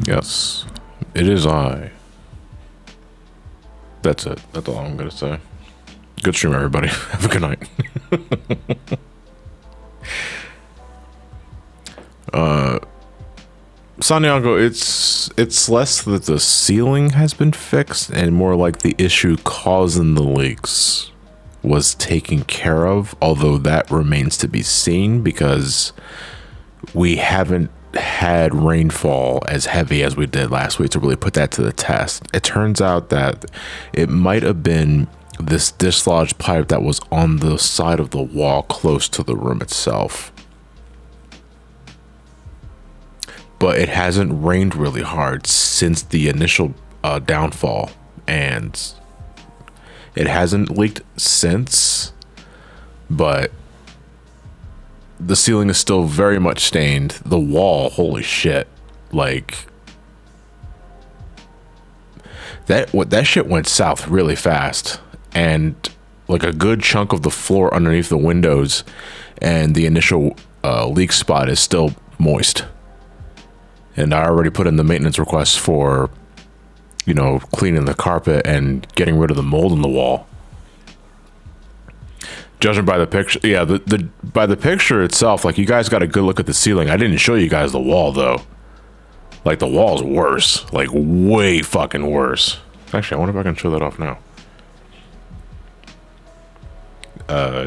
Yes, it is I. That's it. That's all I'm gonna say. Good stream, everybody. Have a good night. Sanyago, it's less that the ceiling has been fixed and more like the issue causing the leaks was taken care of, although that remains to be seen because we haven't had rainfall as heavy as we did last week to really put that to the test. It turns out that it might have been this dislodged pipe that was on the side of the wall close to the room itself. But it hasn't rained really hard since the initial downfall, and it hasn't leaked since, but the ceiling is still very much stained. The wall, holy shit, like that shit went south really fast, and like a good chunk of the floor underneath the windows and the initial leak spot is still moist. And I already put in the maintenance request for, you know, cleaning the carpet and getting rid of the mold in the wall. Judging by the picture, yeah, by the picture itself, like, you guys got a good look at the ceiling. I didn't show you guys the wall, though. Like, the wall's worse. Like, way fucking worse. Actually, I wonder if I can show that off now.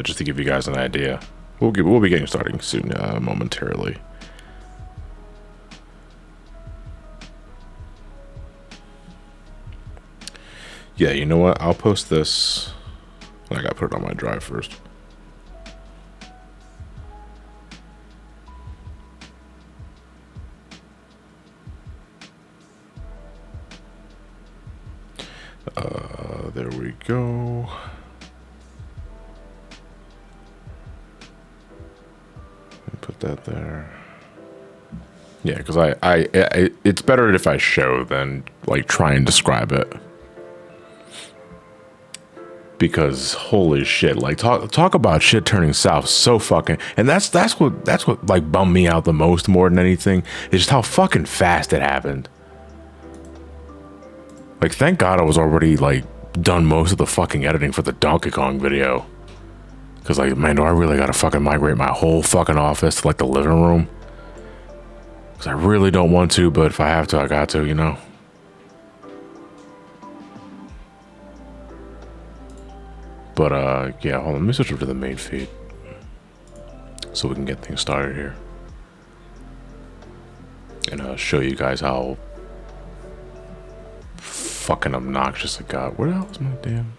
Just to give you guys an idea. We'll be getting started soon, momentarily. Yeah, you know what? I'll post this. I gotta put it on my drive first. There we go. Put that there. Yeah, because I it's better if I show than like try and describe it. Because holy shit, like talk about shit turning south so fucking, and that's what like bummed me out the most more than anything is just how fucking fast it happened. Like, thank God I was already like done most of the fucking editing for the Donkey Kong video. Cause like, man, do I really gotta fucking migrate my whole fucking office to like the living room? Cause I really don't want to, but if I have to, I got to, you know. But yeah, hold on, let me switch over to the main feed so we can get things started here. And show you guys how fucking obnoxious it got. Where the hell is my damn...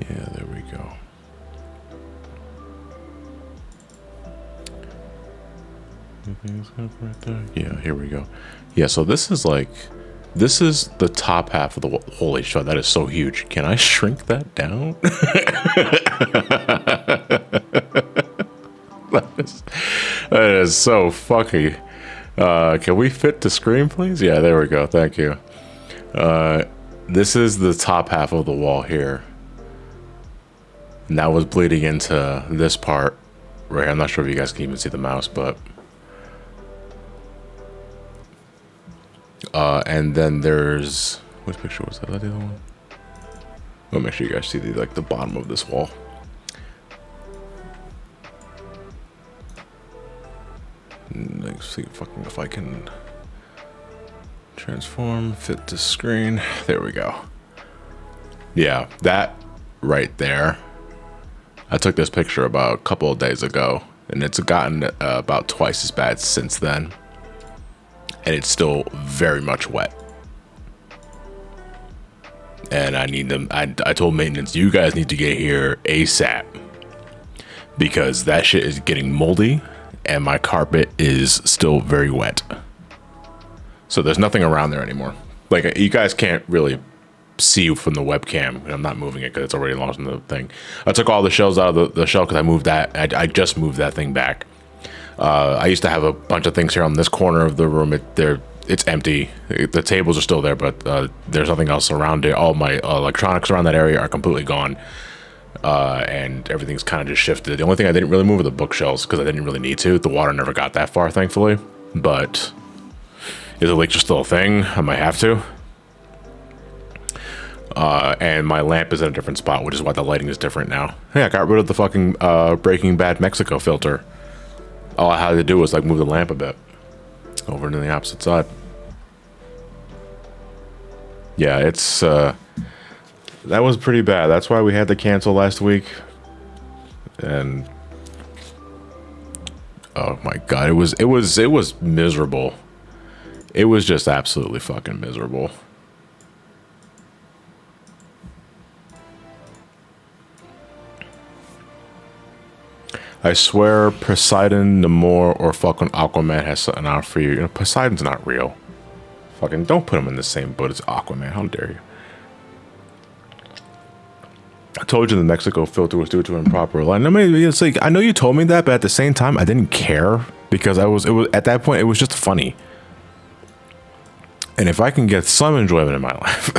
Yeah, there we go. Anything's up right there? Yeah, here we go. Yeah, so this is the top half of the wall. Holy shit, that is so huge. Can I shrink that down? That is so fucking... can we fit the screen, please? Yeah, there we go. Thank you. This is the top half of the wall here. And that was bleeding into this part right here. I'm not sure if you guys can even see the mouse, but... and then there's... Which picture was that? The other one? I'll make sure you guys see the bottom of this wall. Let's see if I can transform, fit the screen. There we go. Yeah, that right there. I took this picture about a couple of days ago, and it's gotten about twice as bad since then. And it's still very much wet. And I need them. I told maintenance, you guys need to get here ASAP. Because that shit is getting moldy and my carpet is still very wet. So there's nothing around there anymore. Like, you guys can't really see from the webcam. I'm not moving it because it's already launched in the thing. I took all the shelves out of the shelf because I moved that. I just moved that thing back. I used to have a bunch of things here on this corner of the room. It's empty. The tables are still there, but there's nothing else around it. All my electronics around that area are completely gone. and everything's kind of just shifted. The only thing I didn't really move were the bookshelves because I didn't really need to. The water never got that far, thankfully. But is the leak just still a thing? I might have to. And my lamp is in a different spot, which is why the lighting is different now. Hey, I got rid of the fucking Breaking Bad Mexico filter. All I had to do was like move the lamp a bit over to the opposite side. Yeah, it's that was pretty bad. That's why we had to cancel last week. And oh my god, it was miserable. It was just absolutely fucking miserable. I swear Poseidon, Namor, or fucking Aquaman has something out for you. You know, Poseidon's not real. Fucking don't put him in the same boat as Aquaman. How dare you? I told you the Mexico filter was due to improper lighting. I mean, it's like, I know you told me that, but at the same time, I didn't care because it was at that point, it was just funny. And if I can get some enjoyment in my life,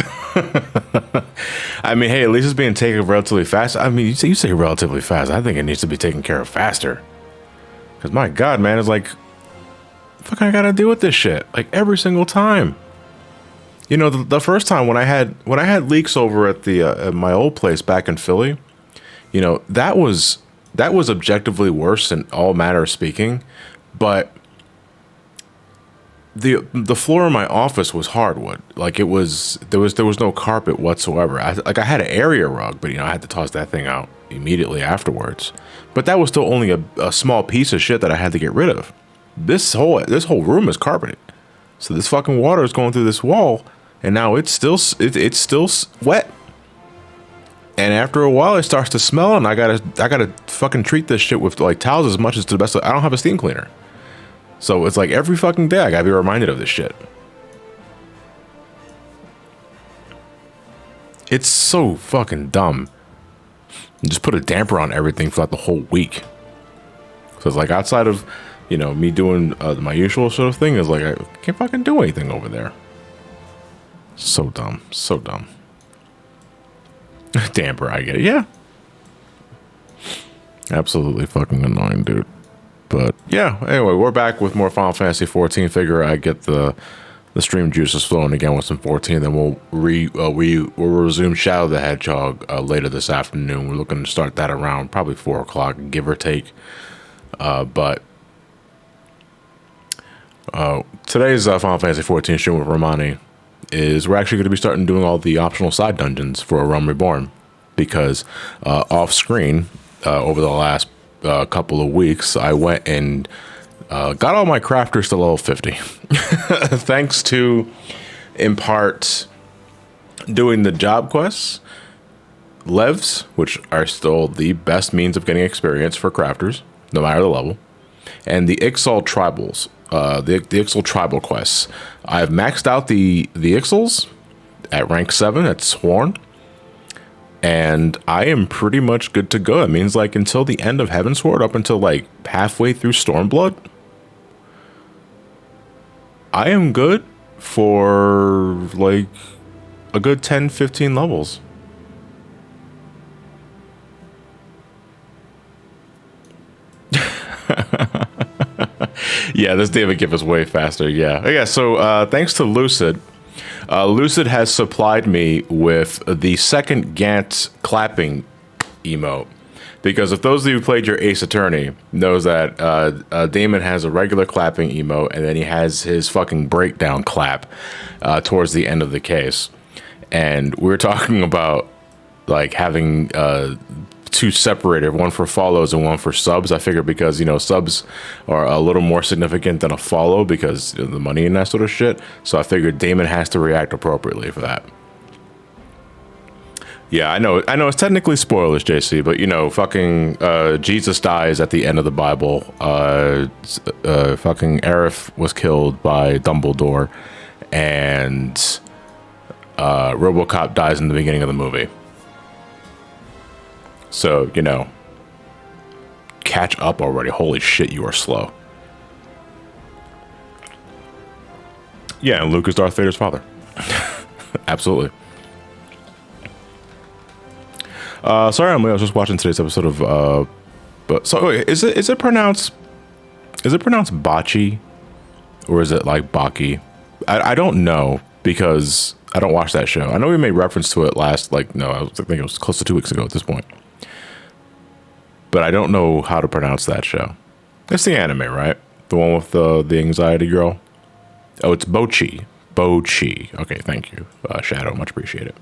I mean, hey, at least it's being taken relatively fast. I mean, you say relatively fast. I think it needs to be taken care of faster. Because my God, man, it's like, fucking I gotta deal with this shit like every single time. You know, the first time when I had leaks over at the at my old place back in Philly, you know, that was objectively worse in all manner of speaking, but the floor in my office was hardwood. Like there was no carpet whatsoever. I had an area rug, but you know I had to toss that thing out immediately afterwards. But that was still only a small piece of shit that I had to get rid of. This whole room is carpeted, so this fucking water is going through this wall, and now it's still wet. And after a while, it starts to smell, and I gotta fucking treat this shit with like towels as much as to the best. I don't have a steam cleaner. So it's like every fucking day I gotta be reminded of this shit. It's so fucking dumb. Just put a damper on everything for like the whole week. So it's like outside of, you know, me doing my usual sort of thing is like I can't fucking do anything over there. So dumb. So dumb. Damper, I get it. Yeah. Absolutely fucking annoying, dude. But yeah, anyway, we're back with more Final Fantasy 14. Figure I get the stream juices flowing again with some 14. Then we'll resume Shadow the Hedgehog later this afternoon. We're looking to start that around probably 4 o'clock, give or take. But today's Final Fantasy 14 stream with Romani is we're actually going to be starting doing all the optional side dungeons for Realm Reborn because off screen over the last couple of weeks, I went and got all my crafters to level 50. Thanks to, in part, doing the job quests, levs, which are still the best means of getting experience for crafters, no matter the level, and the XIV tribals, the XIV tribal quests. I've maxed out the XIVs at rank 7 at Sworn. And I am pretty much good to go. It means like until the end of Heavensward, up until like halfway through Stormblood, I am good for like a good 10, 15 levels. Yeah, this David gift is way faster. Yeah. So thanks to Lucid. Lucid has supplied me with the second Gant clapping emote. Because if those of you who played your Ace Attorney knows that Damon has a regular clapping emote and then he has his fucking breakdown clap towards the end of the case. And we're talking about like having two separated, one for follows and one for subs. I figured because, you know, subs are a little more significant than a follow because of the money and that sort of shit. So I figured Damon has to react appropriately for that. Yeah, I know it's technically spoilers, JC, but you know, fucking Jesus dies at the end of the Bible. Fucking Aerith was killed by Dumbledore, and RoboCop dies in the beginning of the movie. So, you know, catch up already. Holy shit, you are slow. Yeah, and Luke is Darth Vader's father. Absolutely. Sorry, Emily. I was just watching today's episode of. But so wait, is it pronounced bocce, or is it like baki? I don't know because I don't watch that show. I know we made reference to it last, I think it was close to 2 weeks ago at this point. But I don't know how to pronounce that show. It's the anime, right? The one with the anxiety girl. Oh, it's Bochi. Bochi. Okay, thank you, Shadow. Much appreciated.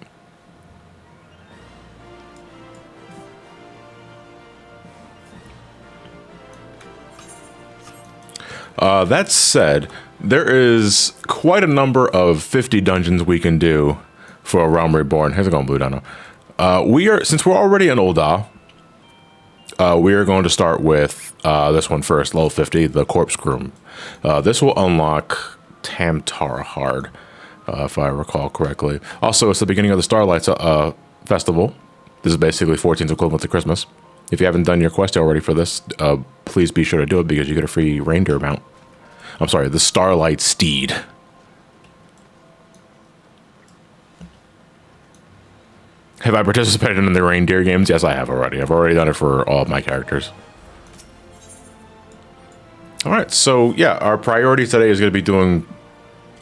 That said, there is quite a number of 50 dungeons we can do for a Realm Reborn. How's it going, Blue Dino? Since we're already in Ul'dah, we are going to start with this one first, level 50, the Corpse Groom. This will unlock Tamtara Hard, if I recall correctly. Also, it's the beginning of the Starlight Festival. This is basically 14's equivalent to Christmas. If you haven't done your quest already for this, please be sure to do it because you get a free reindeer mount. I'm sorry, the Starlight Steed. Have I participated in the reindeer games? Yes, I have already. I've already done it for all of my characters. All right, so yeah, our priority today is going to be doing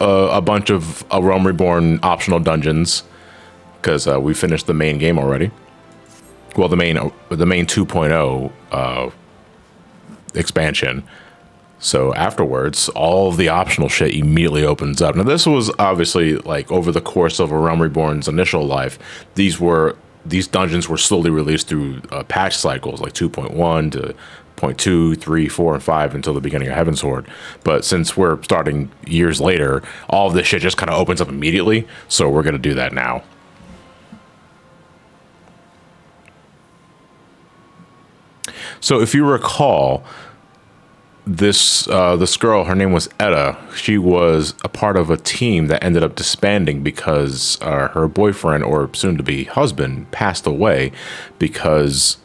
a bunch of Realm Reborn optional dungeons because we finished the main game already. Well, the main 2.0 expansion. So afterwards, all of the optional shit immediately opens up. Now, this was obviously like over the course of a Realm Reborn's initial life. These dungeons were slowly released through patch cycles, like 2.1 to 0.2, 3, 4, and 5 until the beginning of Heavensward. But since we're starting years later, all of this shit just kind of opens up immediately. So we're going to do that now. So if you recall, this girl, her name was Etta. She was a part of a team that ended up disbanding because her boyfriend, or soon-to-be husband, passed away because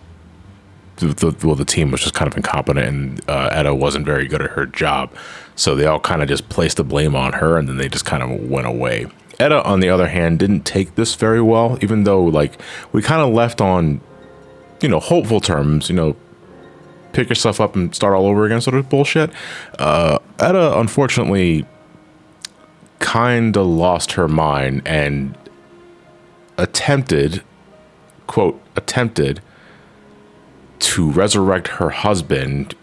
the team was just kind of incompetent and Etta wasn't very good at her job. So they all kind of just placed the blame on her and then they just kind of went away. Etta, on the other hand, didn't take this very well, even though like we kind of left on, hopeful terms, pick yourself up and start all over again sort of bullshit. Etta, unfortunately, kind of lost her mind and attempted to resurrect her husband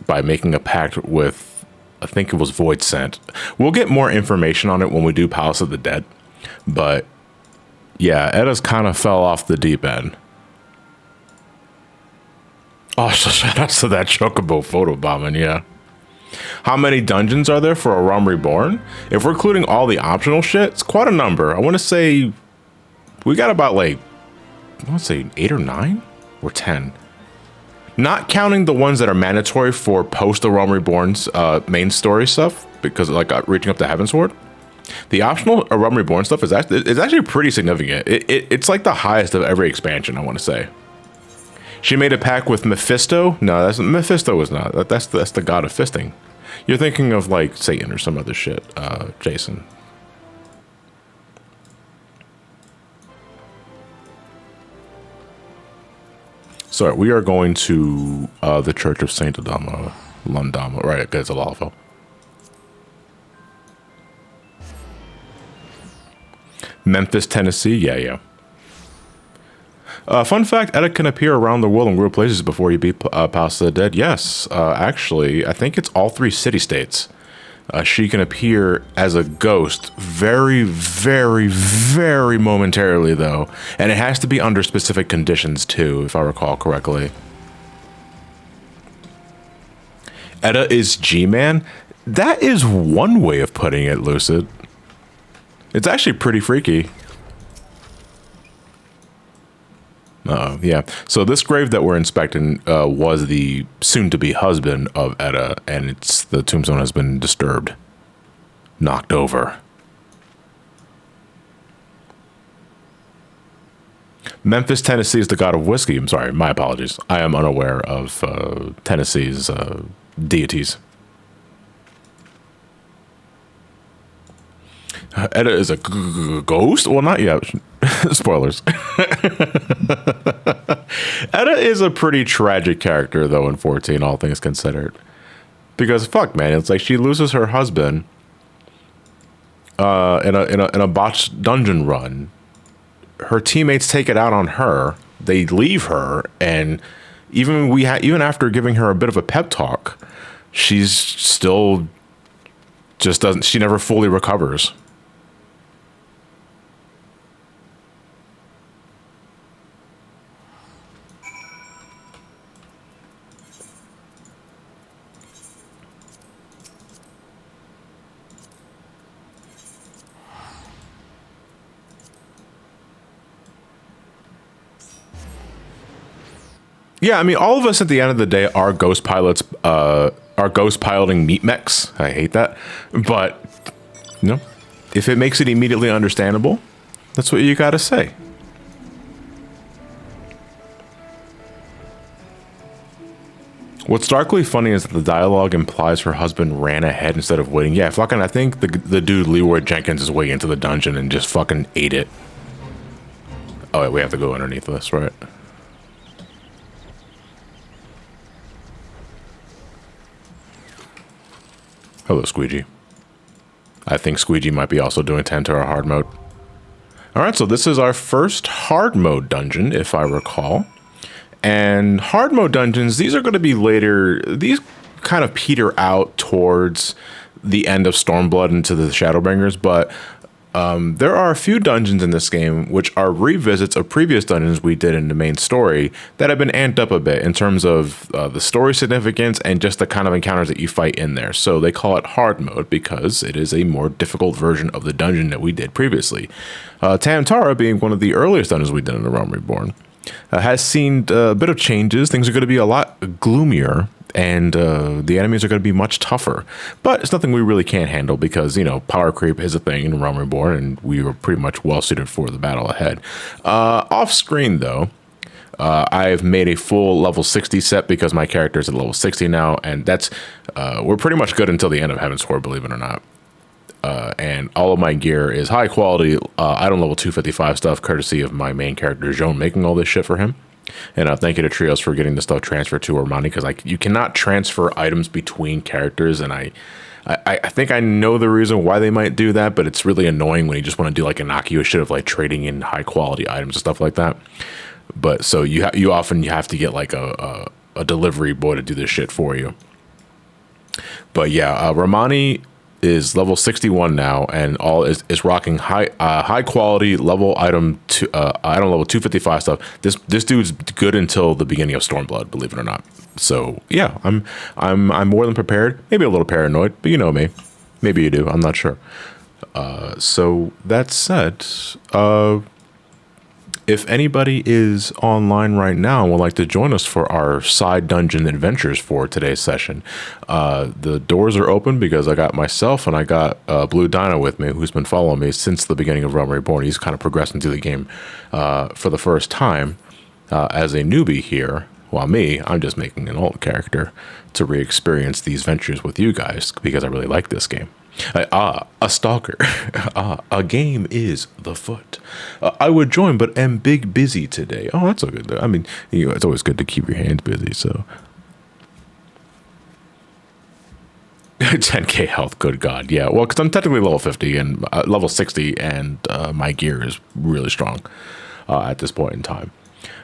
by making a pact with, I think it was Void Scent. We'll get more information on it when we do Palace of the Dead. But yeah, Etta's kind of fell off the deep end. Oh, so shout out to that Chocobo photobombing, yeah. How many dungeons are there for a Realm Reborn? If we're including all the optional shit, it's quite a number. I want to say we got about like, I want to say 8 or 9 or 10. Not counting the ones that are mandatory for post the Realm Reborn's main story stuff, because like reaching up to Heavensward. The optional Realm Reborn stuff is actually pretty significant. It's like the highest of every expansion, I want to say. She made a pact with Mephisto. No, Mephisto was not. That's the god of fisting. You're thinking of like Satan or some other shit, Jason. So we are going to the Church of Saint Adama, Lundama, right? Because of Alpha. Memphis, Tennessee. Yeah. Fun fact, Etta can appear around the world in weird places before you beat Palace of the Dead. Yes, actually, I think it's all 3 city-states. She can appear as a ghost very, very, very momentarily, though. And it has to be under specific conditions, too, if I recall correctly. Etta is G-Man? That is one way of putting it, Lucid. It's actually pretty freaky. Yeah. So this grave that we're inspecting was the soon-to-be husband of Etta, and the tombstone has been disturbed, knocked over. Memphis, Tennessee is the god of whiskey. I'm sorry, my apologies. I am unaware of Tennessee's deities. Etta is a ghost? Well, not yet. Spoilers. Edda is a pretty tragic character, though, in 14, all things considered. Because, fuck, man, it's like she loses her husband in a botched dungeon run. Her teammates take it out on her. They leave her, and even after giving her a bit of a pep talk, she's still just doesn't. She never fully recovers. Yeah, I mean, all of us at the end of the day are ghost pilots, are ghost piloting meat mechs. I hate that. But, you know, if it makes it immediately understandable, that's what you gotta say. What's darkly funny is that the dialogue implies her husband ran ahead instead of waiting. Yeah, fucking, I think the dude Leroy Jenkins is way into the dungeon and just fucking ate it. Oh, wait, we have to go underneath this, right? Hello, Squeegee. I think Squeegee might be also doing Tamtara hard mode. Alright, so this is our first hard mode dungeon, if I recall. And hard mode dungeons, these are going to be later, these kind of peter out towards the end of Stormblood into the Shadowbringers, but there are a few dungeons in this game which are revisits of previous dungeons we did in the main story that have been amped up a bit in terms of the story significance and just the kind of encounters that you fight in there. So they call it hard mode because it is a more difficult version of the dungeon that we did previously. Tamtara, being one of the earliest dungeons we did in the Realm Reborn, has seen a bit of changes. Things are going to be a lot gloomier, and the enemies are going to be much tougher. But it's nothing we really can't handle because, you know, power creep is a thing in Realm Reborn, and we were pretty much well suited for the battle ahead. Off screen, though, I've made a full level 60 set because my character is at level 60 now, and that's we're pretty much good until the end of Heaven's Core, believe it or not. And all of my gear is high quality item level 255 stuff, courtesy of my main character, Joan, making all this shit for him. And thank you to Trios for getting the stuff transferred to Armani, because you cannot transfer items between characters, and I think I know the reason why they might do that, but it's really annoying when you just want to do like innocuous shit of like trading in high quality items and stuff like that. But so you often have to get like a delivery boy to do this shit for you. But yeah, Ramani is level 61 now, and all is rocking high quality level item level 255 stuff. This dude's good until the beginning of Stormblood, believe it or not. So yeah, I'm more than prepared. Maybe a little paranoid, but you know me. Maybe you do. I'm not sure. So that said, if anybody is online right now and would like to join us for our side dungeon adventures for today's session, the doors are open because I got myself and I got Blue Dino with me, who's been following me since the beginning of Realm Reborn. He's kind of progressing through the game for the first time as a newbie here, while I'm just making an alt character to re-experience these ventures with you guys because I really like this game. A stalker. A game is the foot. I would join, but am big busy today. Oh, that's so good. I mean, you know, it's always good to keep your hands busy. So, 10k health. Good God, yeah. Well, because I'm technically level 50 and level 60, and my gear is really strong at this point in time.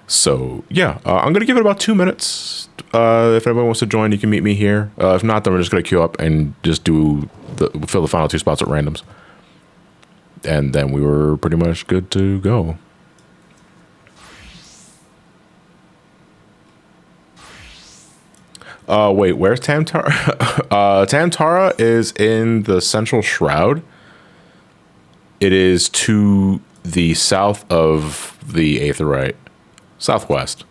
So yeah, I'm gonna give it about 2 minutes. If anyone wants to join, you can meet me here. If not, then we're just gonna queue up and just fill the final 2 spots at randoms, and then we were pretty much good to go. Wait, where's Tamtara? Tamtara is in the Central Shroud. It is to the south of the Aetheryte. Southwest.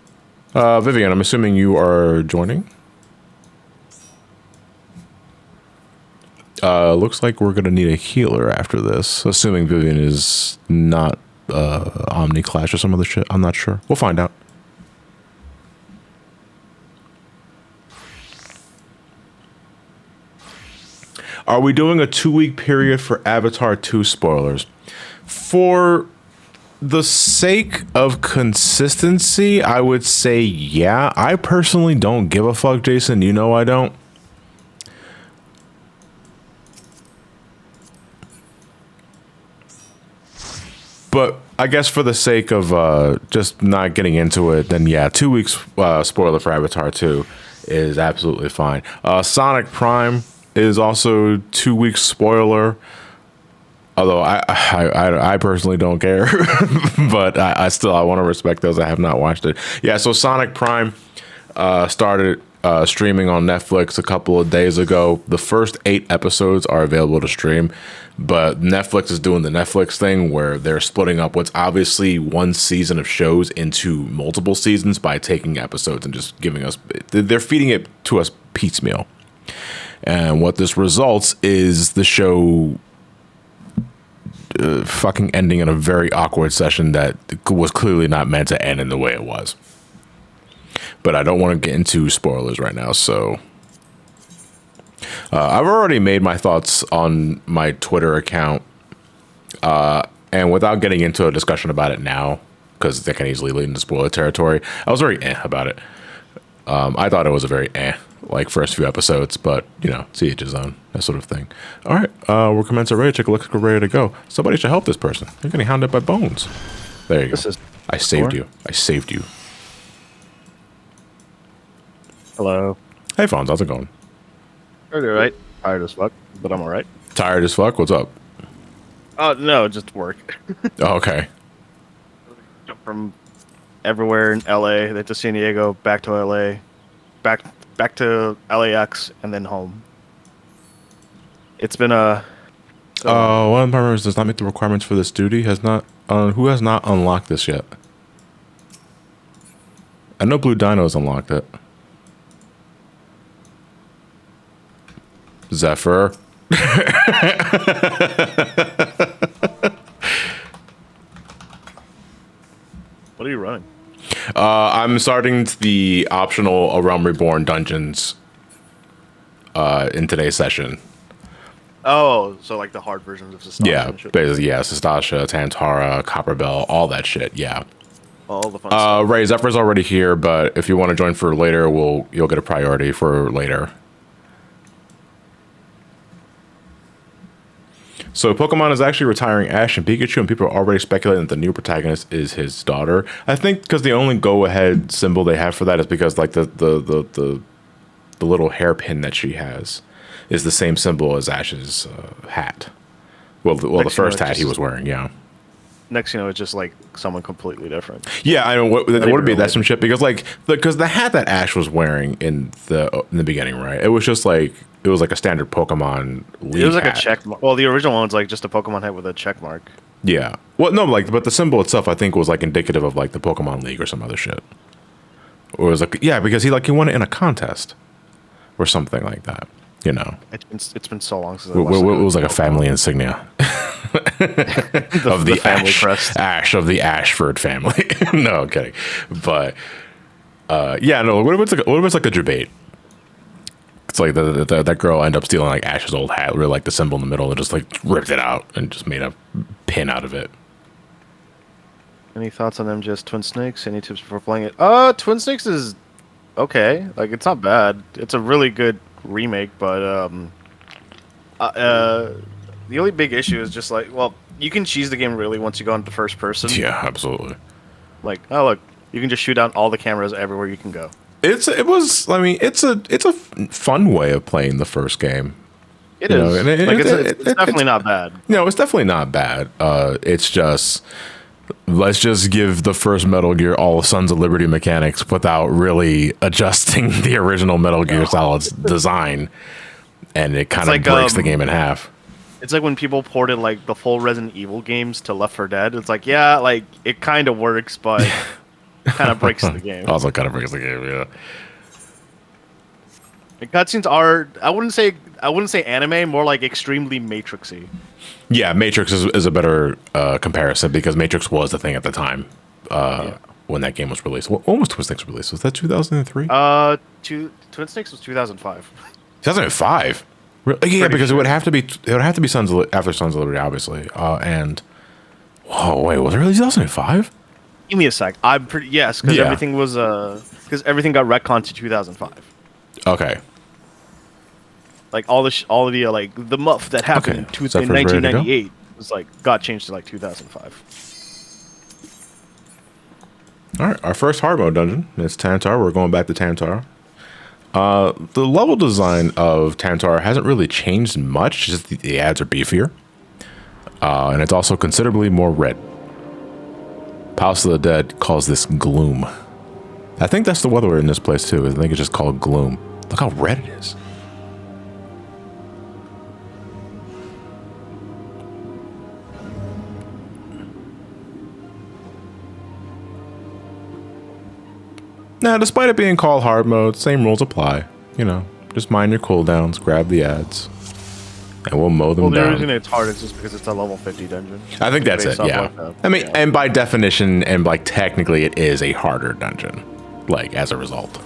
Vivian, I'm assuming you are joining? Looks like we're going to need a healer after this, assuming Vivian is not Omni Clash or some other shit. I'm not sure. We'll find out. Are we doing a 2-week period for Avatar 2 spoilers? For the sake of consistency, I would say yeah. I personally don't give a fuck, Jason. You know I don't. But I guess for the sake of just not getting into it, then yeah, 2 weeks spoiler for Avatar 2 is absolutely fine. Sonic Prime is also 2 weeks spoiler. Although I personally don't care, but I want to respect those that have not watched it. Yeah, so Sonic Prime started streaming on Netflix a couple of days ago. The first 8 episodes are available to stream, but Netflix is doing the Netflix thing where they're splitting up what's obviously one season of shows into multiple seasons by taking episodes and just giving us, they're feeding it to us piecemeal. And what this results is the show fucking ending in a very awkward session that was clearly not meant to end in the way it was. But I don't want to get into spoilers right now, so I've already made my thoughts on my Twitter account, and without getting into a discussion about it now, because that can easily lead into spoiler territory, I was very about it. I thought it was a very like first few episodes, but you know, to each his own, that sort of thing. All right, we're commencing ready. Take a look, we're ready to go. Somebody should help this person. They're getting hounded by bones. There you go. I saved you. I saved you. Hello. Hey, Fonz, how's it going? All right. Tired as fuck, but I'm all right. Tired as fuck? What's up? Oh no, just work. Oh, okay. Jump from everywhere in LA, then to San Diego, back to LA, back to LAX, and then home. It's been a. One of the members does not meet the requirements for this duty. Has not. Who has not unlocked this yet? I know Blue Dino's unlocked it. Zephyr. What are you running? I'm starting the optional Realm Reborn dungeons in today's session. Oh, so like the hard versions of Sastasha. Yeah, basically, yeah. Sastasha, Tamtara, Copperbell, all that shit. Yeah. All the fun stuff. Ray, Zephyr's already here, but if you want to join for later, you'll get a priority for later. So Pokemon is actually retiring Ash and Pikachu, and people are already speculating that the new protagonist is his daughter. I think because the only go-ahead symbol they have for that is because like the little hairpin that she has is the same symbol as Ash's hat. Well, the first hat he was wearing, yeah. Next, you know, it's just like someone completely different. Yeah, I know. What would be that some shit? Because like, because the hat that Ash was wearing in the beginning, right? It was just like a standard Pokemon League. It was like hat. a check. Well, the original one was like just a Pokemon hat with a check mark. Yeah. Well, no, like, but the symbol itself, I think, was like indicative of like the Pokemon League or some other shit. Or it was like, yeah, because he won it in a contest or something like that. You know, it's been so long since it was like a family insignia of the family Ash, crest. Ash of the Ashford family. No, I'm kidding. But yeah, no. What if it's like a debate? It's like that girl ended up stealing like Ash's old hat, where like the symbol in the middle, and just like ripped it out and just made a pin out of it. Any thoughts on MGS Twin Snakes? Any tips before playing it? Twin Snakes is okay. Like, it's not bad. It's a really good remake, but the only big issue is just like, well, you can cheese the game really once you go into first person. Yeah, absolutely. Like, oh look, you can just shoot out all the cameras everywhere you can go. It's a fun way of playing the first game. It is. It's definitely not bad. No, it's definitely not bad. It's just, let's just give the first Metal Gear all Sons of Liberty mechanics without really adjusting the original Metal Gear Solid's design, and it kind of breaks the game in half. It's like when people ported like the full Resident Evil games to Left 4 Dead. It's like, yeah, like it kind of works, but kind of breaks the game. Also, kind of breaks the game. Yeah. The cutscenes are, I wouldn't say anime, more like extremely Matrixy. Yeah, Matrix is a better comparison because Matrix was the thing at the time when that game was released. When was Twin Snakes released? Was that 2003? Twin Snakes was 2005. 2005. Really? Yeah, because it would have to be Sons of after Sons of Liberty, obviously. And Oh wait, was it really 2005? Give me a sec. I'm pretty yes, because everything was because everything got retconned to 2005. Okay. Like all the like the muff that happened in 1998 was like got changed to like 2005. All right, our first hard mode dungeon is Tamtara. We're going back to Tamtara. The level design of Tamtara hasn't really changed much. Just the ads are beefier, and it's also considerably more red. House of the Dead calls this gloom. I think that's the weather in this place too. I think it's just called gloom. Look how red it is. Now, despite it being called hard mode, same rules apply. You know, just mind your cooldowns, grab the ads, and we'll mow them down. The reason it's hard is just because it's a level 50 dungeon. I think that's it, yeah. I mean, and by definition, and like technically, it is a harder dungeon, like, as a result.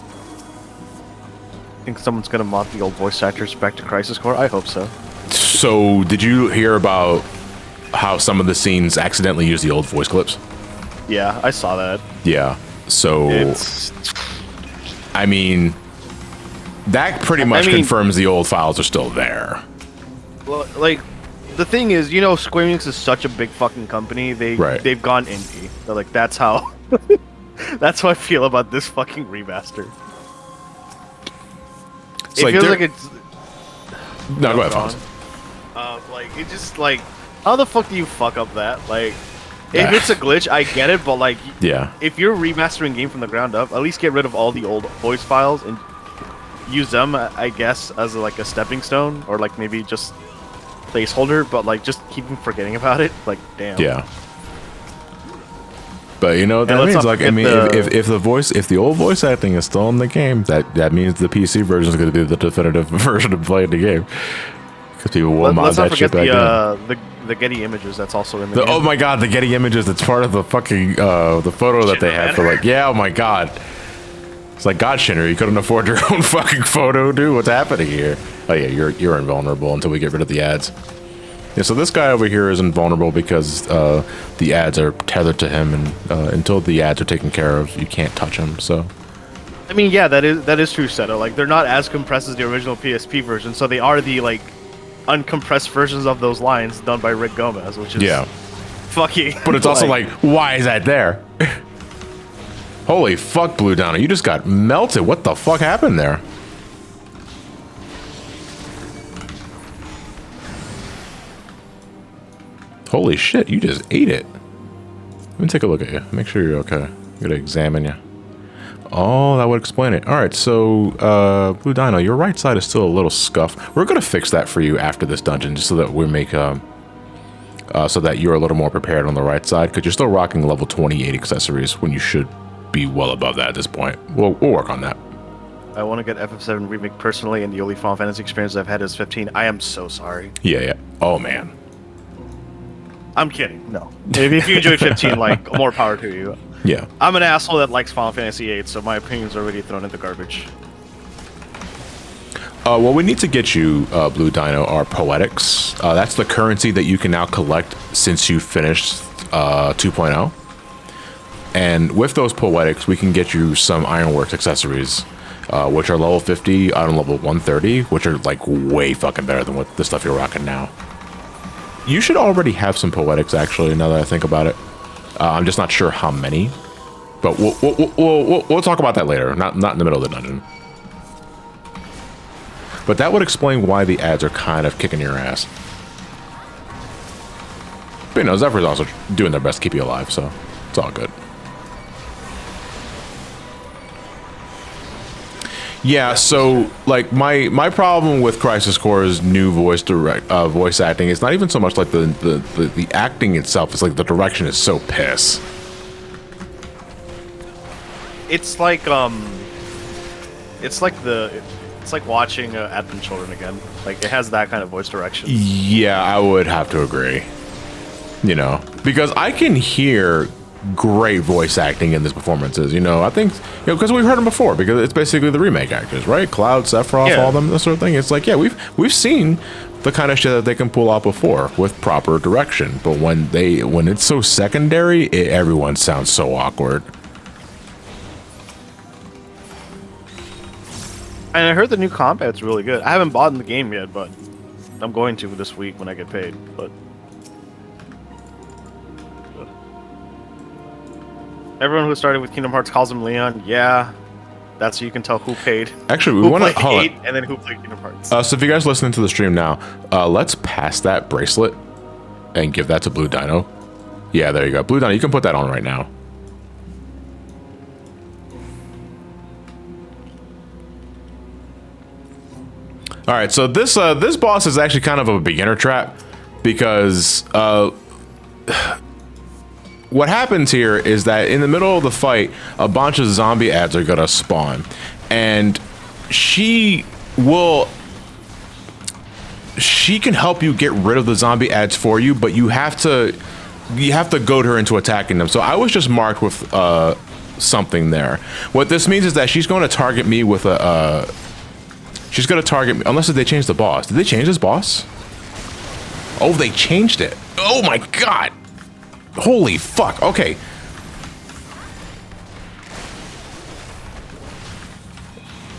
Think someone's gonna mod the old voice actors back to Crisis Core? I hope so. So, did you hear about how some of the scenes accidentally use the old voice clips? Yeah, I saw that. Yeah. So, I mean, that pretty much confirms the old files are still there. Well, like, the thing is, you know, Square Enix is such a big fucking company. They've gone indie. They're like, that's how. That's how I feel about this fucking remaster. It feels like it's. No, go ahead, Fonz. Like, it just like, how the fuck do you fuck up that? Like, if it's a glitch, I get it, but like, if you're remastering game from the ground up, at least get rid of all the old voice files and use them, I guess, as like a stepping stone, or like maybe just placeholder. But like, just keep forgetting about it. Like, damn. Yeah. But you know that means, like, I mean, if the old voice acting is still in the game, that means the PC version is going to be the definitive version of playing the game, because people will mod that shit back in. The Getty images that's also in the game. Oh my god, the Getty images, that's part of the fucking the photo that they had for, like, yeah, oh my god. It's like, God, Shinner, you couldn't afford your own fucking photo, dude. What's happening here? Oh yeah, you're invulnerable until we get rid of the ads. Yeah, so this guy over here is invulnerable because the ads are tethered to him, and until the ads are taken care of, you can't touch him. So, I mean, yeah, that is true, Seto. Like, they're not as compressed as the original PSP version, so they are the like uncompressed versions of those lines done by Rick Gomez, which is fucking. But it's also like, why is that there? Holy fuck, Blue Donna, you just got melted. What the fuck happened there? Holy shit, you just ate it. Let me take a look at you. Make sure you're okay. I'm gonna examine you. Oh, that would explain it. All right, so Blue Dino, your right side is still a little scuffed. We're gonna fix that for you after this dungeon, just so that we make so that you're a little more prepared on the right side, because you're still rocking level 28 accessories when you should be well above that at this point. We'll work on that. I want to get FF7 remake personally, and the only Final Fantasy experience I've had is 15. I am so sorry. Yeah. Oh man. I'm kidding. No. If you enjoyed 15, like, more power to you. Yeah. I'm an asshole that likes Final Fantasy 8, so my opinion's already thrown in the garbage. What we need to get you, Blue Dino, are poetics. That's the currency that you can now collect since you finished 2.0. And with those poetics, we can get you some Ironworks accessories, which are level 50 out on level 130, which are like way fucking better than what the stuff you're rocking now. You should already have some poetics, actually, now that I think about it. I'm just not sure how many, but we'll talk about that later. Not in the middle of the dungeon. But that would explain why the ads are kind of kicking your ass. But you know, Zephyr's also doing their best to keep you alive, so it's all good. Yeah, so like my problem with Crisis Core's new voice acting is not even so much like the acting itself. It's like the direction is so piss. It's like it's like watching Advent Children again. Like, it has that kind of voice direction. Yeah, I would have to agree. You know, because I can hear great voice acting in these performances. You know, I think, you know, because we've heard them before, because it's basically the remake actors, right? Cloud, Sephiroth, all them, that sort of thing. It's like, yeah, we've seen the kind of shit that they can pull out before with proper direction. But when it's so secondary, everyone sounds so awkward. And I heard the new combat's really good. I haven't bought in the game yet, but I'm going to this week when I get paid. But everyone who started with Kingdom Hearts calls him Leon. Yeah, that's so you can tell who paid. Actually, we want to 8 and then who played Kingdom Hearts. So if you guys listening to the stream now, let's pass that bracelet and give that to Blue Dino. Yeah, there you go, Blue Dino. You can put that on right now. All right, so this boss is actually kind of a beginner trap because what happens here is that in the middle of the fight, a bunch of zombie ads are gonna spawn, and she can help you get rid of the zombie ads for you, but you have to goad her into attacking them. So I was just marked with something there. What this means is that she's going to target me with she's going to target me, unless they changed the boss. Did they change this boss? Oh, they changed it. Oh my god. Holy fuck. Okay.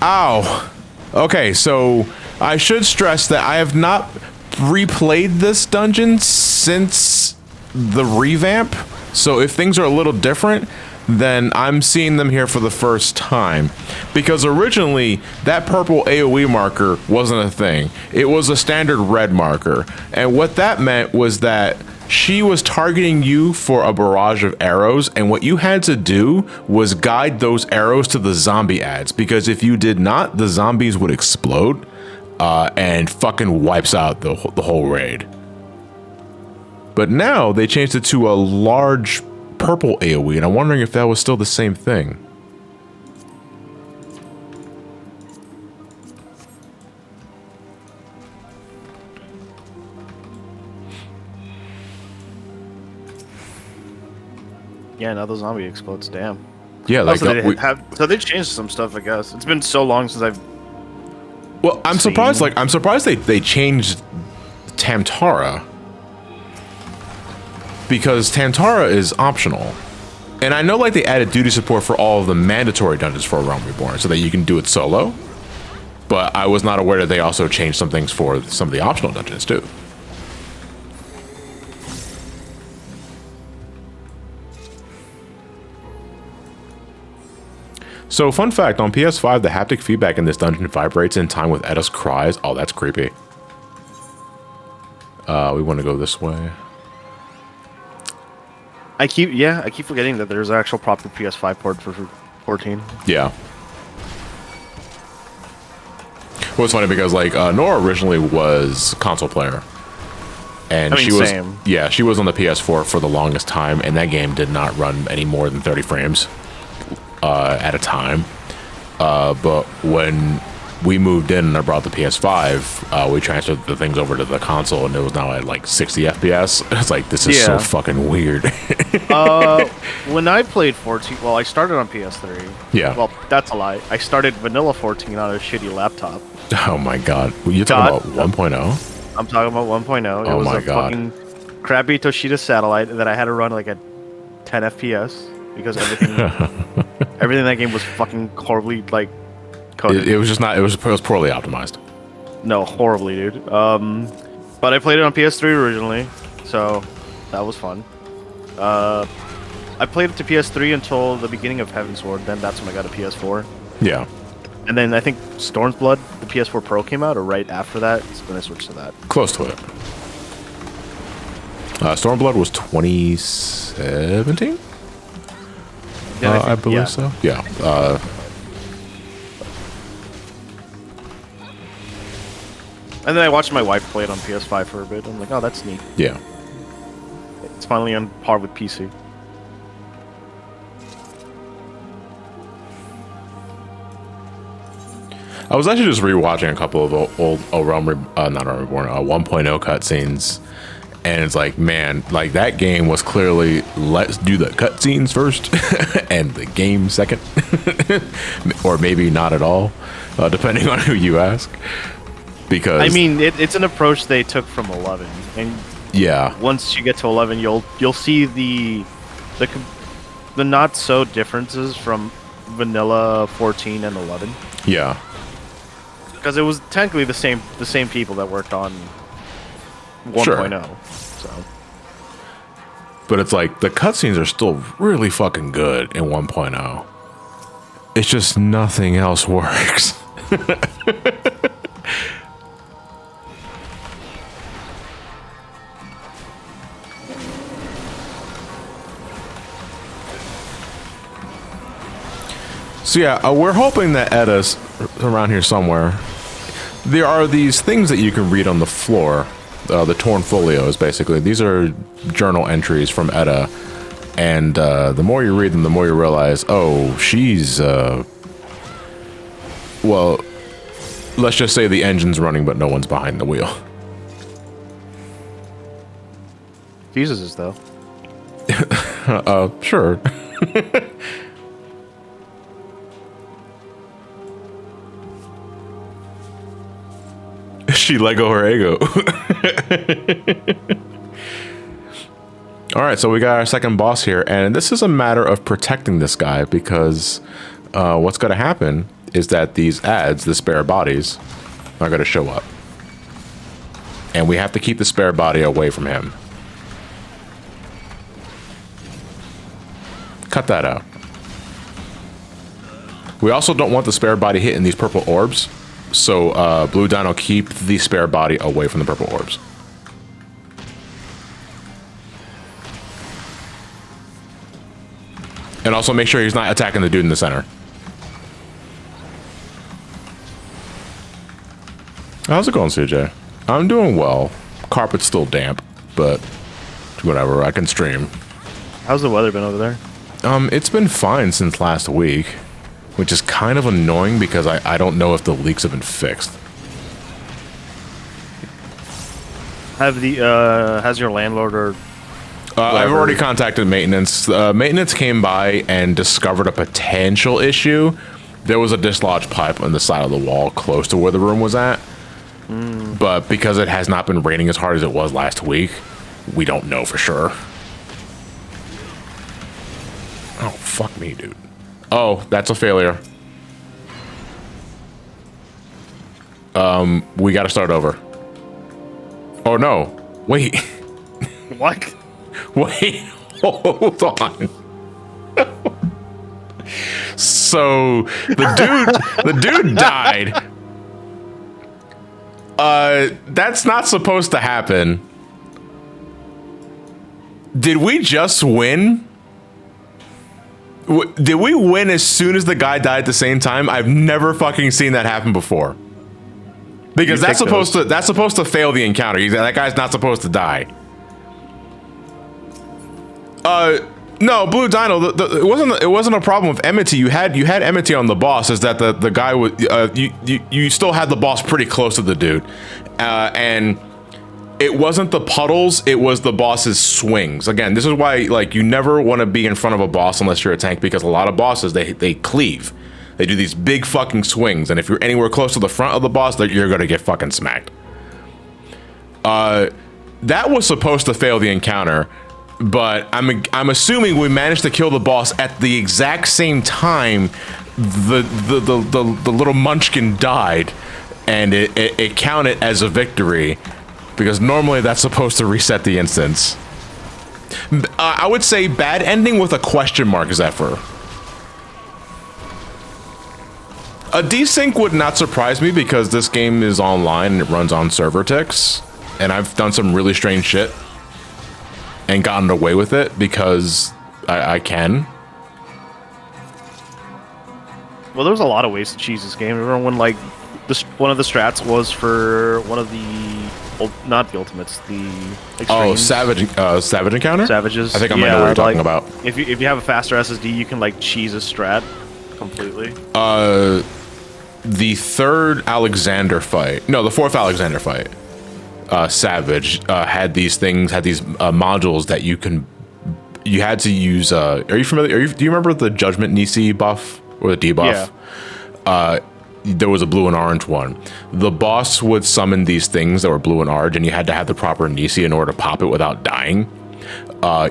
Ow. Okay, so I should stress that I have not replayed this dungeon since the revamp. So if things are a little different, then I'm seeing them here for the first time. Because originally, that purple AoE marker wasn't a thing. It was a standard red marker. And what that meant was that she was targeting you for a barrage of arrows, and what you had to do was guide those arrows to the zombie ads. Because if you did not, the zombies would explode and fucking wipes out the whole raid. But now they changed it to a large purple AoE, and I'm wondering if that was still the same thing. Yeah, now the zombie explodes. Damn. Yeah, like so they changed some stuff, I guess. It's been so long since I've. Well, I'm surprised. Like, I'm surprised they changed Tamtara, because Tamtara is optional. And I know, like, they added duty support for all of the mandatory dungeons for Realm Reborn so that you can do it solo. But I was not aware that they also changed some things for some of the optional dungeons, too. So, fun fact, on PS5, the haptic feedback in this dungeon vibrates in time with Edda's cries. Oh, that's creepy. We want to go this way. I keep forgetting that there's an actual proper PS5 port for 14. Yeah. Well, it's funny because, like, Nora originally was console player. And she was, same. Yeah, she was on the PS4 for the longest time, and that game did not run any more than 30 frames at a time. But when we moved in and I brought the PS5, we transferred the things over to the console, and it was now at like 60 FPS. It's like, this is so fucking weird. When I played 14, well, I started on PS3. Yeah. Well, that's a lie. I started vanilla 14 on a shitty laptop. Oh my god. You're talking about 1.0? I'm talking about 1.0. It was a fucking crappy Toshiba satellite that I had to run like at 10 FPS because everything in that game was fucking horribly like coded. It was just not. It was poorly optimized. No, horribly, dude. But I played it on PS3 originally, so that was fun. I played it to PS3 until the beginning of Heavensward. Then that's when I got a PS4. Yeah. And then I think Storm's Blood, the PS4 Pro came out, or right after that, when I switched to that. Close to it. Stormblood was 2017? Yeah, I believe so. Yeah. And then I watched my wife play it on PS5 for a bit. I'm like, oh, that's neat. Yeah. It's finally on par with PC. I was actually just rewatching a couple of old Realm Reborn 1.0 cutscenes, and it's like, man, like that game was clearly let's do the cutscenes first and the game second, or maybe not at all, depending on who you ask. because I mean, it's an approach they took from 11, and yeah, once you get to 11, you'll see the not so differences from vanilla 14 and 11. yeah, Because it was technically the same people that worked on 1.0. Sure. So, but it's like the cutscenes are still really fucking good in 1.0. It's just nothing else works. So yeah, we're hoping that Edda's around here somewhere. There are these things that you can read on the floor. The torn folios, basically. These are journal entries from Edda. And the more you read them, the more you realize, oh, she's... well, let's just say the engine's running, but no one's behind the wheel. Jesus is, though. Sure. She Lego her ego. All right, so we got our second boss here, and this is a matter of protecting this guy because what's going to happen is that these ads, the spare bodies, are going to show up. And we have to keep the spare body away from him. Cut that out. We also don't want the spare body hitting these purple orbs. So, Blue Dino, keep the spare body away from the purple orbs. And also make sure he's not attacking the dude in the center. How's it going, CJ? I'm doing well. Carpet's still damp, but whatever, I can stream. How's the weather been over there? It's been fine since last week, which is kind of annoying because I don't know if the leaks have been fixed. Has your landlord or I've already contacted maintenance. Maintenance came by and discovered a potential issue. There was a dislodged pipe on the side of the wall close to where the room was at. But because it has not been raining as hard as it was last week, we don't know for sure. Oh, fuck me, dude. Oh, that's a failure. We gotta start over. Oh, no. Wait. what? Wait, hold on. So the dude died. That's not supposed to happen. Did we just win? Did we win as soon as the guy died at the same time? I've never fucking seen that happen before. Because that's supposed to fail the encounter. That guy's not supposed to die. No, Blue Dino. It wasn't a problem with enmity. You had enmity on the boss. Is that the guy was you still had the boss pretty close to the dude, and it wasn't the puddles. It was the boss's swings. Again, this is why like you never want to be in front of a boss unless you're a tank, because a lot of bosses they cleave. They do these big fucking swings, and if you're anywhere close to the front of the boss, you're gonna get fucking smacked. That was supposed to fail the encounter. But I'm assuming we managed to kill the boss at the exact same time the little munchkin died, and it counted as a victory, because normally that's supposed to reset the instance. I would say bad ending with a question mark, Zephyr. A desync would not surprise me because this game is online and it runs on server ticks, and I've done some really strange shit and gotten away with it because I can. Well, there's a lot of ways to cheese this game. Remember when like one of the strats was for one of the not the ultimates, the extremes. Oh, savage encounter? Savages. I think I might know what you're talking about. If you have a faster SSD, you can like cheese a strat completely. The third Alexander fight. No, the fourth Alexander fight. Savage had these modules that you had to use. Are you familiar? Do you remember the Judgment Nisi buff or the debuff? Yeah. there was a blue and orange one. The boss would summon these things that were blue and orange, and you had to have the proper Nisi in order to pop it without dying.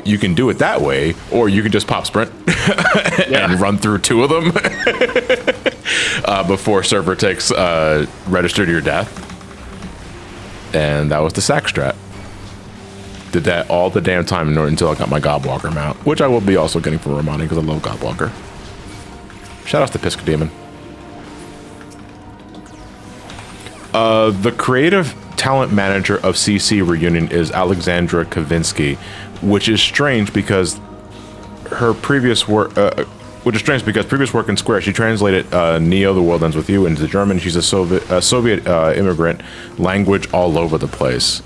You can do it that way, or you can just pop sprint and run through 2 of them before server takes register to your death. And that was the sack strat. Did that all the damn time until I got my Godwalker mount, which I will be also getting for Romani because I love Godwalker. Shout out to Pisca Demon. The creative talent manager of CC Reunion is Alexandra Kavinsky, which is strange because her previous work, previous work in Square, she translated Neo: The World Ends With You into German. She's a Soviet immigrant, language all over the place.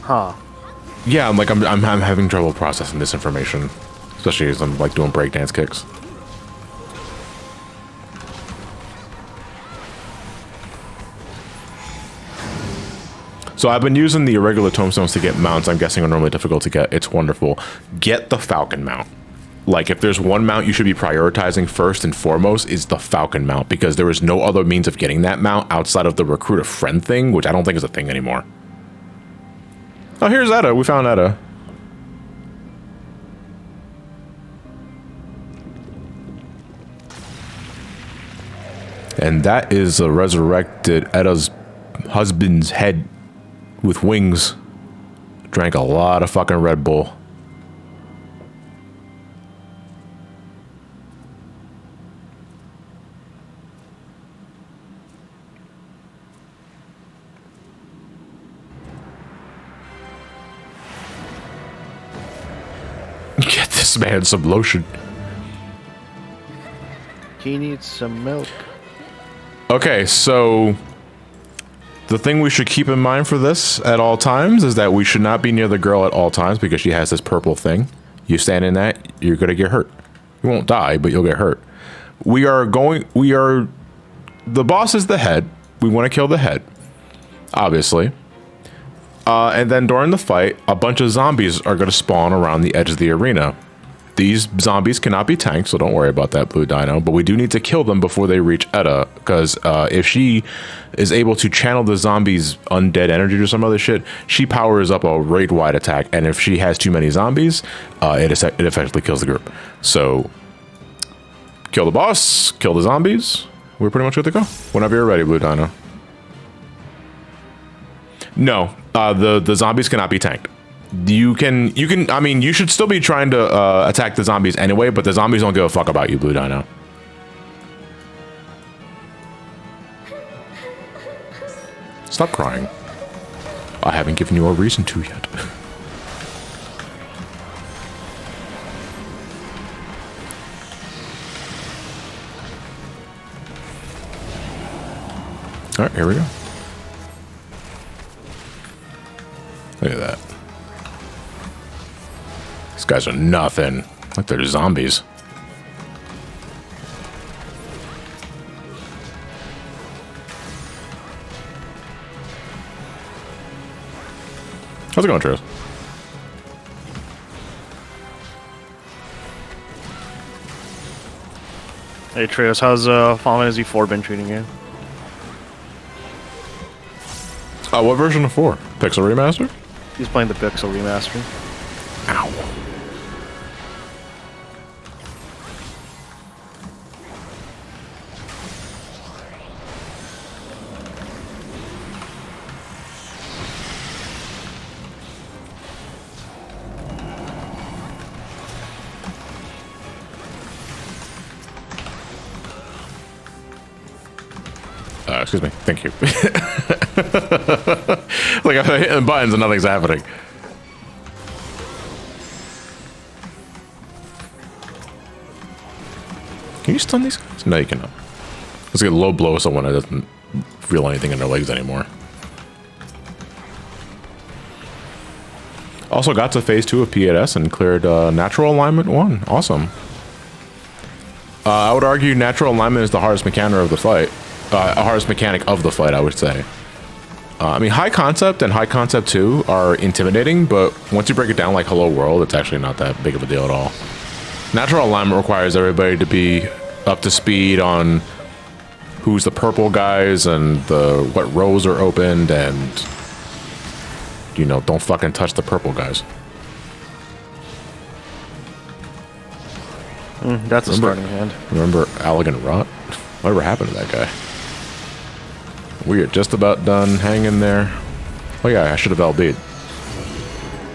Huh. Yeah, I'm having trouble processing this information, especially as I'm like doing breakdance kicks. So I've been using the irregular tombstones to get mounts. I'm guessing are normally difficult to get. It's wonderful. Get the Falcon mount. Like, if there's one mount you should be prioritizing first and foremost, is the Falcon mount, because there is no other means of getting that mount outside of the recruit a friend thing, which I don't think is a thing anymore. Oh, here's Etta. We found Etta. And that is a resurrected Etta's husband's head with wings. Drank a lot of fucking Red Bull. Get this man some lotion. He needs some milk. Okay, so the thing we should keep in mind for this at all times is that we should not be near the girl at all times because she has this purple thing. You stand in that, you're gonna get hurt. You won't die, but you'll get hurt. The boss is the head. We want to kill the head, obviously. And then during the fight, a bunch of zombies are going to spawn around the edge of the arena. These zombies cannot be tanked, so don't worry about that, Blue Dino. But we do need to kill them before they reach Etta, because if she is able to channel the zombies' undead energy or some other shit, she powers up a raid-wide attack. And if she has too many zombies, it effectively kills the group. So, kill the boss, kill the zombies. We're pretty much good to go. Whenever you're ready, Blue Dino. No, the zombies cannot be tanked. I mean, you should still be trying to attack the zombies anyway, but the zombies don't give a fuck about you, Blue Dino. Stop crying. I haven't given you a reason to yet. Alright, here we go. Look at that. These guys are nothing. Like they're zombies. How's it going, Trios? Hey Trios, how's Final Fantasy IV been treating you? What version of 4? Pixel Remaster? He's playing the Pixel Remaster. Ow. Excuse me. Thank you. Like, I'm hitting buttons and nothing's happening. Can you stun these guys? No, you cannot. Let's get low blow someone that doesn't feel anything in their legs anymore. Also got to phase 2 of P8S and cleared natural alignment 1. Awesome. I would argue natural alignment is the hardest mechanic of the fight. Hardest mechanic of the fight, I would say. I mean, high concept and high concept 2 are intimidating, but once you break it down like Hello World, it's actually not that big of a deal at all. Natural alignment requires everybody to be up to speed on who's the purple guys and what rows are opened, and you know, don't fucking touch the purple guys. That's a starting hand. Remember Elegant Rot? Whatever happened to that guy? We are just about done hanging there. Oh yeah, I should have LB'd.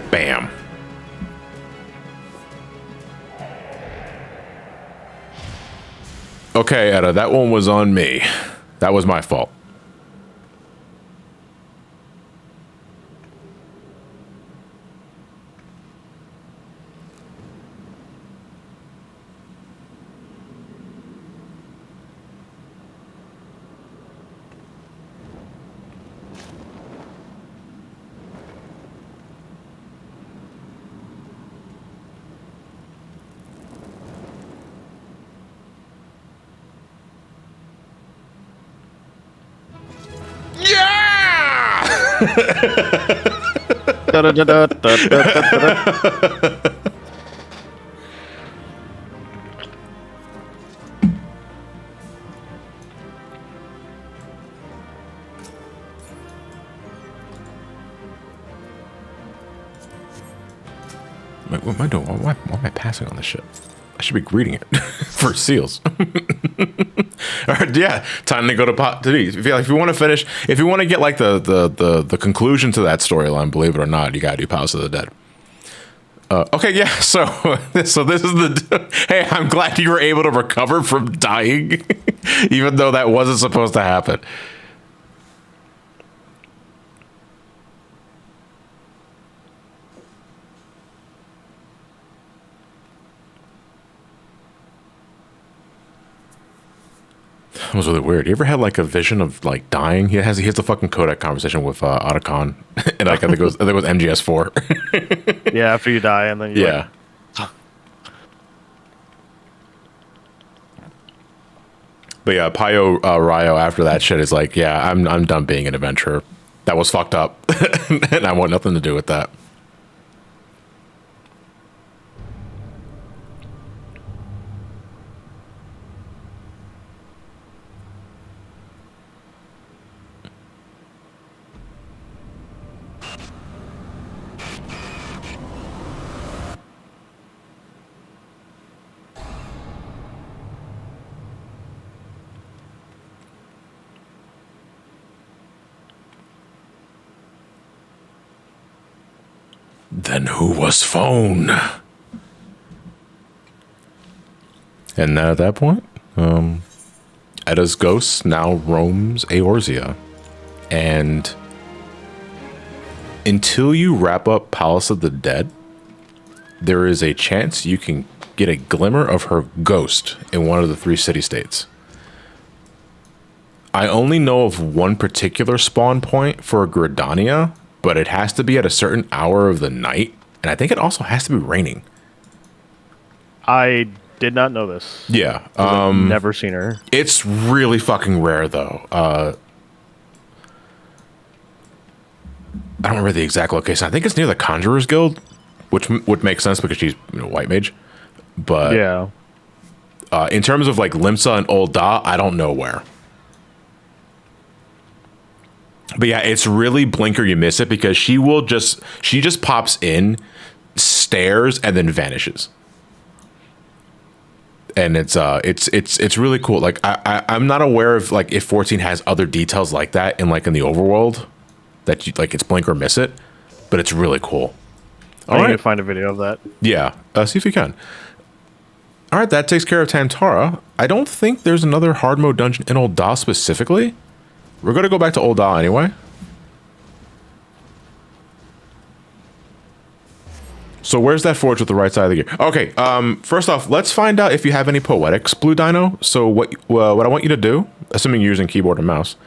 Bam. Okay, Etta, that one was on me. That was my fault. What am I doing? Why am I passing on this shit? I should be greeting it for seals. All right, yeah, time to go to pot to these. If you want to finish, if you want to get like the conclusion to that storyline, believe it or not, you gotta do Palace of the Dead. Okay, yeah. So this is the. Hey, I'm glad you were able to recover from dying, even though that wasn't supposed to happen. It was really weird. You ever had like a vision of like dying? He has a fucking codec conversation with Otacon, and like, I think it was MGS4. Yeah, after you die, and then yeah. But yeah, Payo Ryo after that shit is like, yeah, I'm done being an adventurer. That was fucked up, and I want nothing to do with that. Then who was phone? And at that point, Edda's ghost now roams Eorzea. And until you wrap up Palace of the Dead, there is a chance you can get a glimmer of her ghost in one of the 3 city-states. I only know of one particular spawn point for Gridania, but it has to be at a certain hour of the night, and I think it also has to be raining. I did not know this. Yeah. I've never seen her. It's really fucking rare, though. I don't remember the exact location. I think it's near the Conjurer's Guild, which would make sense because she's, you know, white mage. But yeah, in terms of like Limsa and Old Da, I don't know where. But yeah, it's really blink or you miss it because she just pops in, stares, and then vanishes. And it's really cool. Like I'm not aware of like if 14 has other details like that in the overworld that you like it's blink or miss it, but it's really cool. I need to find a video of that. Yeah, see if you can. All right, that takes care of Tamtara. I don't think there's another hard mode dungeon in Old Da specifically. We're going to go back to Old Da anyway. So where's that forge with the right side of the gear? Okay, first off, let's find out if you have any poetics, Blue Dino. So what I want you to do, assuming you're using keyboard and mouse,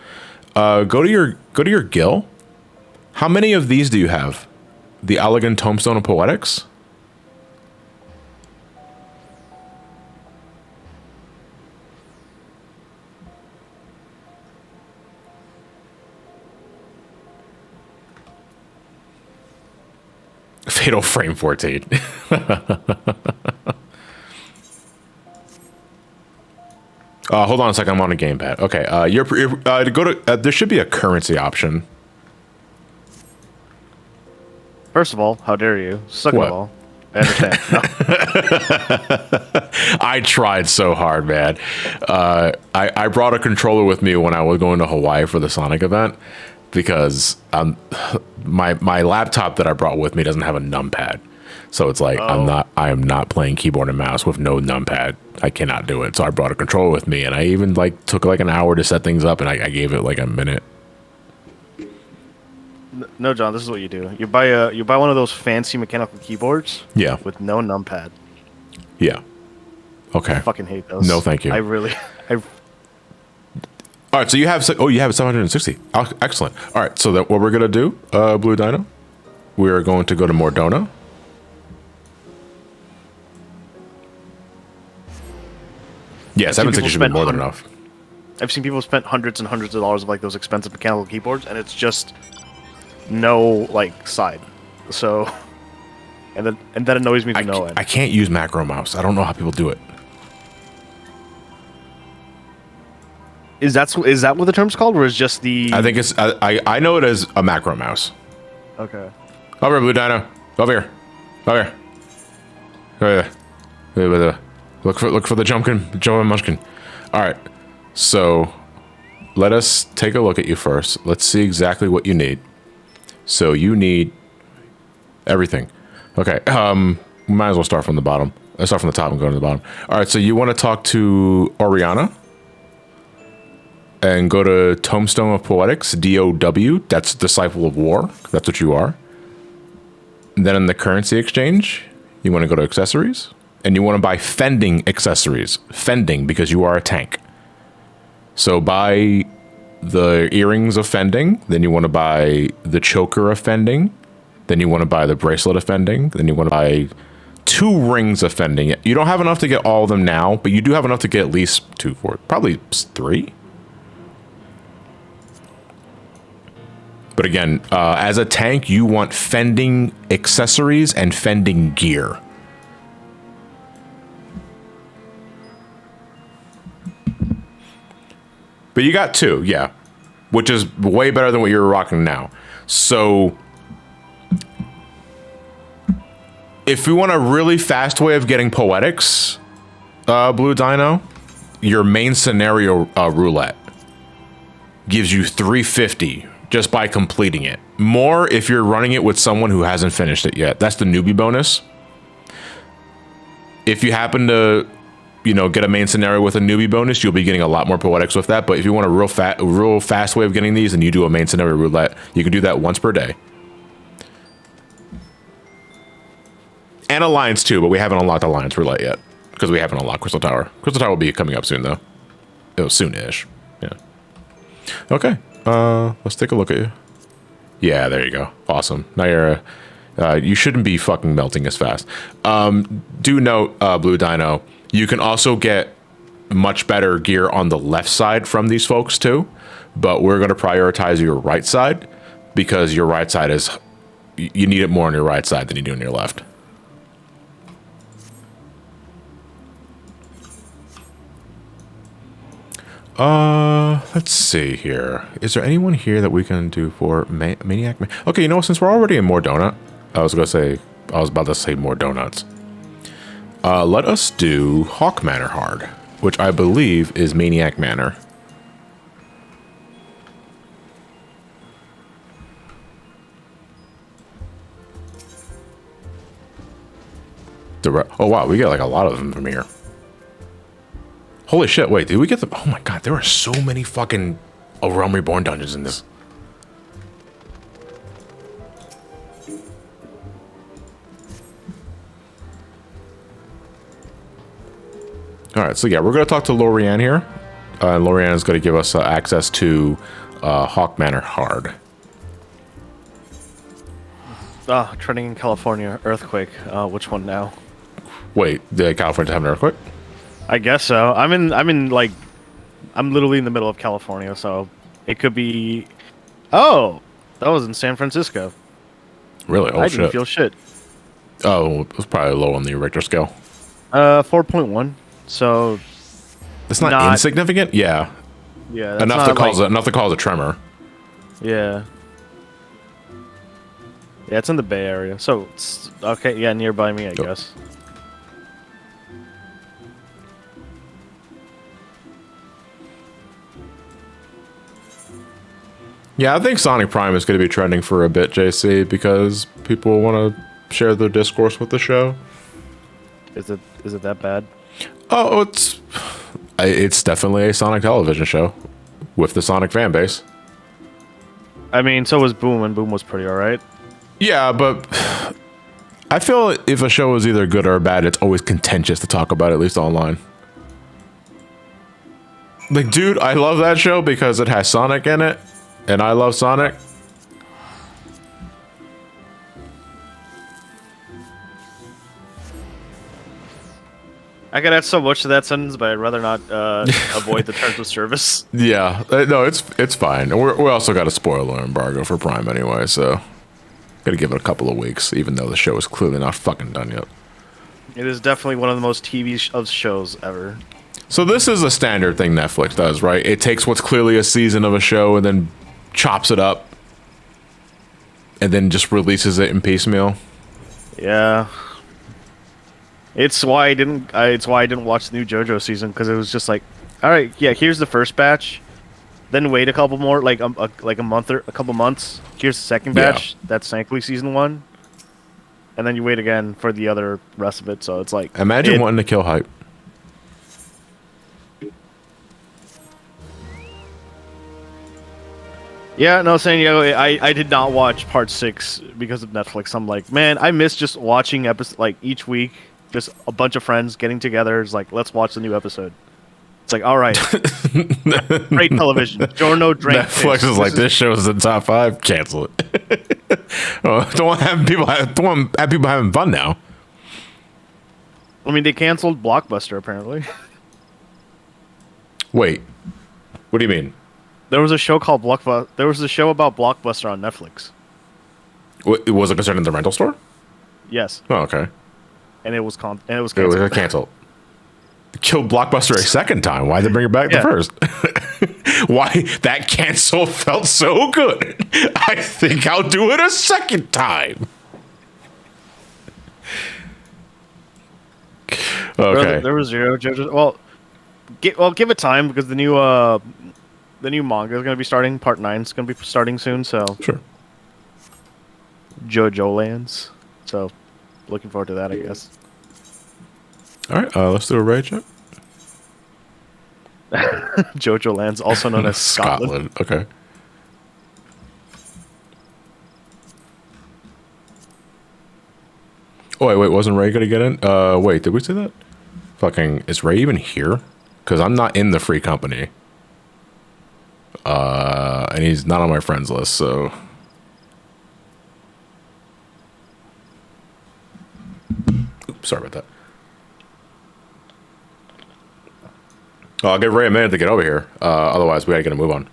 go to your guild. How many of these do you have? The Elegant Tombstone of Poetics? Fatal Frame 14. Hold on a second. I'm on a gamepad. Okay. To go to. There should be a currency option. First of all, how dare you? Second What? of all, I understand. No. I tried so hard, man. I brought a controller with me when I was going to Hawaii for the Sonic event because my laptop that I brought with me doesn't have a numpad. So it's like I am not playing keyboard and mouse with no numpad. I cannot do it. So I brought a controller with me, and I even like took like an hour to set things up, and I gave it like a minute. No, John, this is what you do. You buy one of those fancy mechanical keyboards. Yeah. With no numpad. Yeah. Okay. I fucking hate those. No, thank you. I All right, so you have 760. Excellent. All right, so that what we're gonna do, Blue Dino, we are going to go to Mordona. Yeah, 760 should be more than enough. I've seen people spend hundreds and hundreds of dollars of like those expensive mechanical keyboards, and it's just no like side. So, and that annoys me to no end. I can't use macro mouse. I don't know how people do it. Is that what the term's called, or is just the? I think it's. I know it as a macro mouse. Okay. Over here, Blue Dino. Over here. Over here. Over here. Look for the jumping munchkin. All right. So let us take a look at you first. Let's see exactly what you need. So you need everything. Okay. We might as well start from the bottom. Let's start from the top and go to the bottom. All right. So you want to talk to Oriana and go to Tombstone of Poetics, DOW. That's Disciple of War. That's what you are. And then in the currency exchange, you want to go to accessories and you want to buy fending accessories. Fending because you are a tank. So buy the earrings of fending, then you want to buy the choker of fending, then you want to buy the bracelet of fending, then you want to buy 2 rings of fending. You don't have enough to get all of them now, but you do have enough to get at least 2, 4, probably 3. But again, as a tank, you want fending accessories and fending gear. But you got 2, yeah. Which is way better than what you're rocking now. So, if we want a really fast way of getting poetics, Blue Dino, your main scenario roulette gives you 350 just by completing it. More if you're running it with someone who hasn't finished it yet. That's the newbie bonus. If you happen to, get a main scenario with a newbie bonus, you'll be getting a lot more poetics with that. But if you want a real fast way of getting these, and you do a main scenario roulette, you can do that once per day. And Alliance too, but we haven't unlocked Alliance roulette yet because we haven't unlocked Crystal Tower. Crystal Tower will be coming up soon though. Oh, soon-ish. Yeah. Okay. Let's take a look at you. Yeah, there you go. Awesome. Now you're you shouldn't be fucking melting as fast. Do note, Blue Dino, you can also get much better gear on the left side from these folks too, but we're going to prioritize your right side because your right side is, you need it more on your right side than you do on your left. Let's see here. Is there anyone here that we can do for Maniac Man? Okay, since we're already in more donut, I was about to say more donuts. Let us do Haukke Manor hard, which I believe is Maniac Manor. Oh wow, we get like a lot of them from here. Holy shit, wait, did we get them? Oh my god, there are so many fucking Realm Reborn dungeons in this. Alright, so yeah, we're going to talk to Lorianne here. And Lorianne is going to give us access to Haukke Manor hard. Trending in California, earthquake. Which one now? Wait, did California have an earthquake? I guess so. I'm literally in the middle of California, so it could be. Oh, that was in San Francisco. Really? Oh, I shit. didn't feel shit. Oh, it was probably low on the Richter scale. 4.1. So It's not insignificant. Yeah, yeah, that's enough to cause a tremor. Yeah. Yeah, it's in the Bay Area. So it's okay. Yeah, nearby me, I guess. Yeah, I think Sonic Prime is going to be trending for a bit, JC, because people want to share their discourse with the show. Is it that bad? Oh, it's definitely a Sonic television show with the Sonic fan base. I mean, so was Boom, and Boom was pretty alright. Yeah, but I feel if a show is either good or bad, it's always contentious to talk about, at least online. Like, dude, I love that show because it has Sonic in it, and I love Sonic. I could add so much to that sentence, but I'd rather not avoid the terms of service. Yeah, no, it's fine. We also got a spoiler embargo for Prime anyway, so gotta give it a couple of weeks, even though the show is clearly not fucking done yet. It is definitely one of the most TV shows ever. So this is a standard thing Netflix does, right? It takes what's clearly a season of a show and then chops it up and then just releases it in piecemeal. Yeah. It's why I didn't watch the new JoJo season, because it was just like, all right, yeah, here's the first batch, then wait a couple more, like a month or a couple months. Here's the second batch. Yeah. That's thankfully season 1, and then you wait again for the other rest of it. So it's like, imagine wanting to kill hype. Yeah, no, San Diego, I did not watch part 6 because of Netflix. I'm like, man, I miss just watching episodes, like, each week, just a bunch of friends getting together. It's like, let's watch the new episode. It's like, all right. Great television. Giorno drank Netflix is like, this show's in top 5, cancel it. Don't want people having fun now. I mean, they canceled Blockbuster, apparently. Wait, what do you mean? There was a show called Blockbuster. There was a show about Blockbuster on Netflix. Was it concerning the rental store? Yes. Oh, okay. And it was canceled. It was canceled. Killed Blockbuster a second time. Why'd they bring it back the first? Why? That cancel felt so good. I think I'll do it a second time. Okay. There was zero JoJo. Well, give it time, because the new manga is going to be starting. Part 9 is going to be starting soon, so... Sure. JoJo Lands. So, looking forward to that, I guess. Alright, let's do a raid check. JoJo Lands, also known as Scotland. Okay. Oh, wait, wasn't Ray gonna get in? Wait, did we say that? Fucking, is Ray even here? Because I'm not in the free company. And he's not on my friends list, so... Oops, sorry about that. Oh, I'll give Ray a minute to get over here. Otherwise, we gotta get a move on.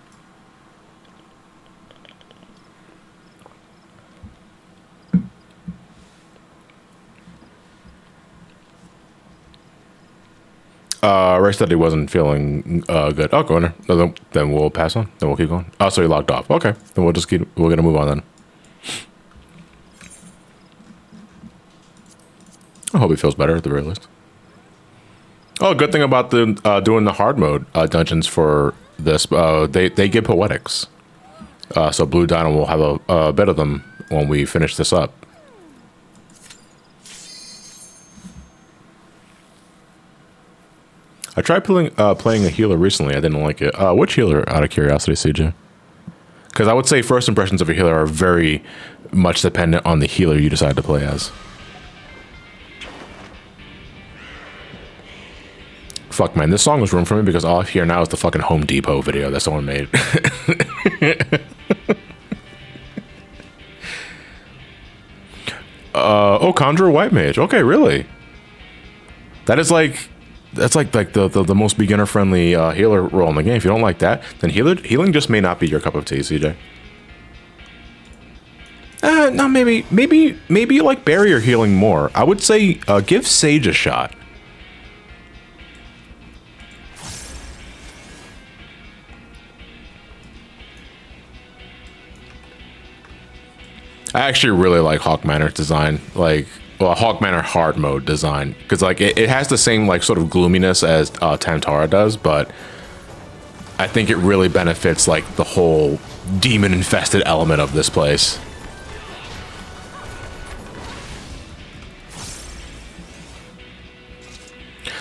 Ray said he wasn't feeling good. Oh, go in there. No, then we'll pass on. Then we'll keep going. Oh, so he logged off. Okay, then we're gonna move on then. I hope he feels better at the very least. Oh, good thing about the doing the hard mode dungeons for this, they give poetics. So Blue Dino will have a bit of them when we finish this up. I tried playing a healer recently. I didn't like it. Which healer, out of curiosity, CJ? Because I would say first impressions of a healer are very much dependent on the healer you decide to play as. Fuck, man, this song was ruined for me because all I hear now is the fucking Home Depot video that someone made. Oh, Conjure White Mage. Okay, really? That's like the most beginner friendly healer role in the game. If you don't like that, then healing just may not be your cup of tea, CJ. No, maybe you like barrier healing more. I would say give Sage a shot. I actually really like Haukke Manor's design, like, well, Haukke Manor hard mode design, because like it has the same like sort of gloominess as Tamtara does, but I think it really benefits like the whole demon infested element of this place.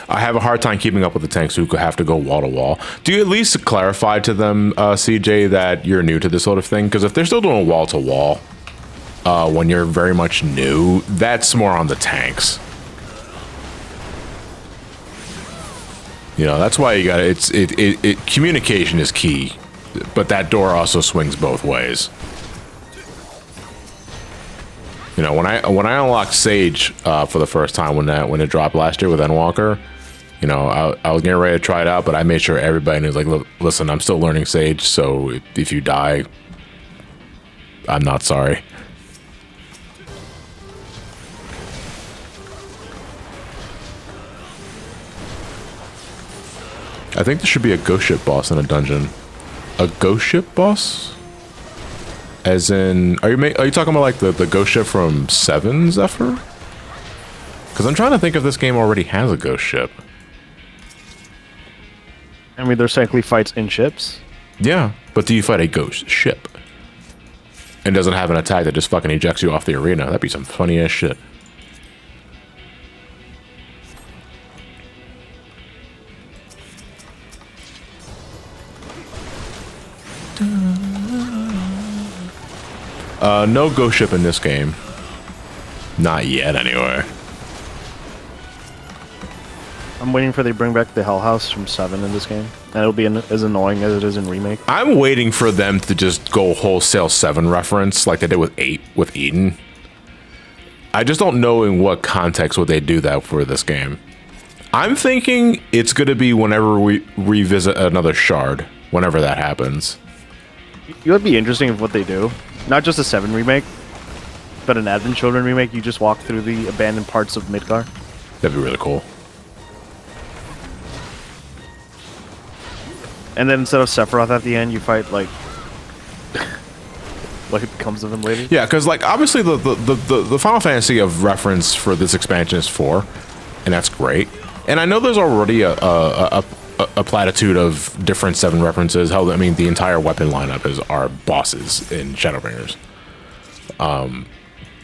I have a hard time keeping up with the tanks who have to go wall to wall. Do you at least clarify to them, CJ, that you're new to this sort of thing? Because if they're still doing wall to wall when you're very much new, that's more on the tanks. You know, that's why you gotta, communication is key, but that door also swings both ways. You know, when I unlocked Sage for the first time when it dropped last year with Endwalker, you know, I was getting ready to try it out, but I made sure everybody knew, like, look, listen, I'm still learning Sage, so if you die, I'm not sorry. I think there should be a ghost ship boss in a dungeon. A ghost ship boss? As in, are you talking about like the ghost ship from 7 Zephyr? Because I'm trying to think if this game already has a ghost ship. I mean, there's technically fights in ships. Yeah, but do you fight a ghost ship? And doesn't have an attack that just fucking ejects you off the arena? That'd be some funny ass shit. No ghost ship in this game. Not yet, anyway. I'm waiting for they bring back the Hell House from 7 in this game, and it'll be as annoying as it is in Remake. I'm waiting for them to just go wholesale 7 reference like they did with 8 with Eden. I just don't know in what context would they do that for this game. I'm thinking it's going to be whenever we revisit another shard, whenever that happens. It would be interesting if what they do, not just a 7 remake, but an Advent Children remake, you just walk through the abandoned parts of Midgar. That'd be really cool. And then instead of Sephiroth at the end, you fight, like, what becomes of him later. Yeah, because, like, obviously the Final Fantasy of reference for this expansion is 4, and that's great. And I know there's already a platitude of different 7 references. Hell, I mean, the entire weapon lineup are bosses in Shadowbringers.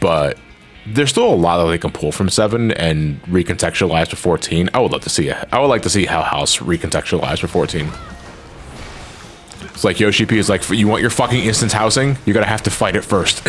But there's still a lot that they can pull from 7 and recontextualize to 14. I would love to see it. I would like to see how House recontextualized for 14. It's like Yoshi P is like, you want your fucking instance housing? You're gonna have to fight it first.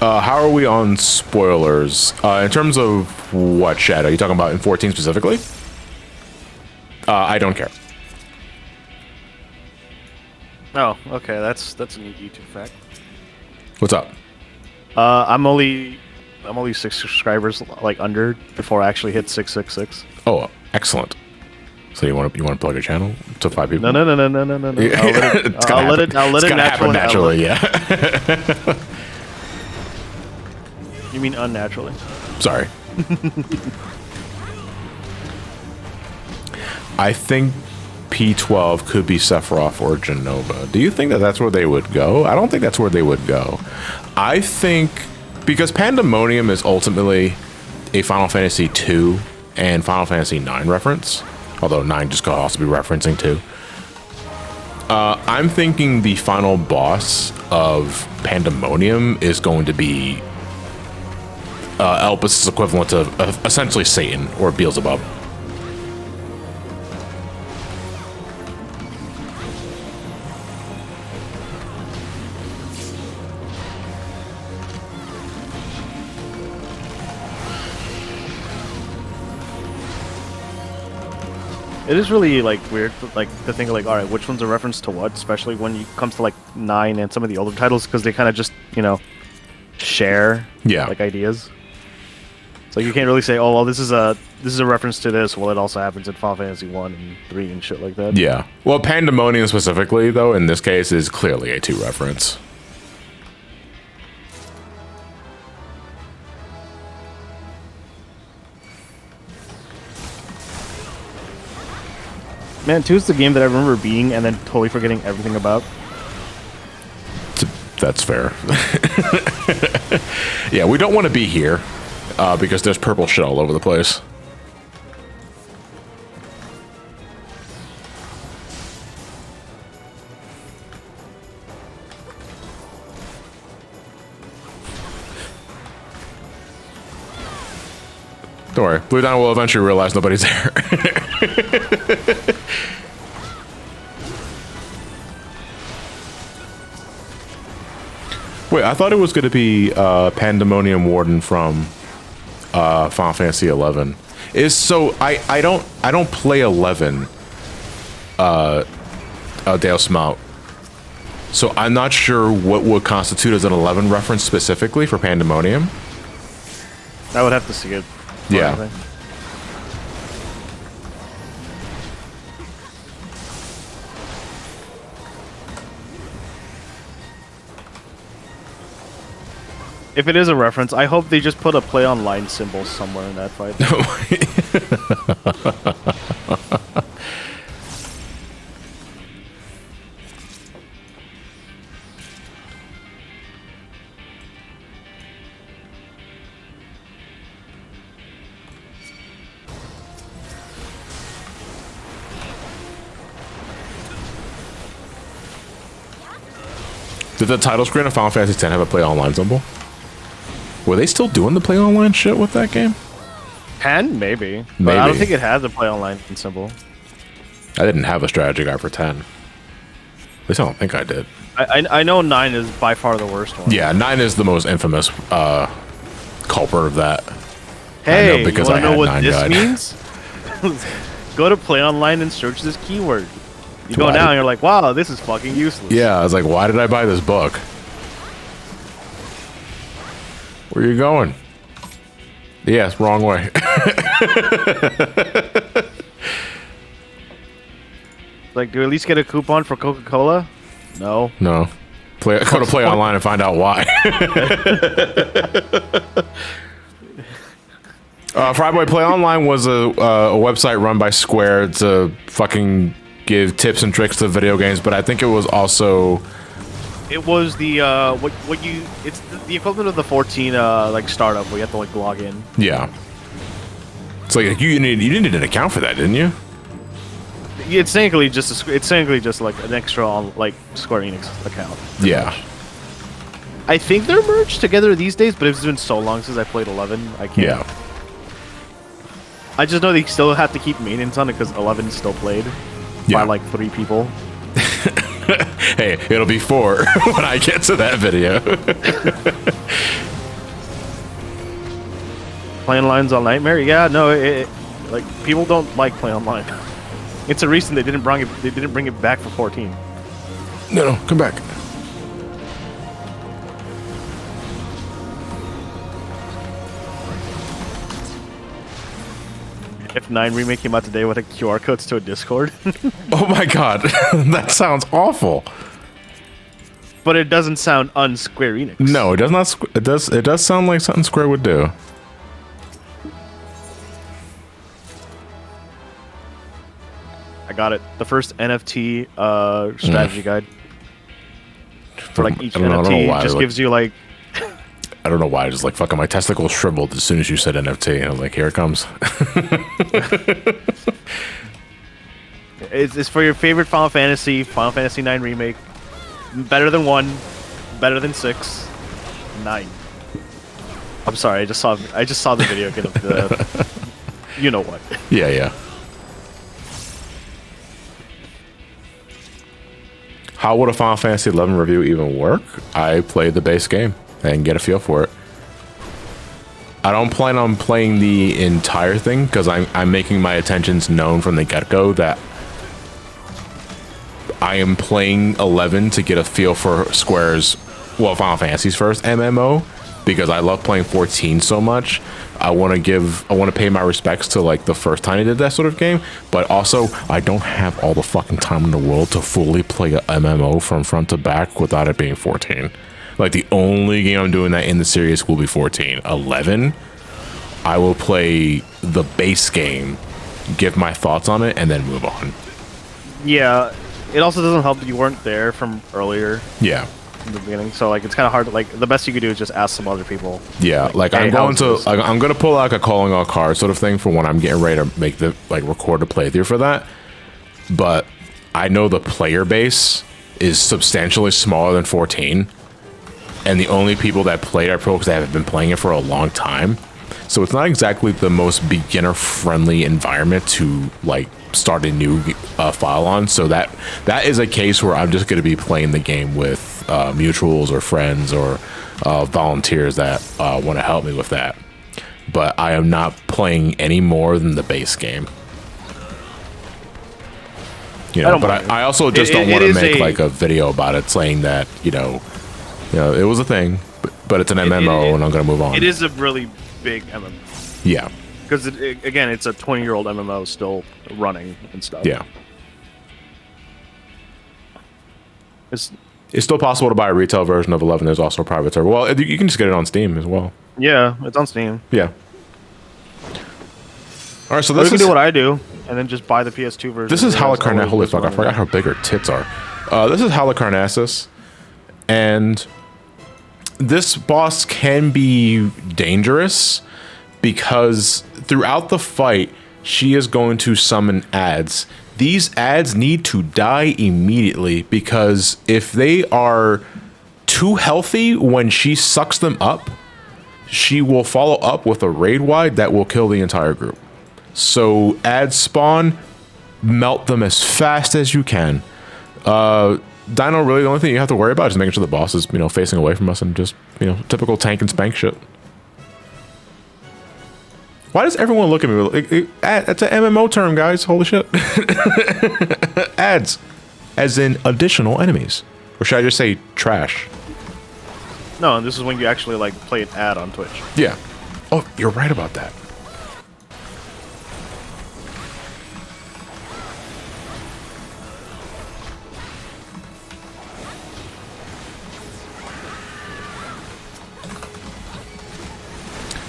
How are we on spoilers? In terms of what, Shadow? Are you talking about in 14 specifically? I don't care. Oh, okay, that's a neat YouTube fact. What's up? I'm only 6 subscribers, like, under before I actually hit 666. Oh, excellent. So you want to plug your channel to 5 people? No. I'll let it naturally, yeah. You mean unnaturally? Sorry. I think P12 could be Sephiroth or Genova. Do you think that that's where they would go? I don't think that's where they would go. I think because Pandemonium is ultimately a Final Fantasy 2 and Final Fantasy 9 reference, although 9 just could also be referencing 2. I'm thinking the final boss of Pandemonium is going to be Elpis' equivalent to essentially Satan or Beelzebub. It is really like weird, like to think like, all right, which one's a reference to what, especially when it comes to like 9 and some of the older titles, because they kind of just share like ideas. So you can't really say, oh well, this is a reference to this. Well, it also happens in Final Fantasy 1 and 3 and shit like that. Yeah. Well, Pandemonium specifically, though, in this case, is clearly a 2 reference. Man, 2 is the game that I remember being and then totally forgetting everything about. That's fair. Yeah, we don't want to be here because there's purple shit all over the place. Don't worry, Blue Down will eventually realize nobody's there. Wait, I thought it was going to be Pandemonium Warden from Final Fantasy 11. I don't play 11 Deus Mount. So I'm not sure what would constitute as an 11 reference specifically for Pandemonium. I would have to see it. Yeah. If it is a reference, I hope they just put a play on line symbol somewhere in that fight. Did the title screen of Final Fantasy X have a play online symbol? Were they still doing the play online shit with that game? 10, maybe. But I don't think it had the play online symbol. I didn't have a strategy guide for 10. At least I don't think I did. I know 9 is by far the worst one. Yeah, 9 is the most infamous culprit of that. Hey, you wanna know what this means? Go to play online and search this keyword. You go down and you're like, wow, this is fucking useless. Yeah, I was like, why did I buy this book? Where are you going? Yes, wrong way. Like, do we at least get a coupon for Coca-Cola? No. No. Go to play online and find out why. Fryboy Play Online was a website run by Square to fucking give tips and tricks to video games, but I think it was also... It was the, it's the equivalent of the 14, like, startup where you have to, like, log in. Yeah. It's like, you needed an account for that, didn't you? It's technically just like an extra on, like, Square Enix account. Yeah. Much. I think they're merged together these days, but it's been so long since I played 11, I can't. Yeah. I just know they still have to keep maintenance on it because 11 is still played by like 3 people. Hey, it'll be 4 when I get to that video. Playing online's all nightmare. Yeah, no, like people don't like playing online. It's a reason they didn't bring it back for 14. No, come back. If 9 remake came out today with a QR codes to a Discord. Oh my god, that sounds awful. But it doesn't sound un-Square Enix. No, it does not. It does sound like something Square would do. I got it. The first NFT strategy guide. For like each NFT just gives you like... I don't know why. Just like fucking my testicles shriveled as soon as you said NFT. I was like, here it comes. It's for your favorite Final Fantasy 9 remake. Better than 1, better than 6, 9. I'm sorry, I just saw the video again of the you know what. Yeah, yeah. How would a Final Fantasy 11 review even work? I played the base game and get a feel for it. I don't plan on playing the entire thing because I'm making my intentions known from the get-go that I am playing 11 to get a feel for Square's, well, Final Fantasy's first MMO, because I love playing 14 so much. I want to pay my respects to like the first time I did that sort of game, but also I don't have all the fucking time in the world to fully play a MMO from front to back without it being 14. Like the only game I'm doing that in the series will be 14. 11, I will play the base game, give my thoughts on it, and then move on. Yeah, it also doesn't help that you weren't there from earlier. Yeah. In the beginning, so like it's kind of hard to, like, the best you could do is just ask some other people. Yeah, like hey, I'm gonna pull like a calling all card sort of thing for when I'm getting ready to make the record a playthrough for that. But I know the player base is substantially smaller than 14, and the only people that played are because they have been playing it for a long time. So it's not exactly the most beginner friendly environment to like start a new file on. So that is a case where I'm just going to be playing the game with mutuals or friends or volunteers that want to help me with that. But I am not playing any more than the base game. You know, I also just don't want to make like a video about it saying that, you know, it was a thing, but it's an MMO and I'm going to move on. It is a really big MMO. Yeah. Because, again, it's a 20-year-old MMO still running and stuff. Yeah. It's still possible to buy a retail version of 11. There's also a private server. Well, you can just get it on Steam as well. Yeah, it's on Steam. Yeah. All right, so this is... do what I do, and then just buy the PS2 version. This is Halicarnassus. Holy fuck, I forgot how big her tits are. This is Halicarnassus, and this boss can be dangerous because throughout the fight, she is going to summon ads. These ads need to die immediately because if they are too healthy when she sucks them up, she will follow up with a raid wide that will kill the entire group. So ads spawn, melt them as fast as you can. Dino, really the only thing you have to worry about is making sure the boss is, facing away from us and just, typical tank and spank shit. Why does everyone look at me? It's an MMO term, guys. Holy shit. Ads. As in additional enemies. Or should I just say trash? No, this is when you actually, like, play an ad on Twitch. Yeah. Oh, you're right about that.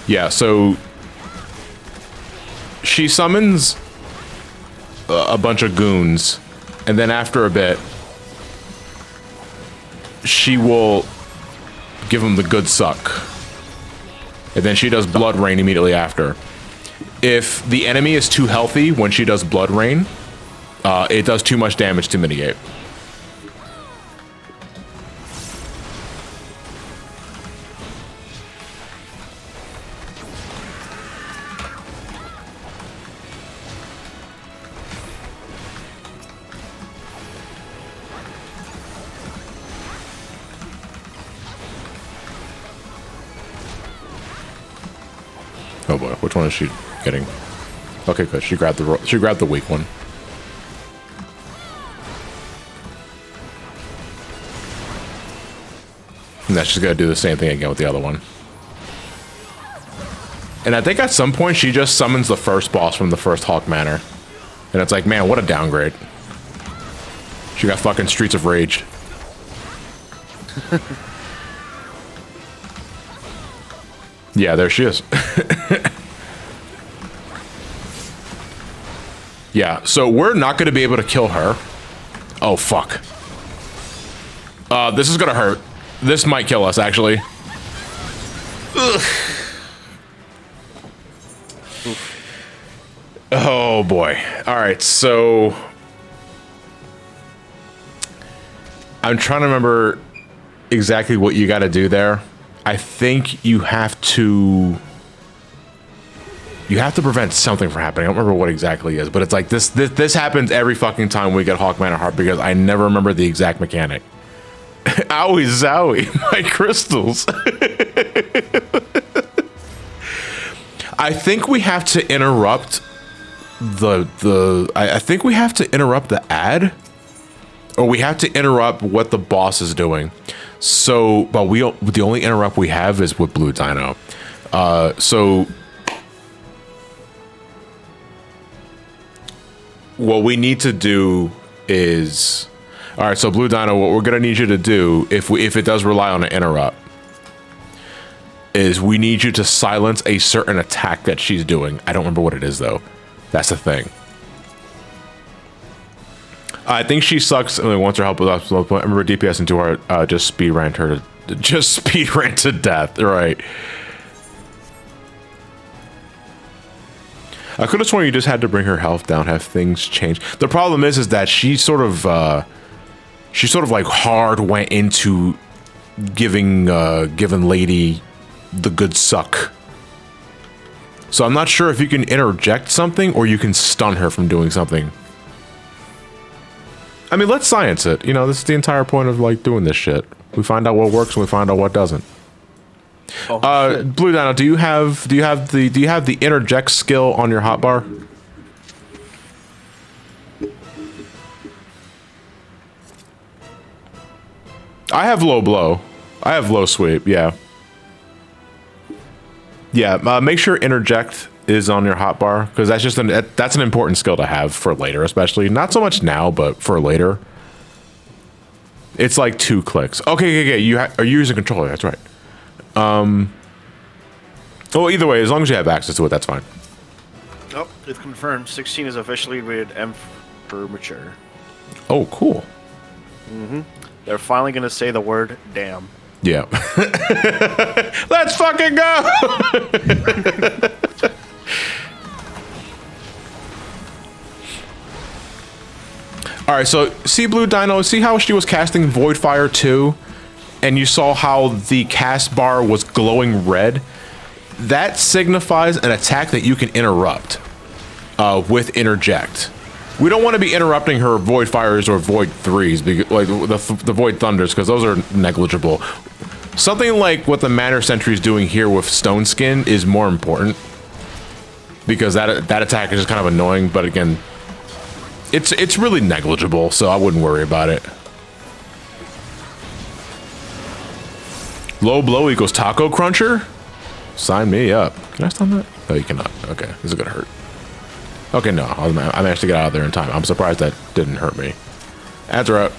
Yeah, so she summons a bunch of goons, and then after a bit, she will give them the good suck. And then she does Blood Rain immediately after. If the enemy is too healthy when she does Blood Rain, it does too much damage to mitigate. Oh boy, which one is she getting? Okay, good. She grabbed the weak one. And that's just gonna do the same thing again with the other one. And I think at some point she just summons the first boss from the first Haukke Manor. And it's like, man, what a downgrade. She got fucking Streets of Rage. Yeah, there she is. Yeah, so we're not going to be able to kill her. Oh, fuck. This is going to hurt. This might kill us, actually. Ugh. Oh, boy. All right, so... I'm trying to remember exactly what you got to do there. I think you have to prevent something from happening. I don't remember what exactly is, but it's like this happens every fucking time we get Haukke Manor Heart because I never remember the exact mechanic. Owie zowie, my crystals. I think we have to interrupt I think we have to interrupt the ad, or we have to interrupt what the boss is doing. So, but the only interrupt we have is with Blue Dino. So what we need to do is, all right. So Blue Dino, what we're gonna need you to do, if it does rely on an interrupt, is we need you to silence a certain attack that she's doing. I don't remember what it is though. That's the thing. I think she sucks and wants her help with us. I remember DPS into her just speed ran her to death. Right. I could have sworn you just had to bring her health down, have things change. The problem is that she sort of like hard went into giving Lady the good suck. So I'm not sure if you can interject something or you can stun her from doing something. I mean, let's science it. You know, this is the entire point of like doing this shit. We find out what works and we find out what doesn't. Oh, Blue Dino, do you have the interject skill on your hotbar? I have low blow. I have low sweep. Yeah. Yeah. Make sure interject is on your hotbar, because that's an important skill to have for later, especially not so much now, but for later. It's like 2 clicks. Okay. You're using controller. That's right. Well, either way, as long as you have access to it, that's fine. Oh, it's confirmed. 16 is officially rated M for mature. Oh, cool. Mm-hmm. They're finally gonna say the word damn. Yeah. Let's fucking go! Alright, so see Blue Dino, see how she was casting Void Fire 2? And you saw how the cast bar was glowing red? That signifies an attack that you can interrupt with interject. We don't want to be interrupting her Void Fires or Void 3s, because, like the Void Thunders, because those are negligible. Something like what the Manor Sentry is doing here with Stone Skin is more important, because that attack is just kind of annoying, but again, it's really negligible, so I wouldn't worry about it. Low blow equals taco cruncher? Sign me up. Can I stun that? No, you cannot. Okay, this is gonna hurt. Okay, no, I managed to get out of there in time. I'm surprised that didn't hurt me. Ads are up.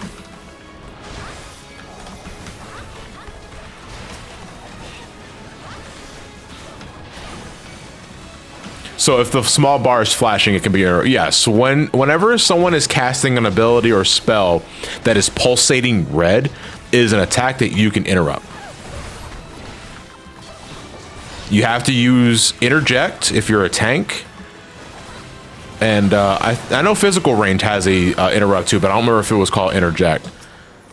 So if the small bar is flashing, it can be yes. Whenever someone is casting an ability or spell that is pulsating red, is an attack that you can interrupt. You have to use interject if you're a tank, and I know physical range has a interrupt too, but I don't remember if it was called interject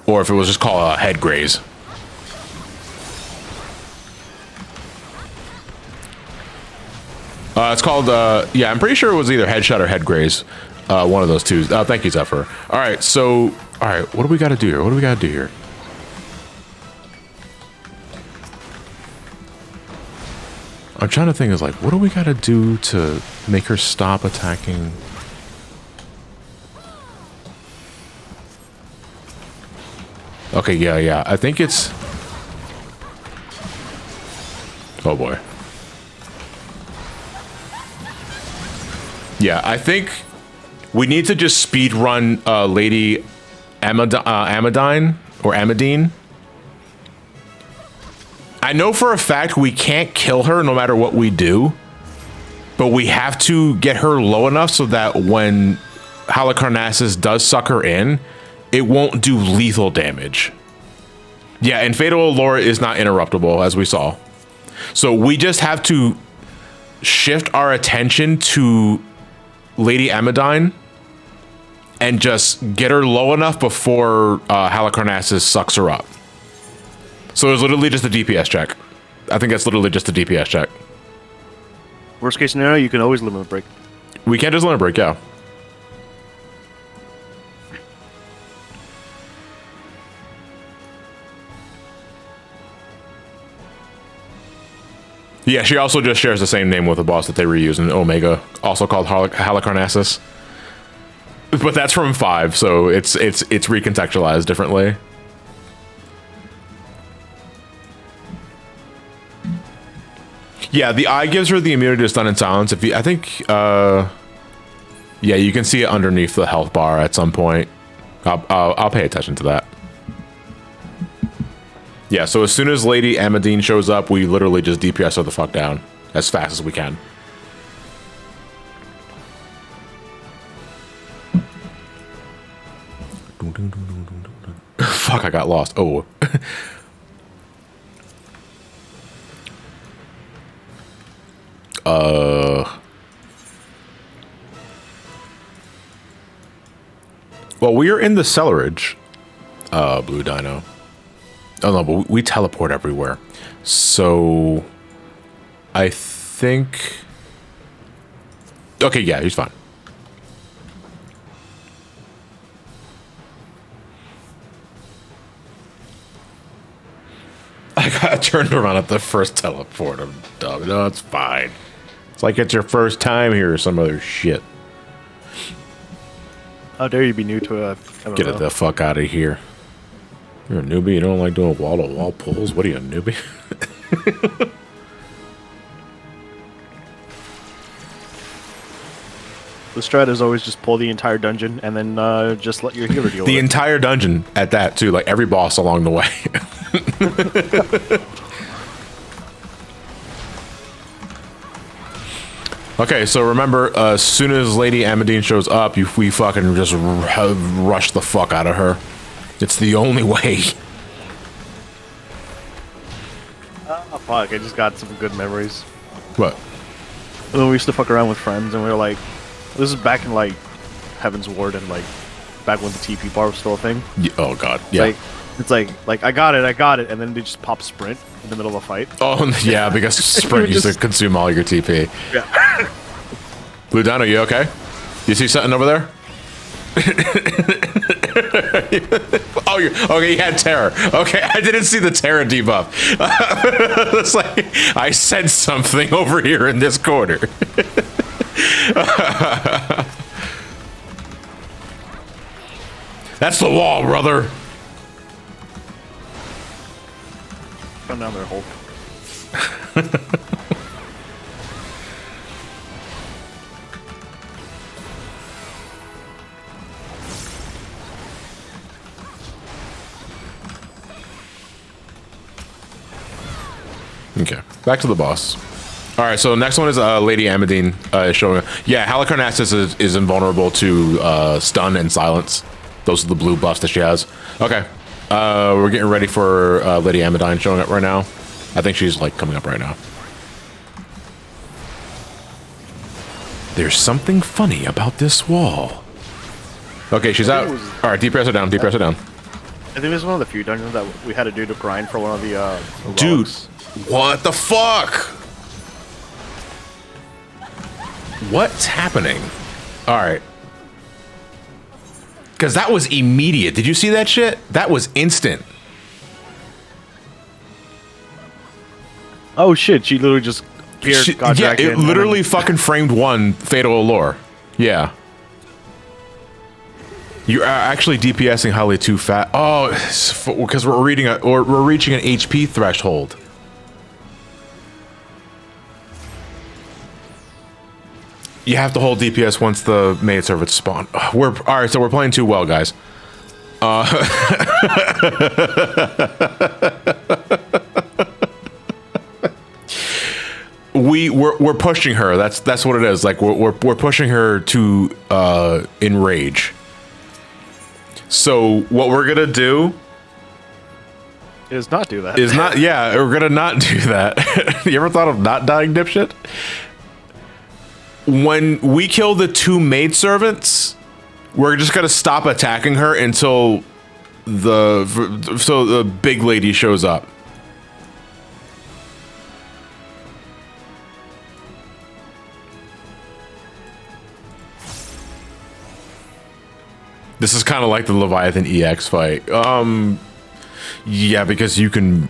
or if it was just called head graze. It's called yeah, I'm pretty sure it was either headshot or head graze, one of those two. Thank you, Zephyr. All right, so all right, what do we got to do here? What do we got to do here? I'm trying to think, is like, what do we gotta do to make her stop attacking? Okay, yeah. I think it's... Oh boy. Yeah, I think we need to just speed run Lady Amadine or Amadine. I know for a fact we can't kill her no matter what we do, but we have to get her low enough so that when Halicarnassus does suck her in, it won't do lethal damage. Yeah, and Fatal Allure is not interruptible, as we saw. So we just have to shift our attention to Lady Amadine and just get her low enough before Halicarnassus sucks her up. So it's literally just a DPS check. I think that's literally just a DPS check. Worst case scenario, you can always limit break. We can't just limit break, yeah. Yeah, she also just shares the same name with a boss that they reuse in Omega, also called Halicarnassus. But that's from 5, so it's recontextualized differently. Yeah, the eye gives her the immunity to stun and silence. If you, I think, yeah, you can see it underneath the health bar at some point. I'll pay attention to that. Yeah, so as soon as Lady Amadine shows up, we literally just DPS her the fuck down as fast as we can. Fuck, I got lost. Oh. Well, we are in the cellarage, Blue Dino. Oh no, but we teleport everywhere. So I think. Okay, yeah, he's fine. I got turned around at the first teleport. I'm dumb. No, it's fine. It's like it's your first time here or some other shit. How dare you be new to a MMO. Get it the fuck out of here. You're a newbie? You don't like doing wall-to-wall pulls? What are you, a newbie? The strat is always just pull the entire dungeon and then just let your healer deal with it. The entire dungeon at that, too. Like, every boss along the way. Okay, so remember, as soon as Lady Amadine shows up, we fucking just rush the fuck out of her. It's the only way. Oh, fuck, I just got some good memories. What? When we used to fuck around with friends and we were like, this is back in like Heaven's Ward and like back when the TP bar was still a thing. Yeah, oh god, yeah. It's like I got it, and then they just pop sprint in the middle of a fight. Oh yeah, because sprint used to consume all your TP. Yeah. Blue Dino, you okay? You see something over there? Oh, okay. You had terror. Okay, I didn't see the terror debuff. It's like I sensed something over here in this corner. That's the wall, brother. Come down there, Hulk. Okay, back to the boss. All right, so next one is Lady Amadine showing up. Yeah, Halicarnassus is invulnerable to stun and silence. Those are the blue buffs that she has. Okay, we're getting ready for Lady Amadine showing up right now. I think she's like coming up right now. There's something funny about this wall. Okay, she's out. All right, DPS her down. DPS her down. I think this is one of the few dungeons that we had to do to grind for one of the Dude, relics. what the fuck? What's happening? All right. Because that was immediate. Did you see that shit? That was instant. Oh shit, she literally just appeared, got yeah, dragged it in, literally and then... fucking framed one Fatal Allure. Yeah. You are actually DPSing highly too fast. Oh, because we're reaching an HP threshold. You have to hold DPS once the maid servants spawn. All right, so we're playing too well, guys. We're pushing her. That's what it is. Like we're pushing her to enrage. So what we're gonna do is not do that. Is not yeah. We're gonna not do that. You ever thought of not dying, dipshit? When we kill the two maidservants, we're just gonna stop attacking her until the big lady shows up. This is kind of like the Leviathan EX fight. Yeah, because you can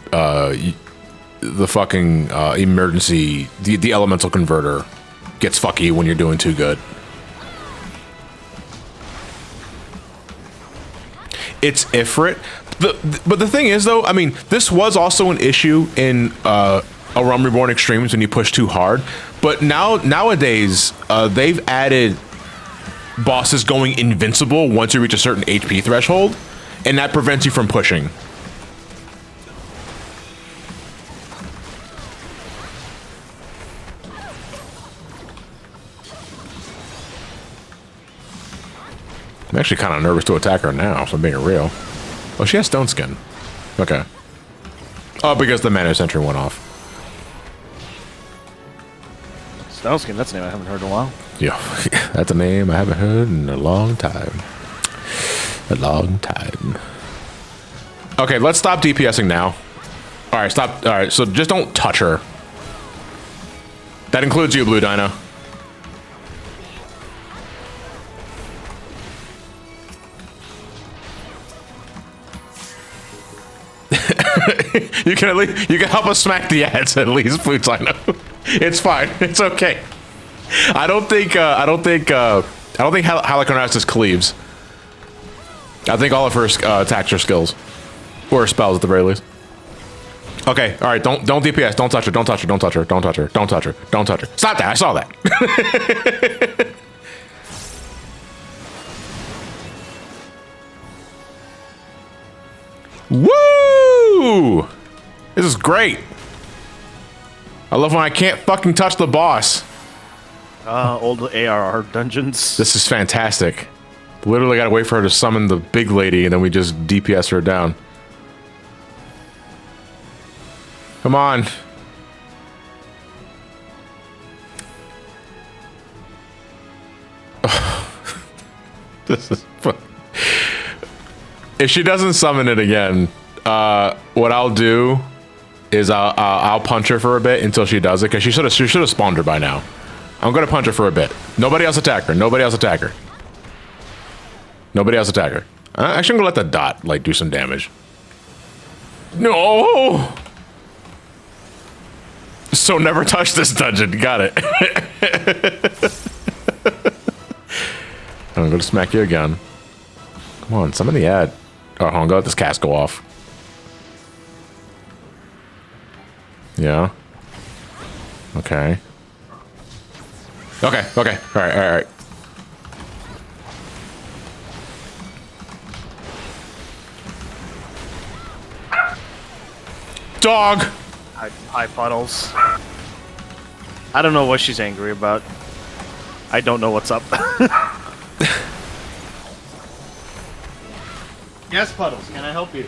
the fucking emergency, the elemental converter gets fucky when you're doing too good. It's Ifrit. But the thing is, though, I mean, this was also an issue in a Realm Reborn Extremes when you push too hard. But nowadays, they've added bosses going invincible once you reach a certain HP threshold, and that prevents you from pushing. I'm actually kind of nervous to attack her now, if I'm being real. Oh, she has stone skin. Okay. Oh, because the mana sentry went off. Stone skin, that's a name I haven't heard in a while. Yeah, that's a name I haven't heard in a long time. A long time. Okay, let's stop DPSing now. All right, stop. All right, so just don't touch her. That includes you, Blue Dino. You can help us smack the ads at least, Blue Dino. It's fine. It's okay. I don't think Halicarnassus cleaves. I think all of her attacks are skills. Or spells at the very least. Okay, alright, don't DPS, don't touch her, don't touch her, don't touch her, don't touch her, don't touch her, don't touch her. Stop that, I saw that. Woo! This is great. I love when I can't fucking touch the boss. Old ARR dungeons. This is fantastic. Literally gotta wait for her to summon the big lady and then we just DPS her down. Come on. This is fun. If she doesn't summon it again, what I'll do is I'll punch her for a bit until she does it, because she should have spawned her by now. I'm gonna punch her for a bit. Nobody else attack her. Nobody else attack her. Nobody else attack her. Actually, I'm gonna let the dot like do some damage. No. So never touch this dungeon. Got it. I'm gonna smack you again. Come on, summon the ad. Oh, hold on, go let this cast go off. Yeah. Okay. Okay, okay. Alright, alright. Dog! High puddles. I don't know what she's angry about. I don't know what's up. Yes, Puddles, can I help you?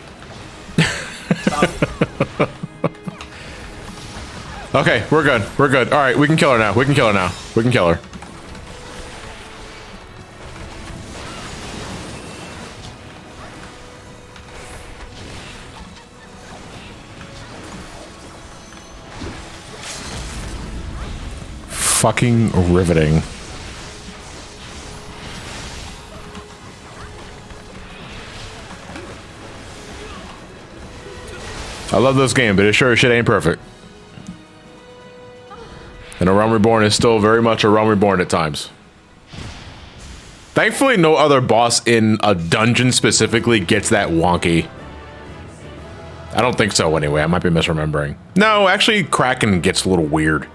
Stop. Okay, we're good. We're good. Alright, we can kill her now. We can kill her now. We can kill her. Fucking riveting. I love this game, but it sure as shit ain't perfect. And a Realm Reborn is still very much a Realm Reborn at times. Thankfully, no other boss in a dungeon specifically gets that wonky. I don't think so anyway, I might be misremembering. No, actually, Kraken gets a little weird.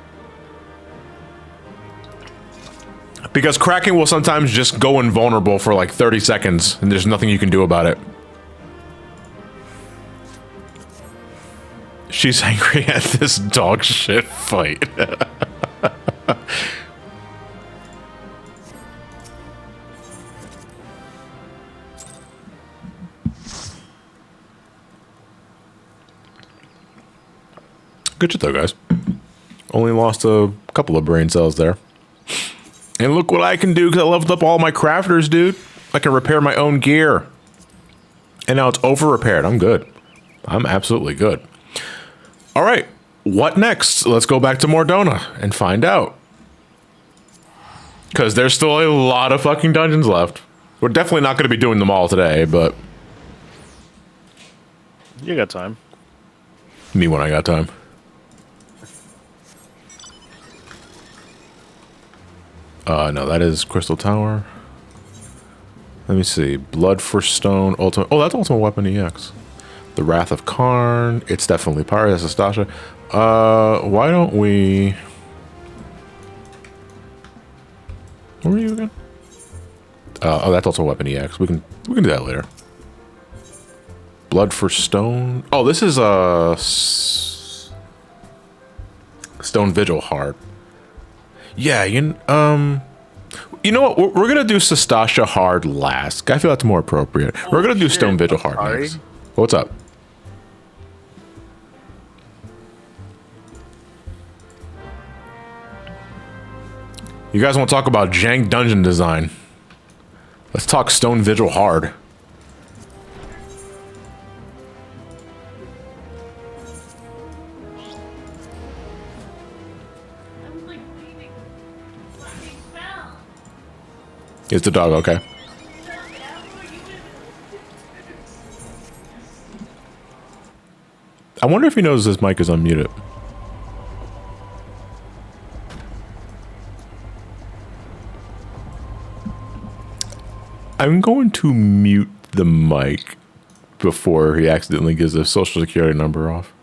Because Kraken will sometimes just go invulnerable for like 30 seconds, and there's nothing you can do about it. She's angry at this dog shit fight. Good shit though, guys. Only lost a couple of brain cells there. And look what I can do, because I leveled up all my crafters, dude. I can repair my own gear. And now it's over-repaired. I'm good. I'm absolutely good. All right, what next? Let's go back to Mordona and find out. Because there's still a lot of fucking dungeons left. We're definitely not going to be doing them all today, but... You got time. Me when I got time. No, that is Crystal Tower. Let me see. Blood for Stone, Ultimate. Oh, that's Ultimate Weapon EX. The Wrath of Qarn. It's definitely Pyre. That's Astasha. Why don't we... Where are you again? Oh, that's also Weapon EX. We can do that later. Blood for Stone. Oh, this is Stone Vigil hard. Yeah, you know what? We're gonna do Sastasha hard last. I feel that's more appropriate. We're gonna do Stone Vigil hard next. What's up? You guys want to talk about jank dungeon design? Let's talk Stone Vigil hard. Is the dog okay? I wonder if he knows his mic is unmuted. I'm going to mute the mic before he accidentally gives the social security number off.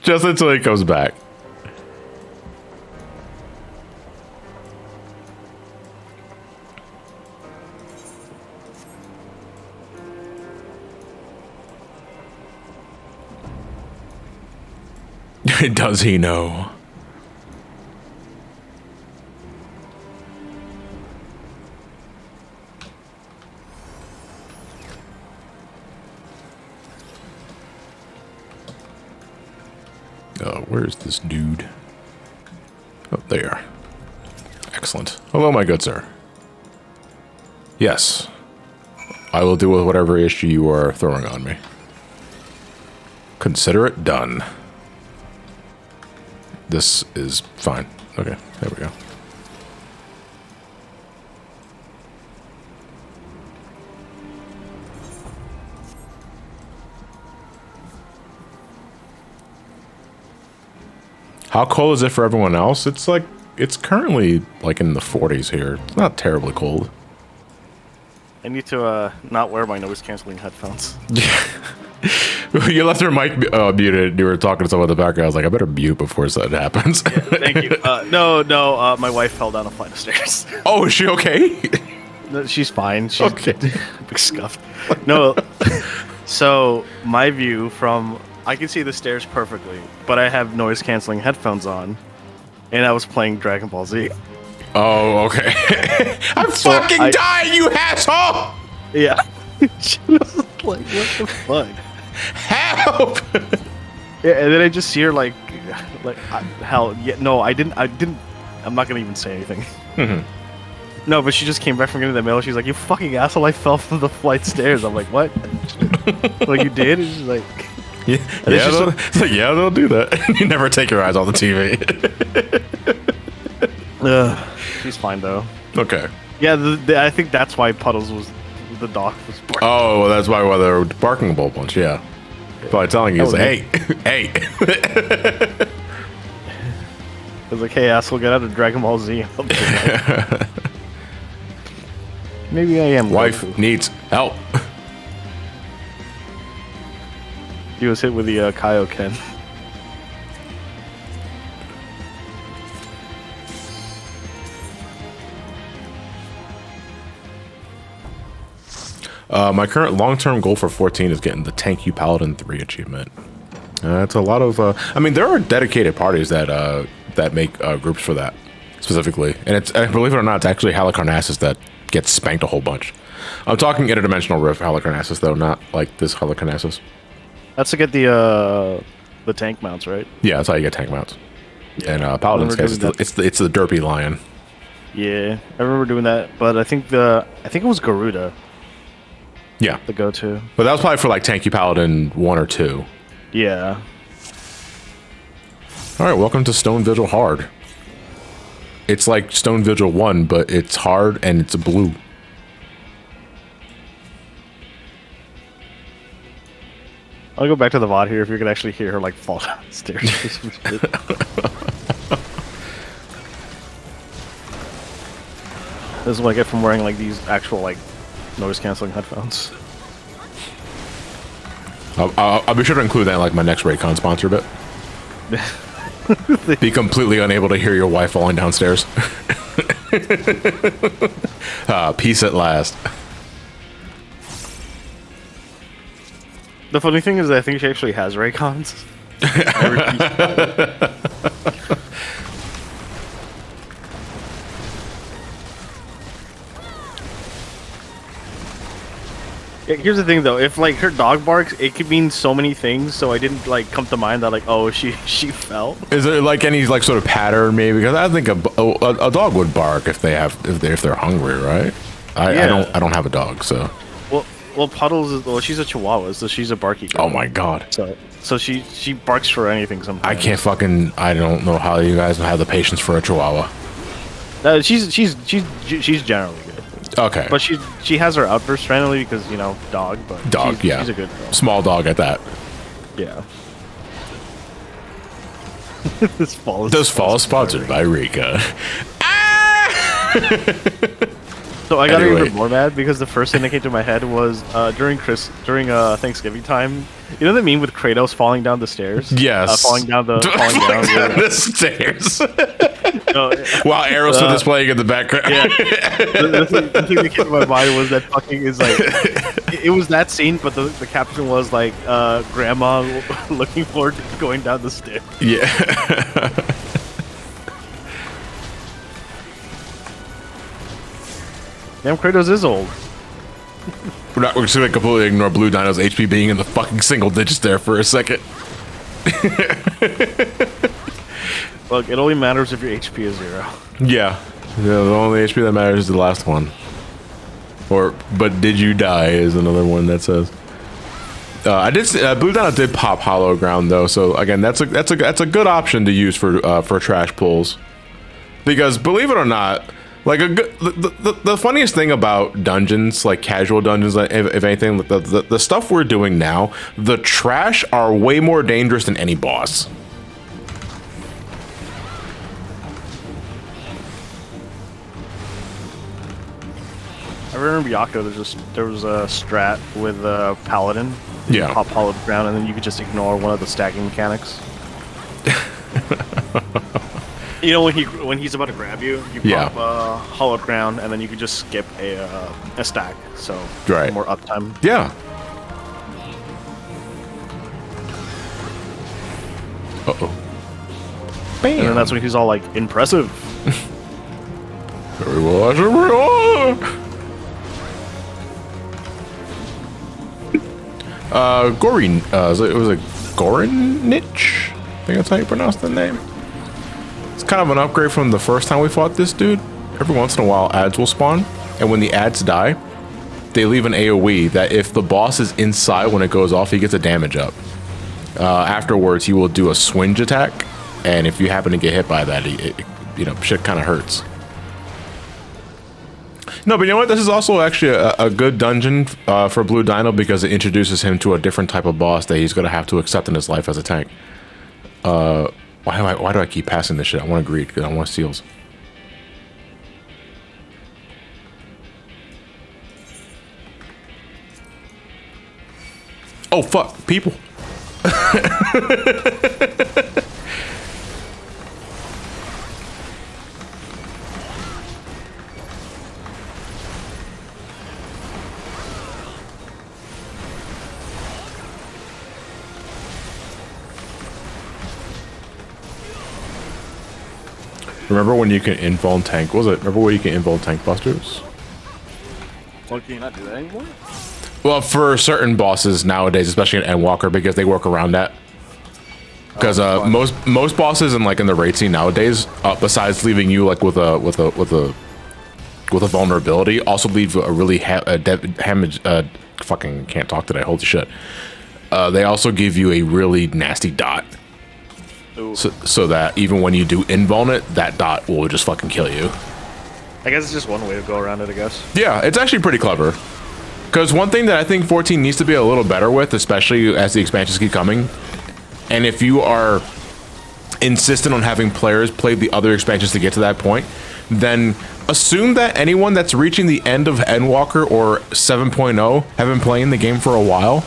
Just until he comes back. Does he know? Where's this dude? Oh, there. Excellent. Hello, my good sir. Yes. I will deal with whatever issue you are throwing on me. Consider it done. This is fine. Okay, there we go. How cold is it for everyone else? It's like, it's currently like in the 40s here. It's not terribly cold. I need to not wear my noise canceling headphones. Yeah. You left your mic muted. You were talking to someone in the background. I was like, I better mute before something happens. Yeah, thank you. No, my wife fell down a flight of stairs. Oh, is she okay? No, she's fine. She's okay. Big scuffed. No, so my view from... I can see the stairs perfectly, but I have noise canceling headphones on, and I was playing Dragon Ball Z. Oh, okay. I'm fucking dying, you asshole! Yeah. She was like, what the fuck? Help! Yeah, and then I just see her like hell. Yeah, no, I didn't. I'm not gonna even say anything. Mm-hmm. No, but she just came back from getting the mail. She's like, "You fucking asshole! I fell from the flight stairs." I'm like, "What? Like you did?" And she's like, "Yeah, they'll do that." You never take your eyes off the TV. She's fine though. Okay. Yeah, I think that's why Puddles was the dog was barking. Oh, well, that's why they were barking a whole bunch. Yeah. Probably telling you, hey, hey. I was like, hey, asshole, get out of Dragon Ball Z. Maybe I am. Wife Goku. needs help. He was hit with the Kaioken. My current long-term goal for 14 is getting the Tank You Paladin 3 achievement. It's a lot of... I mean, there are dedicated parties that make groups for that, specifically. And it's, believe it or not, it's actually Halicarnassus that gets spanked a whole bunch. I'm talking Interdimensional Rift Halicarnassus, though, not like this Halicarnassus. That's to get the tank mounts, right? Yeah, that's how you get tank mounts. And Paladin's case, it's the derpy lion. Yeah, I remember doing that, but I think it was Garuda. Yeah. The go-to. But that was probably for like Tank You Paladin 1 or 2. Yeah. Alright, welcome to Stone Vigil Hard. It's like Stone Vigil 1, but it's hard and it's blue. I'll go back to the VOD here if you could actually hear her like fall down the stairs. This is what I get from wearing like these actual like noise canceling headphones. I'll be sure to include that in like my next Raycon sponsor bit. Be completely unable to hear your wife falling downstairs. Peace at last. The funny thing is that I think she actually has Raycons. Yeah, here's the thing though, if like her dog barks, it could mean so many things, so I didn't like come to mind that like, oh, she fell. Is there like any like sort of pattern maybe? Because I think a dog would bark if they're hungry, right? Yeah. I don't have a dog, so. Well, Puddles is, well, she's a Chihuahua, so she's a barky girl. Oh my god. So she barks for anything sometimes. I don't know how you guys have the patience for a Chihuahua. She's generally good. Okay. But she has her outbursts randomly because, you know, dog, but yeah. she's a good girl. Small dog at that. Yeah. This fall is sponsored by Rika. So I got Anyway. even more mad because the first thing that came to my head was during Thanksgiving time. You know the meme with Kratos falling down the stairs? Yes. Falling down down the stairs. While Aerosmith is playing in the background. Yeah. The thing that came to my mind was that fucking is like it was that scene, but the caption was like grandma looking forward to going down the stairs. Yeah. Damn, Kratos is old. We're just gonna completely ignore Blue Dino's HP being in the fucking single digits there for a second. Look, it only matters if your HP is 0. Yeah. The only HP that matters is the last one. But did you die is another one that says. I did. Blue Dino did pop Hollow Ground though, so again, that's a good option to use for trash pulls, because believe it or not, like the funniest thing about dungeons, like casual dungeons, if anything, the stuff we're doing now, the trash are way more dangerous than any boss. I remember Yako, there was a strat with Paladin. Yeah. You pop Hollowed Ground, and then you could just ignore one of the stacking mechanics. You know when he's about to grab you, you pop Hollowed Ground, and then you can just skip a stack. So right. More uptime. Yeah. Uh-oh. Bam. And then that's when he's all like impressive. Very well, Gorin, it was a Gorinich? I think that's how you pronounce the name. It's kind of an upgrade from the first time we fought this dude. Every once in a while, ads will spawn, and when the ads die, they leave an AoE that if the boss is inside when it goes off, he gets a damage up. Afterwards, he will do a swinge attack, and if you happen to get hit by that, shit kind of hurts. No, but you know what? This is also actually a good dungeon for Blue Dino because it introduces him to a different type of boss that he's going to have to accept in his life as a tank. Why do I keep passing this shit? I want to greed because I want seals. Oh, fuck. People. Remember when you can invuln tank? What was it? Remember where you can invuln tank busters? Well, can you not do that anymore? Well, for certain bosses nowadays, especially in Endwalker, because they work around that. Because most bosses in the raid scene nowadays, besides leaving you like with a vulnerability, also leave a really damage. Fucking can't talk today. Holy shit. They also give you a really nasty dot. So that even when you do invuln it, that dot will just fucking kill you. I guess it's just one way to go around it, I guess. Yeah, it's actually pretty clever. Because one thing that I think 14 needs to be a little better with, especially as the expansions keep coming, and if you are insistent on having players play the other expansions to get to that point, then assume that anyone that's reaching the end of Endwalker or 7.0 have been playing the game for a while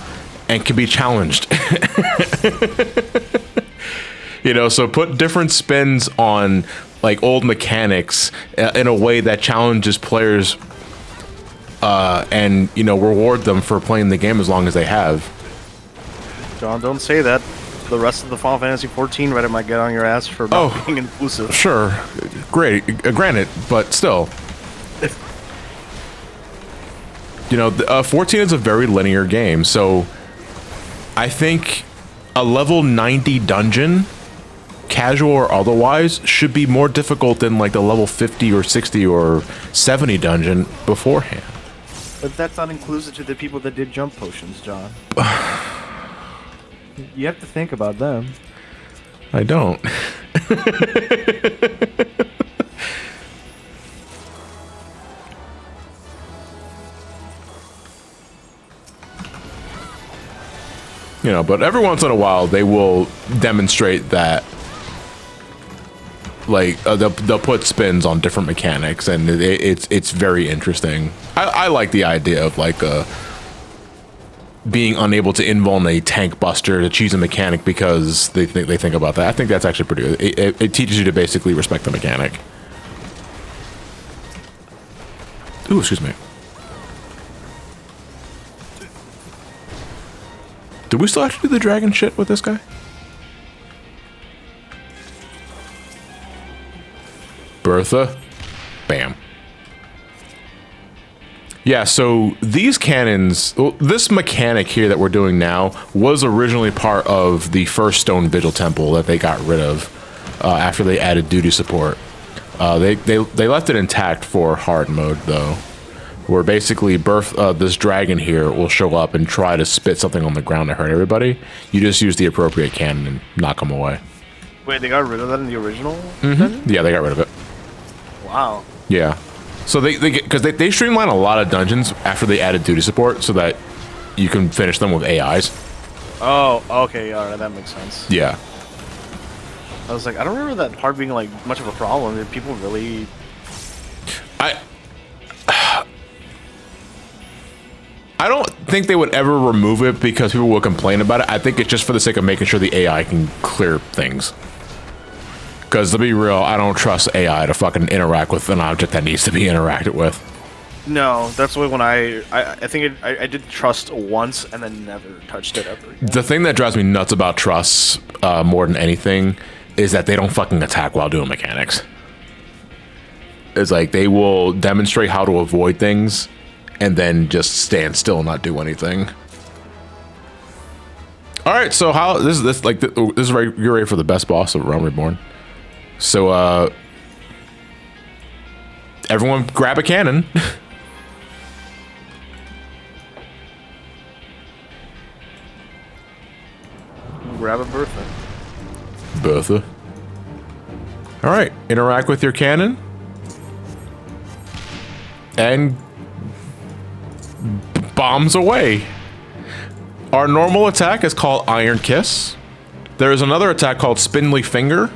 and can be challenged. You know, so put different spins on like old mechanics in a way that challenges players and, you know, reward them for playing the game as long as they have. John, don't say that. The rest of the Final Fantasy 14 Reddit might get on your ass for not being inclusive. Sure. Great. Granted, but still. You know, 14 is a very linear game, so I think a level 90 dungeon, casual or otherwise, should be more difficult than like the level 50 or 60 or 70 dungeon beforehand. But that's not inclusive to the people that did jump potions, John. You have to think about them. I don't. You know, but every once in a while they will demonstrate that, like they'll put spins on different mechanics, and it's very interesting. I like the idea of like being unable to invuln a tank buster to choose a mechanic because they think about that. I think that's actually pretty good. It teaches you to basically respect the mechanic. Ooh, excuse me. Did we still actually do the dragon shit with this guy? Bertha. Bam. Yeah, so these cannons, well, this mechanic here that we're doing now was originally part of the first Stone Vigil temple that they got rid of after they added duty support. They left it intact for hard mode though, where basically this dragon here will show up and try to spit something on the ground to hurt everybody. You just use the appropriate cannon and knock them away. Wait, they got rid of that in the original? Mm-hmm. Yeah, they got rid of it. Wow. Yeah. So they streamline a lot of dungeons after they added duty support so that you can finish them with AIs. Oh, okay, alright, that makes sense. Yeah. I was like, I don't remember that part being like much of a problem. Did people really... I don't think they would ever remove it because people will complain about it. I think it's just for the sake of making sure the AI can clear things. Because to be real, I don't trust AI to fucking interact with an object that needs to be interacted with. No, that's why when I think I did trust once and then never touched it ever again. The thing that drives me nuts about trusts more than anything is that they don't fucking attack while doing mechanics. It's like they will demonstrate how to avoid things and then just stand still and not do anything. All right, so how this is right, you're ready for the best boss of Realm Reborn. So everyone grab a cannon. Grab a Bertha. Bertha. All right, interact with your cannon. And bombs away. Our normal attack is called Iron Kiss. There is another attack called Spindly Finger.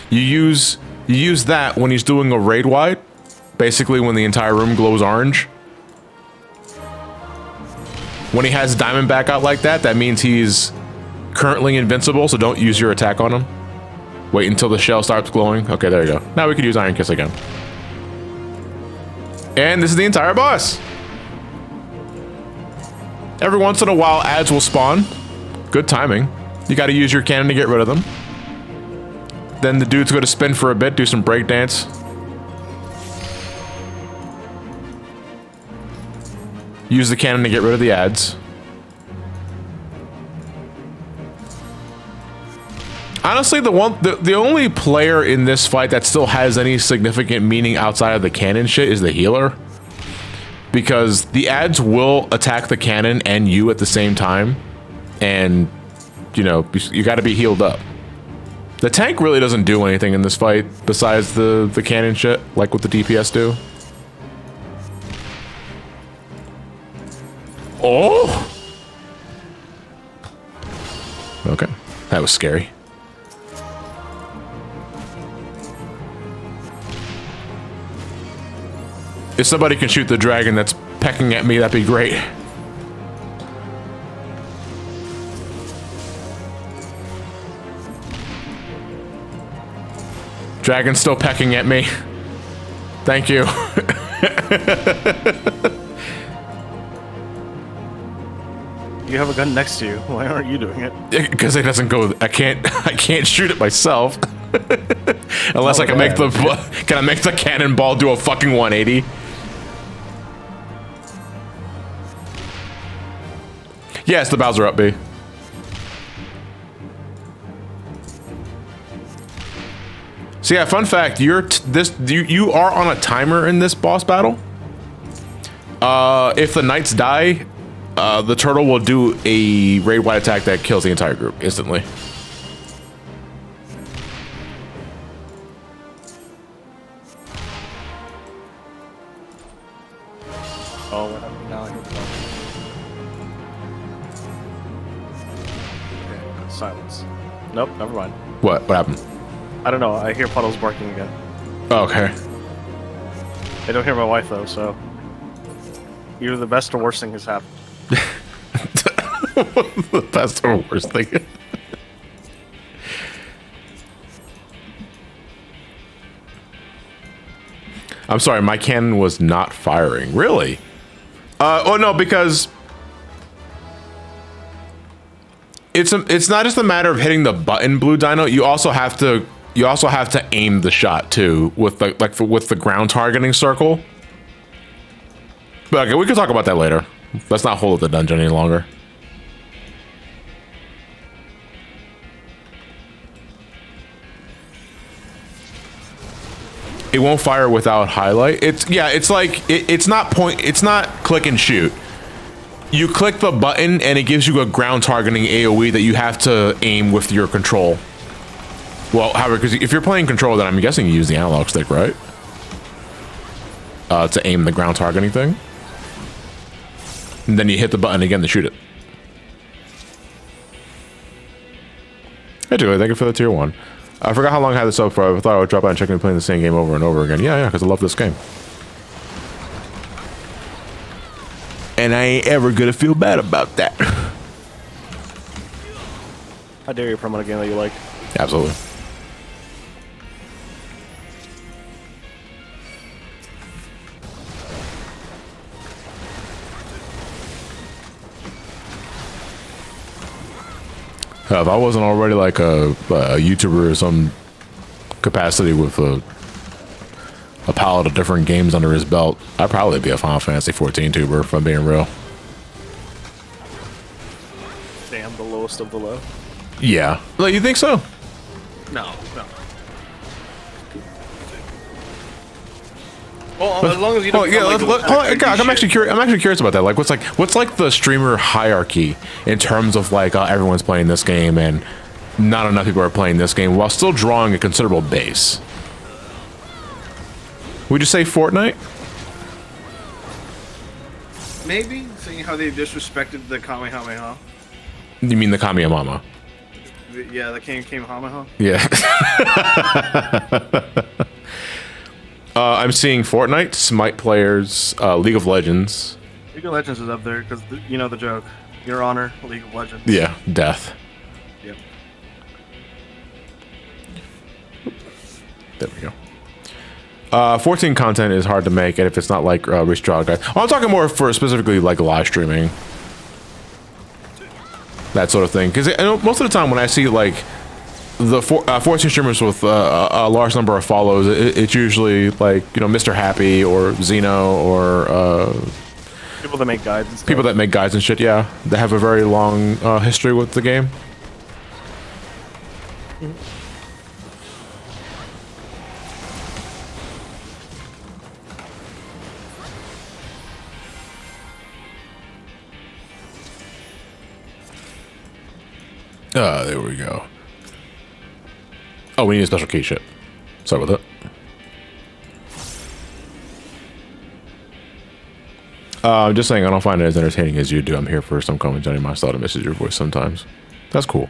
You use that when he's doing a raid wide, basically when the entire room glows orange. When he has Diamondback out like that, that means he's currently invincible, so don't use your attack on him. Wait until the shell starts glowing. Okay, there you go. Now we can use Iron Kiss again. And this is the entire boss. Every once in a while, ads will spawn. Good timing. You got to use your cannon to get rid of them. Then the dude's going to spin for a bit, do some breakdance. Use the cannon to get rid of the ads. Honestly, the only player in this fight that still has any significant meaning outside of the cannon shit is the healer. Because the ads will attack the cannon and you at the same time. And, you know, you got to be healed up. The tank really doesn't do anything in this fight besides the cannon shit, like what the DPS do. Oh! Okay. That was scary. If somebody can shoot the dragon that's pecking at me, that'd be great. Dragon's still pecking at me. Thank you. You have a gun next to you. Why aren't you doing it? Because it doesn't go. I can't shoot it myself. Unless I can make the. Can I make the cannonball do a fucking 180? Yes, the Bowser up, B. So yeah, fun fact: you are on a timer in this boss battle. If the knights die, the turtle will do a raid-wide attack that kills the entire group instantly. Oh, what happened now? Okay, silence. Nope, never mind. What happened? I don't know. I hear puddles barking again. Oh, okay. I don't hear my wife though, so either the best or worst thing has happened. The best or worst thing. I'm sorry, my cannon was not firing. Really? Oh no, because it's not just a matter of hitting the button, Blue Dino. You also have to aim the shot too with the with the ground targeting circle. But okay, we can talk about that later. Let's not hold up the dungeon any longer. It won't fire without highlight. It's like it's not click and shoot. You click the button and it gives you a ground targeting AoE that you have to aim with your control. Well, however, because if you're playing control, then I'm guessing you use the analog stick, right? To aim the ground targeting thing. And then you hit the button again to shoot it. Hey, Julie, thank you for the tier 1. I forgot how long I had this up for. I thought I would drop out and check in playing the same game over and over again. Yeah, because I love this game. And I ain't ever gonna feel bad about that. How dare you promote a game that you like? Absolutely. If I wasn't already like a YouTuber or some capacity with a palette of different games under his belt, I'd probably be a Final Fantasy 14 tuber, if I'm being real. Damn, the lowest of the low. Yeah. Like, you think so? No. Well, as long as you don't. I'm actually curious about that. Like, what's like the streamer hierarchy in terms of like everyone's playing this game and not enough people are playing this game while still drawing a considerable base. Would you say Fortnite? Maybe, seeing how they disrespected the Kamehameha. You mean the Kamiyamama? Yeah, the Kamehameha. Yeah. I'm seeing Fortnite, Smite players, League of Legends. League of Legends is up there because you know the joke. Your Honor, League of Legends. Yeah, Death. Yep. There we go. 14 content is hard to make, and if it's not like restraw guys. Oh, I'm talking more for specifically like live streaming. That sort of thing. Because most of the time when I see like the 14 streamers with a large number of follows, it's usually like, you know, Mr. Happy or Xeno or people that make guides and stuff. People that make guides and shit, yeah. They have a very long history with the game. There we go. Oh, we need a special key. Shit. Sorry about that. I'm just saying I don't find it as entertaining as you do. I'm here for some comment, Johnny. My style to misses your voice sometimes. That's cool.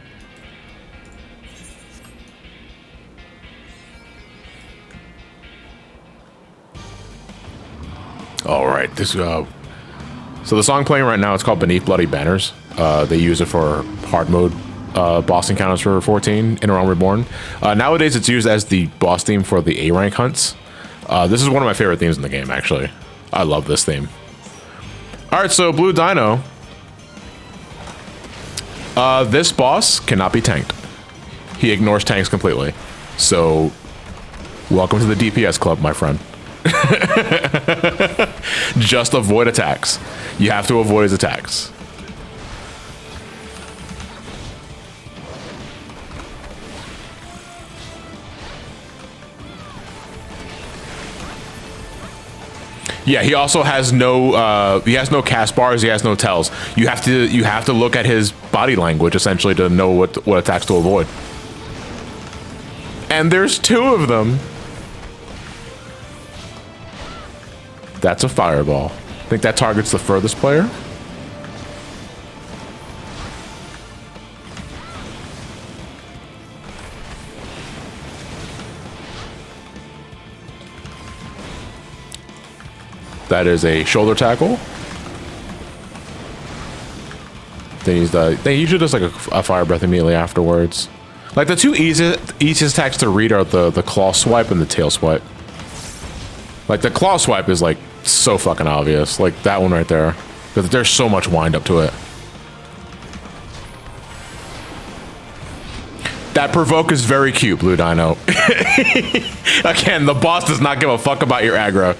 All right, this so the song playing right now, it's called Beneath Bloody Banners. They use it for hard mode boss encounters for 14 in Realm Reborn. Nowadays, it's used as the boss theme for the A rank hunts. This is one of my favorite themes in the game, actually. I love this theme. All right, so Blue Dino. This boss cannot be tanked. He ignores tanks completely. So, welcome to the DPS club, my friend. Just avoid attacks. You have to avoid his attacks. Yeah, he also has no cast bars, he has no tells. You have to look at his body language essentially to know what attacks to avoid. And there's 2 of them. That's a fireball. I think that targets the furthest player. That is a shoulder tackle. Then they usually does like a fire breath immediately afterwards. Like the 2 easiest attacks to read are the claw swipe and the tail swipe. Like the claw swipe is like so fucking obvious, like that one right there, because there's so much wind up to it. That provoke is very cute, Blue Dino. Again, the boss does not give a fuck about your aggro.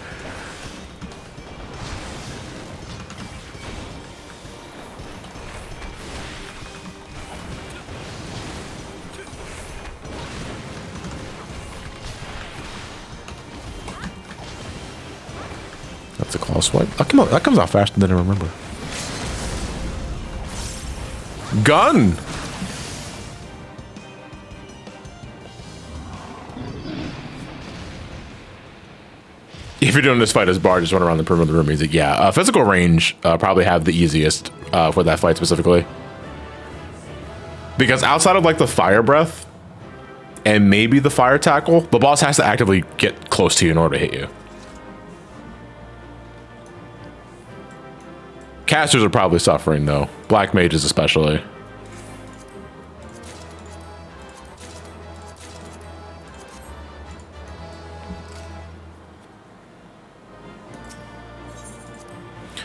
That's a claw swipe. That comes out faster than I remember. Gun! If you're doing this fight as Bard, just run around the perimeter of the room music. Yeah, physical range probably have the easiest for that fight specifically. Because outside of like the fire breath and maybe the fire tackle, the boss has to actively get close to you in order to hit you. Casters are probably suffering though. Black mages especially.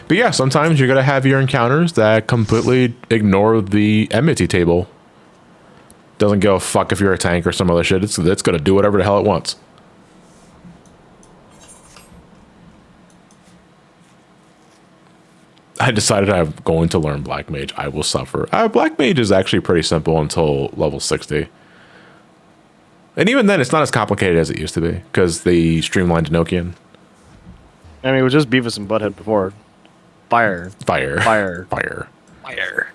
But yeah, sometimes you're gonna have your encounters that completely ignore the enmity table. Doesn't give a fuck if you're a tank or some other shit. It's gonna do whatever the hell it wants. I decided I'm going to learn Black Mage. I will suffer. Black Mage is actually pretty simple until level 60. And even then, it's not as complicated as it used to be, because they streamlined Enochian. I mean, it was just Beavis and Butthead before. Fire. Fire. Fire. Fire. Fire.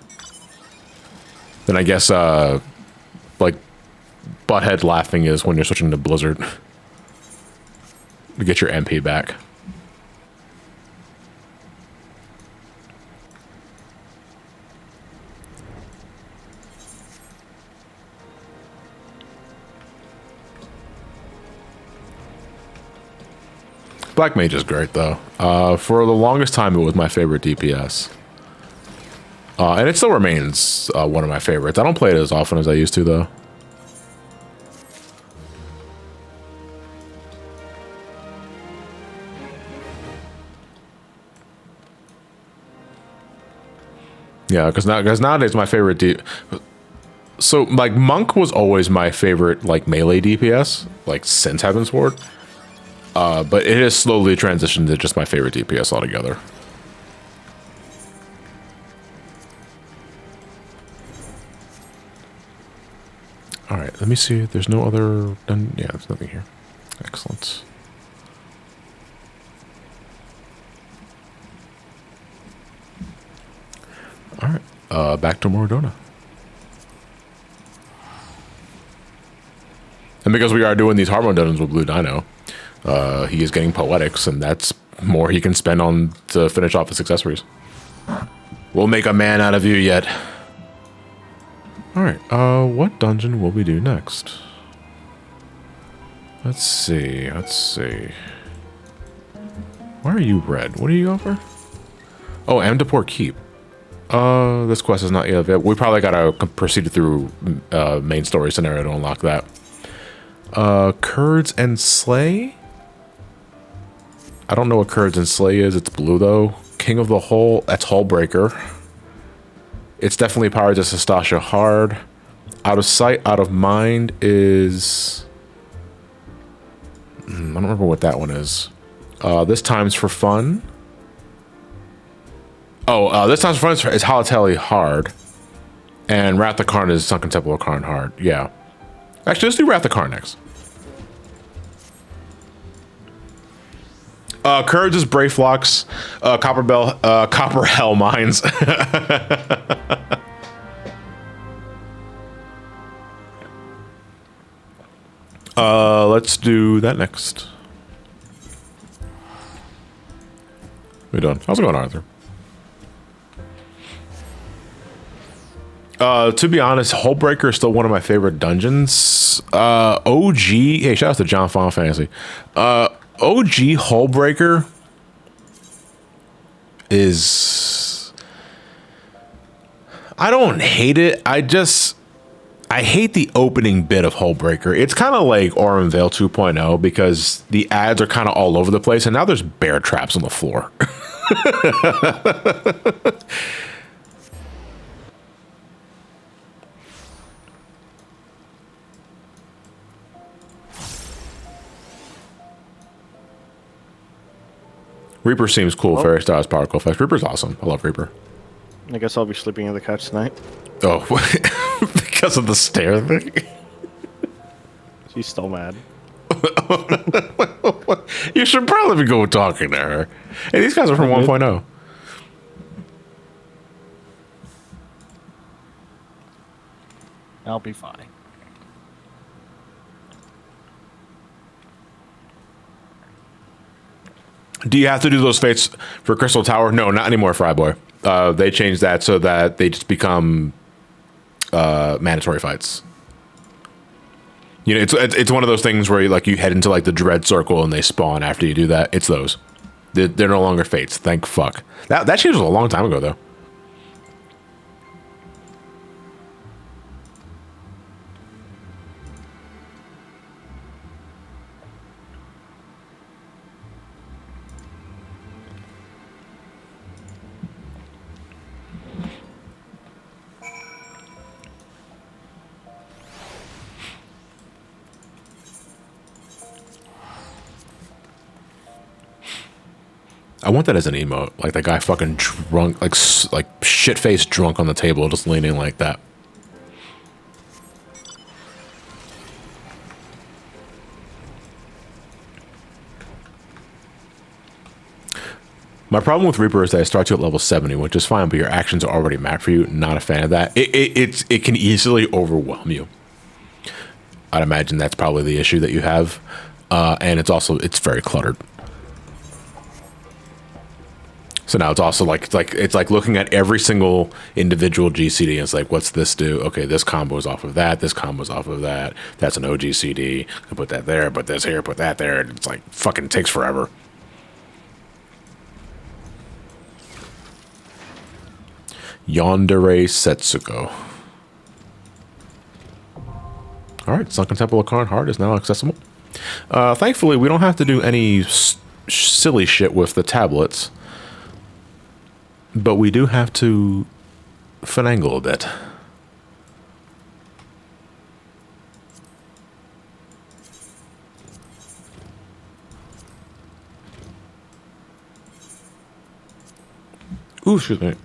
Then I guess, like, Butthead laughing is when you're switching to Blizzard. To get your MP back. Black Mage is great, though. For the longest time, it was my favorite DPS. And it still remains one of my favorites. I don't play it as often as I used to, though. Yeah, because nowadays my favorite So, like, Monk was always my favorite, like, melee DPS, like, since Heaven's Ward. But it has slowly transitioned to just my favorite DPS altogether. All right, let me see. There's no other... Yeah, there's nothing here. Excellent. All right, back to Moradona. And because we are doing these Harmon dungeons with Blue Dino, he is getting poetics, and that's more he can spend on to finish off his accessories. We'll make a man out of you yet. Alright, what dungeon will we do next? Let's see. Why are you red? What are you going for? Oh, Amdapor Keep. This quest is not yet available. We probably gotta proceed through main story scenario to unlock that. Kurds and Slay? I don't know what Kurds and Slay is. It's blue though. King of the Hole, that's Hullbreaker. It's definitely powered to Sastasha Hard. Out of Sight, Out of Mind is... I don't remember what that one is. This Time's for Fun. Oh, This Time's for Fun is Halatelli Hard. And Wrath of Qarn is Sunken Temple of Qarn Hard. Yeah. Actually, let's do Wrath of Qarn next. Courage is Brayflocks, Copperbell Mines. Let's do that next. We're done. How's it going, Arthur? To be honest, Hullbreaker is still one of my favorite dungeons. OG, hey, shout out to John Final Fantasy. OG Hullbreaker is... I don't hate it. I hate the opening bit of Hullbreaker. It's kind of like Aurum Vale 2.0 because the ads are kind of all over the place and now there's bear traps on the floor. Reaper seems cool. Fairy Stars Particle Effects. Reaper's awesome. I love Reaper. I guess I'll be sleeping in the couch tonight. Oh, because of the stair thing? She's still mad. You should probably go talking to her. Hey, these guys are from 1.0. I'll be fine. Do you have to do those fates for Crystal Tower? No, not anymore, Fryboy. They changed that so that they just become mandatory fights. You know, it's one of those things where you head into like the dread circle and they spawn after you do that. It's those. They're no longer fates. Thank fuck. That change was a long time ago though. I want that as an emote, like that guy fucking drunk, like shit-faced drunk on the table, just leaning like that. My problem with Reaper is that it starts you at level 70, which is fine, but your actions are already mapped for you. Not a fan of that. It can easily overwhelm you. I'd imagine that's probably the issue that you have, and it's very cluttered. So now it's also like looking at every single individual GCD and it's like, what's this do? Okay, this combo's off of that. This combo's off of that. That's an OGCD. I put that there, put this here, put that there. And it's like fucking takes forever. Yandere Setsuko. All right, Sunken Temple of Qarn Heart is now accessible. Thankfully, we don't have to do any silly shit with the tablets. But we do have to finagle a bit. Ooh, excuse me.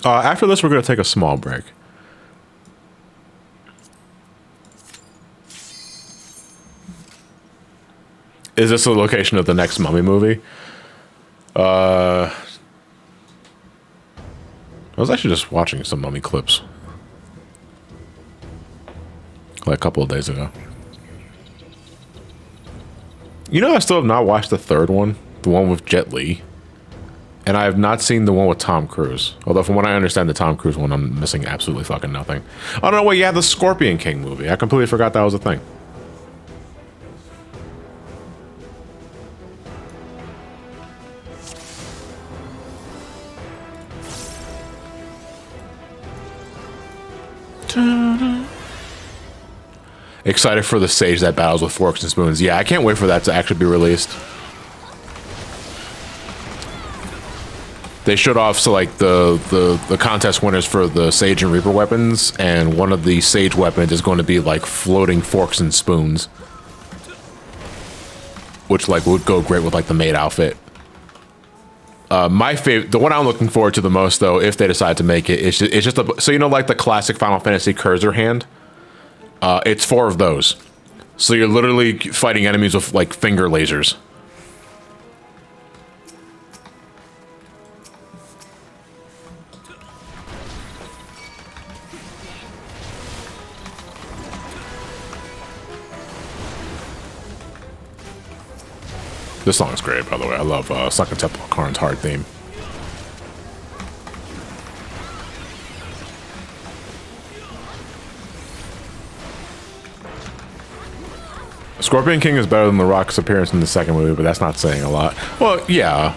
After this, we're going to take a small break. Is this the location of the next Mummy movie? I was actually just watching some Mummy clips like a couple of days ago. You know, I still have not watched the third one, the one with Jet Li. And I have not seen the one with Tom Cruise. Although from what I understand, the Tom Cruise one, I'm missing absolutely fucking nothing. Oh, no, wait, yeah, the Scorpion King movie. I completely forgot that was a thing. Excited for the sage that battles with forks and spoons. Yeah, I can't wait for that to actually be released. They showed off like the contest winners for the Sage and Reaper weapons, and one of the Sage weapons is going to be like floating forks and spoons, which like would go great with like the maid outfit. My favorite, the one I'm looking forward to the most though, if they decide to make it, it's just a, so you know like the classic Final Fantasy cursor hand. It's 4 of those, so you're literally fighting enemies with like finger lasers. This song's great, by the way. I love Sunken Temple of Qarn's hard theme. Scorpion King is better than The Rock's appearance in the second movie, but that's not saying a lot. Well, yeah.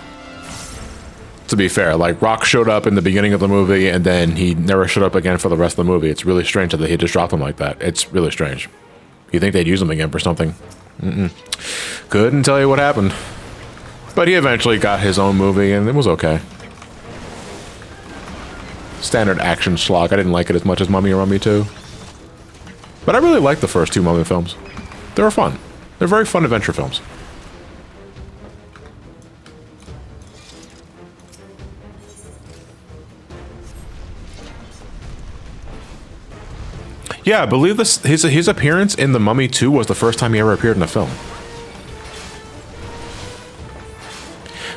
To be fair, like, Rock showed up in the beginning of the movie, and then he never showed up again for the rest of the movie. It's really strange that he just dropped him like that. It's really strange. You think they'd use him again for something? Couldn't tell you what happened. But he eventually got his own movie, and it was okay. Standard action schlock. I didn't like it as much as Mummy or Mummy 2. But I really liked the first 2 Mummy films. They were fun. They're very fun adventure films. Yeah, I believe this his appearance in The Mummy 2 was the first time he ever appeared in a film.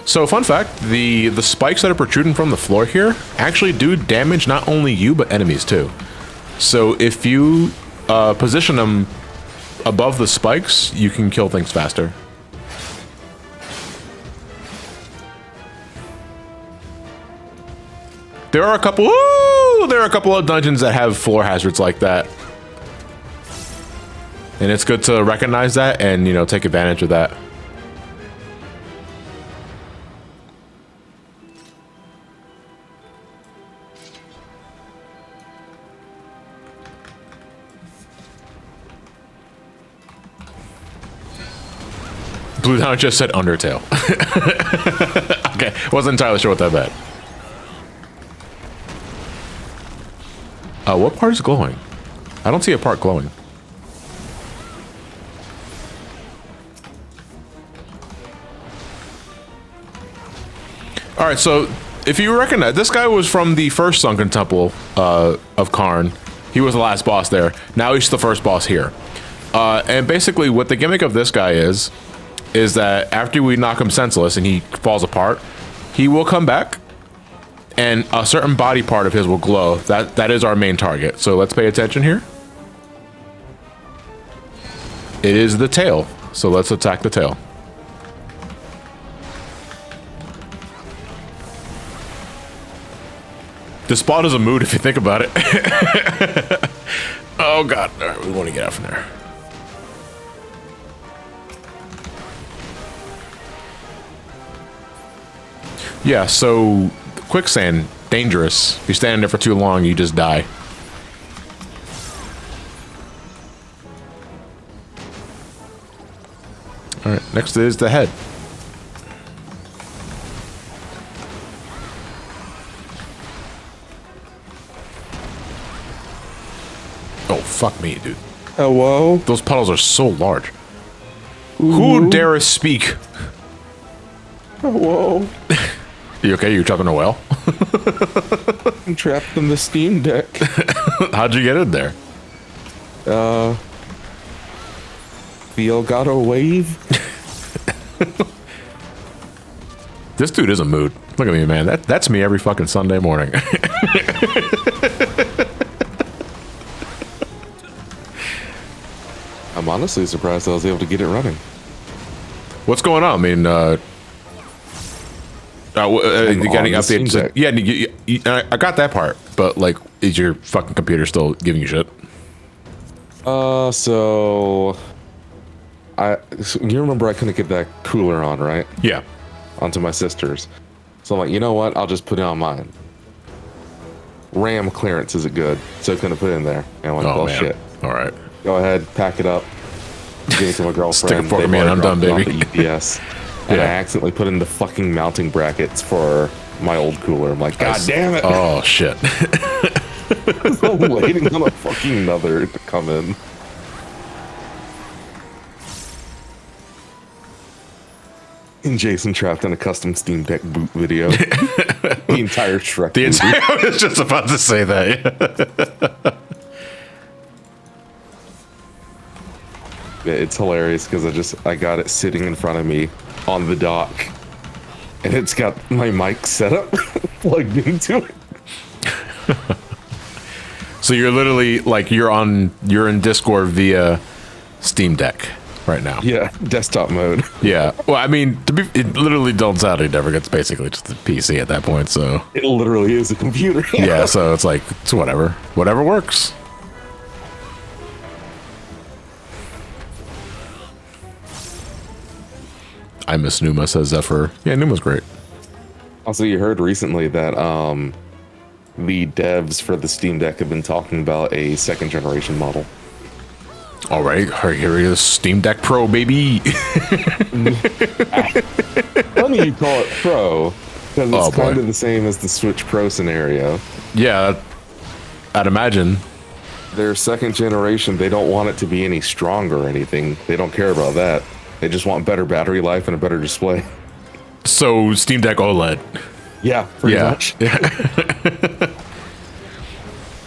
So, fun fact, the spikes that are protruding from the floor here actually do damage not only you, but enemies too. So, if you position them above the spikes, you can kill things faster. There are a couple of dungeons that have floor hazards like that. And it's good to recognize that and, you know, take advantage of that. Blue Down just said Undertale. Okay, wasn't entirely sure what that meant. What part is glowing? I don't see a part glowing. Alright, so if you recognize, this guy was from the first Sunken Temple of Qarn. He was the last boss there. Now he's the first boss here. And basically what the gimmick of this guy is that after we knock him senseless and he falls apart, he will come back and a certain body part of his will glow. That is our main target. So let's pay attention here. It is the tail. So let's attack the tail. This spot is a mood if you think about it. Oh god. All right, we want to get out from there. Yeah, so quicksand, dangerous. If you're standing there for too long, you just die. Alright, next is the head. Oh, fuck me, dude. Hello? Those puddles are so large. Ooh. Who dareth speak? Hello? You okay? You trapped in a well? I'm trapped in the Steam Deck. How'd you get in there? The Elgato Wave? This dude is a mood. Look at me, man. That's me every fucking Sunday morning. I'm honestly surprised I was able to get it running. What's going on? I mean, you got any updates? Yeah, I got that part, but like, is your fucking computer still giving you shit? So you remember I couldn't get that cooler on, right? Yeah. Onto my sister's. So I'm like, you know what? I'll just put it on mine. RAM clearance isn't good, so I couldn't put it in there. And I went, well, shit. All right. Go ahead, pack it up. Give it to my girlfriend. Stick a fork in me and I'm done, baby. The EPS. And I accidentally put in the fucking mounting brackets for my old cooler. I'm like, God damn it. Oh, shit. I'm waiting on a fucking another to come in. And Jason trapped in a custom Steam Deck boot video. The entire Shrek movie. I was just about to say that. It's hilarious because I got it sitting in front of me on the dock, and it's got my mic set up plugged into it. So you're literally like you're in Discord via Steam Deck right now. Yeah, desktop mode. Yeah. Well, I mean, it literally don't sound it never gets basically just a PC at that point. So it literally is a computer. Yeah. So it's like it's whatever works. I miss Numa, says Zephyr. Yeah, Numa's great. Also, you heard recently that the devs for the Steam Deck have been talking about a second generation model. All right, here is Steam Deck Pro, baby. Funny you call it Pro, because it's kind of the same as the Switch Pro scenario. Yeah, I'd imagine. Their second generation, they don't want it to be any stronger or anything. They don't care about that. They just want better battery life and a better display. So Steam Deck OLED. Yeah, pretty much. Yeah.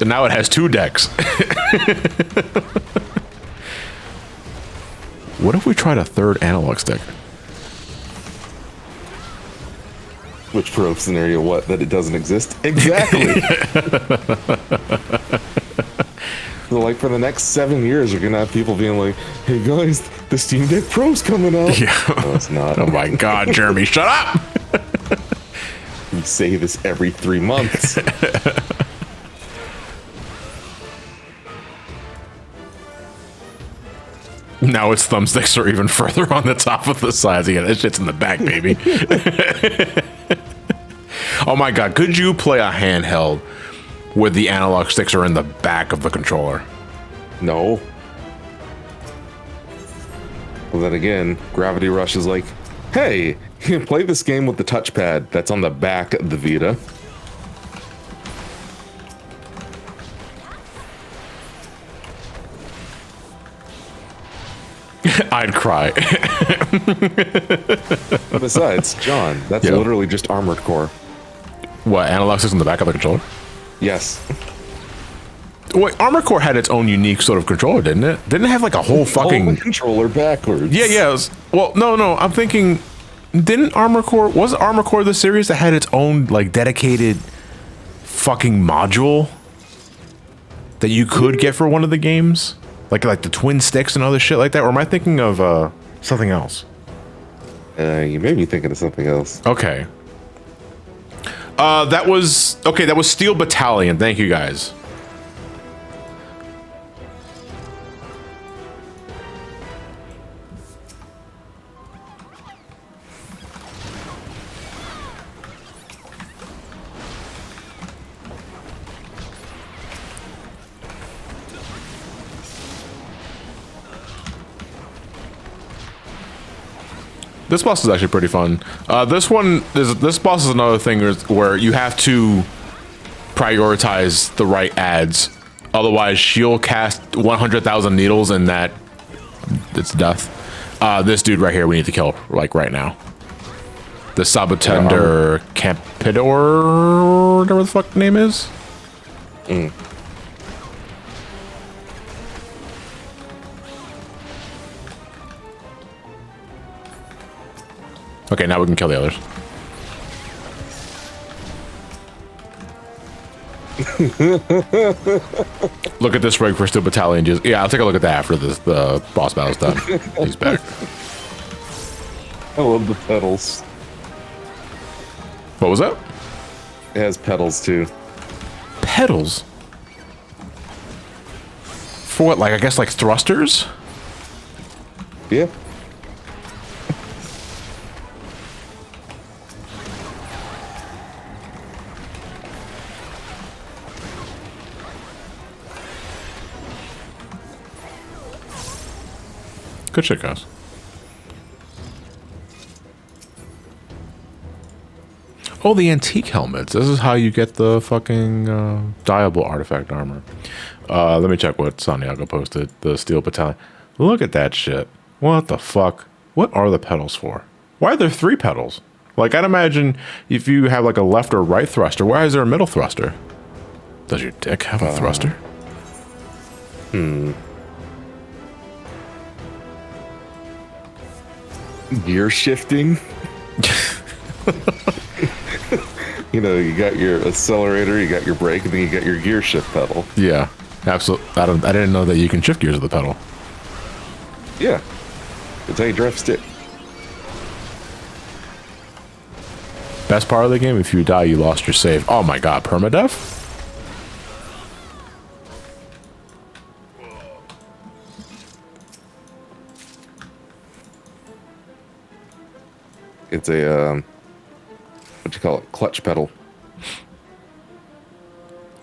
And now it has 2 decks. What if we tried a 3rd analog stick? Which Pro scenario? What? That it doesn't exist? Exactly. So like for the next 7 years, you're gonna have people being like, "Hey guys, the Steam Deck Pro's coming out." Yeah. No, it's not. Oh my God, Jeremy, shut up! You say this every 3 months. Now its thumbsticks are even further on the top of the sides. Yeah, that shit's in the back, baby. Oh my God, could you play a handheld where the analog sticks are in the back of the controller? No. Well, then again, Gravity Rush is like, hey, you can play this game with the touchpad that's on the back of the Vita. I'd cry. Besides, John, that's literally just Armored Core. What, analog sticks on the back of the controller? Yes. Wait, Armored Core had its own unique sort of controller, didn't it? Didn't it have like a whole fucking... Hold the controller backwards. Yeah. Well, no, I'm thinking... Didn't Armored Core... Was Armored Core the series that had its own, like, dedicated fucking module that you could get for one of the games? Like the twin sticks and other shit like that? Or am I thinking of something else? You may be thinking of something else. Okay. That was Steel Battalion. Thank you, guys. This boss is actually pretty fun. This boss is another thing where you have to prioritize the right ads. Otherwise, she'll cast 100,000 needles and it's death. This dude right here we need to kill, like, right now. The Sabotender Campidor, whatever the fuck the name is. Okay, now we can kill the others. Look at this rig for Steel Battalion. Yeah, I'll take a look at that after the boss battle's done. He's back. I love the pedals. What was that? It has pedals too. Pedals? For what? Like, I guess like thrusters? Yeah. Good shit, guys. Oh, the antique helmets. This is how you get the fucking dyeable artifact armor. Let me check what Santiago posted. The steel battalion. Look at that shit. What the fuck? What are the pedals for? Why are there 3 pedals? Like, I'd imagine if you have like a left or right thruster, why is there a middle thruster? Does your dick have a thruster? Gear shifting. You know, you got your accelerator, you got your brake, and then you got your gear shift pedal. Yeah, absolutely. I didn't know that you can shift gears with the pedal. Yeah. It's how you drive stick. Best part of the game, if you die, you lost your save. Oh my god, permadeath? It's a, what you call it? Clutch pedal.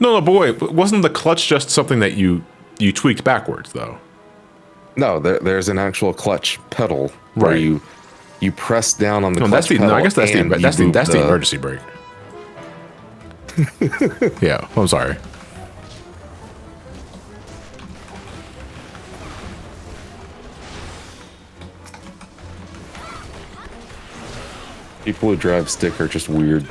No, boy, wasn't the clutch just something that you tweaked backwards, though? No, there's an actual clutch pedal where Right. you press down on the No, clutch pedal. I guess that's and the you move emergency brake. Yeah, I'm sorry. People who drive stick are just weird.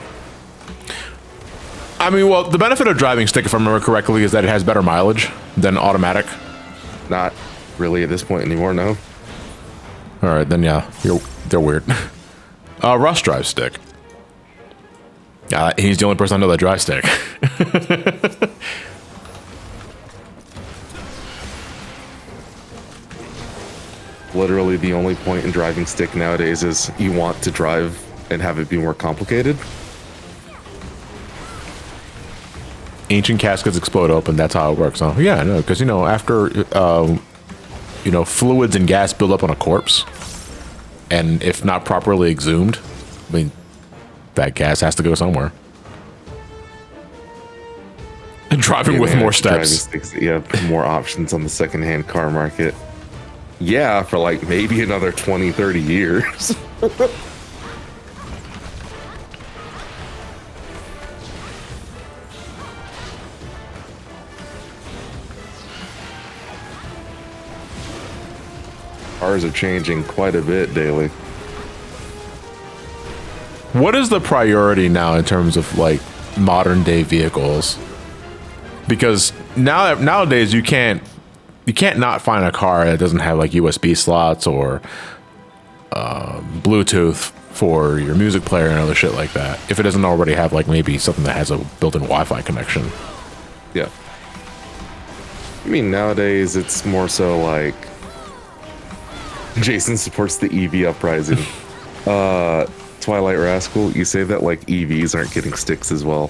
I mean, well, the benefit of driving stick, if I remember correctly, is that it has better mileage than automatic. Not really at this point anymore, no. All right, then yeah, they're weird. Russ drives stick. He's the only person I know that drives stick. Literally the only point in driving stick nowadays is you want to drive and have it be more complicated. Ancient caskets explode open. That's how it works. Huh? Yeah, no, because after fluids and gas build up on a corpse, and if not properly exhumed, I mean, that gas has to go somewhere. And driving with man, more driving steps. sticks, yeah, more options on the secondhand car market. Yeah, for like maybe another 20, 30 years. Cars are changing quite a bit daily. What is the priority now in terms of like modern day vehicles? Because nowadays you can't not find a car that doesn't have like USB slots or Bluetooth for your music player and other shit like that. If it doesn't already have like maybe something that has a built-in Wi-Fi connection. Yeah. I mean, nowadays it's more so like Jason supports the EV uprising. Twilight Rascal, you say that like EVs aren't getting sticks as well.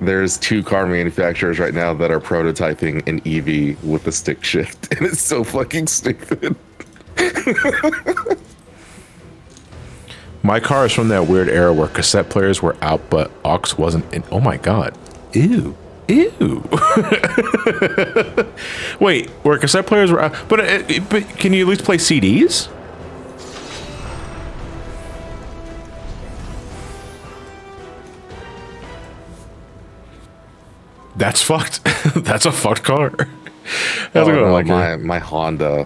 There's 2 car manufacturers right now that are prototyping an EV with a stick shift, and it's so fucking stupid. My car is from that weird era where cassette players were out, but aux wasn't in. Oh my god. Ew. Ew. Wait, where cassette players were out, but can you at least play CDs? That's fucked. That's a fucked car. My Honda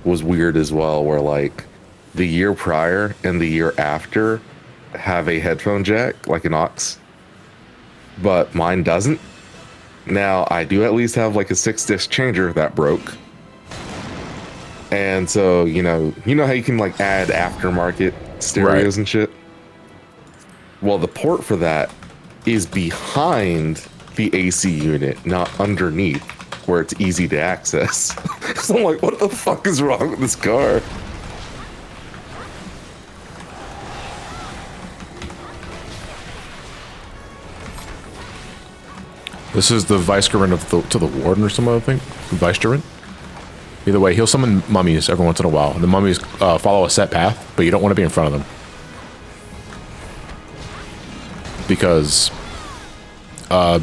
was weird as well, where like the year prior and the year after have a headphone jack, like an aux, but mine doesn't. Now I do at least have like a 6-disc changer that broke, and so you know how you can like add aftermarket stereos and shit. Well, the port for that is behind the AC unit, not underneath, where it's easy to access. So I'm like, what the fuck is wrong with this car? This is the vicegerent to the warden or some other thing. Vicegerent. Either way, he'll summon mummies every once in a while. The mummies follow a set path, but you don't want to be in front of them. Because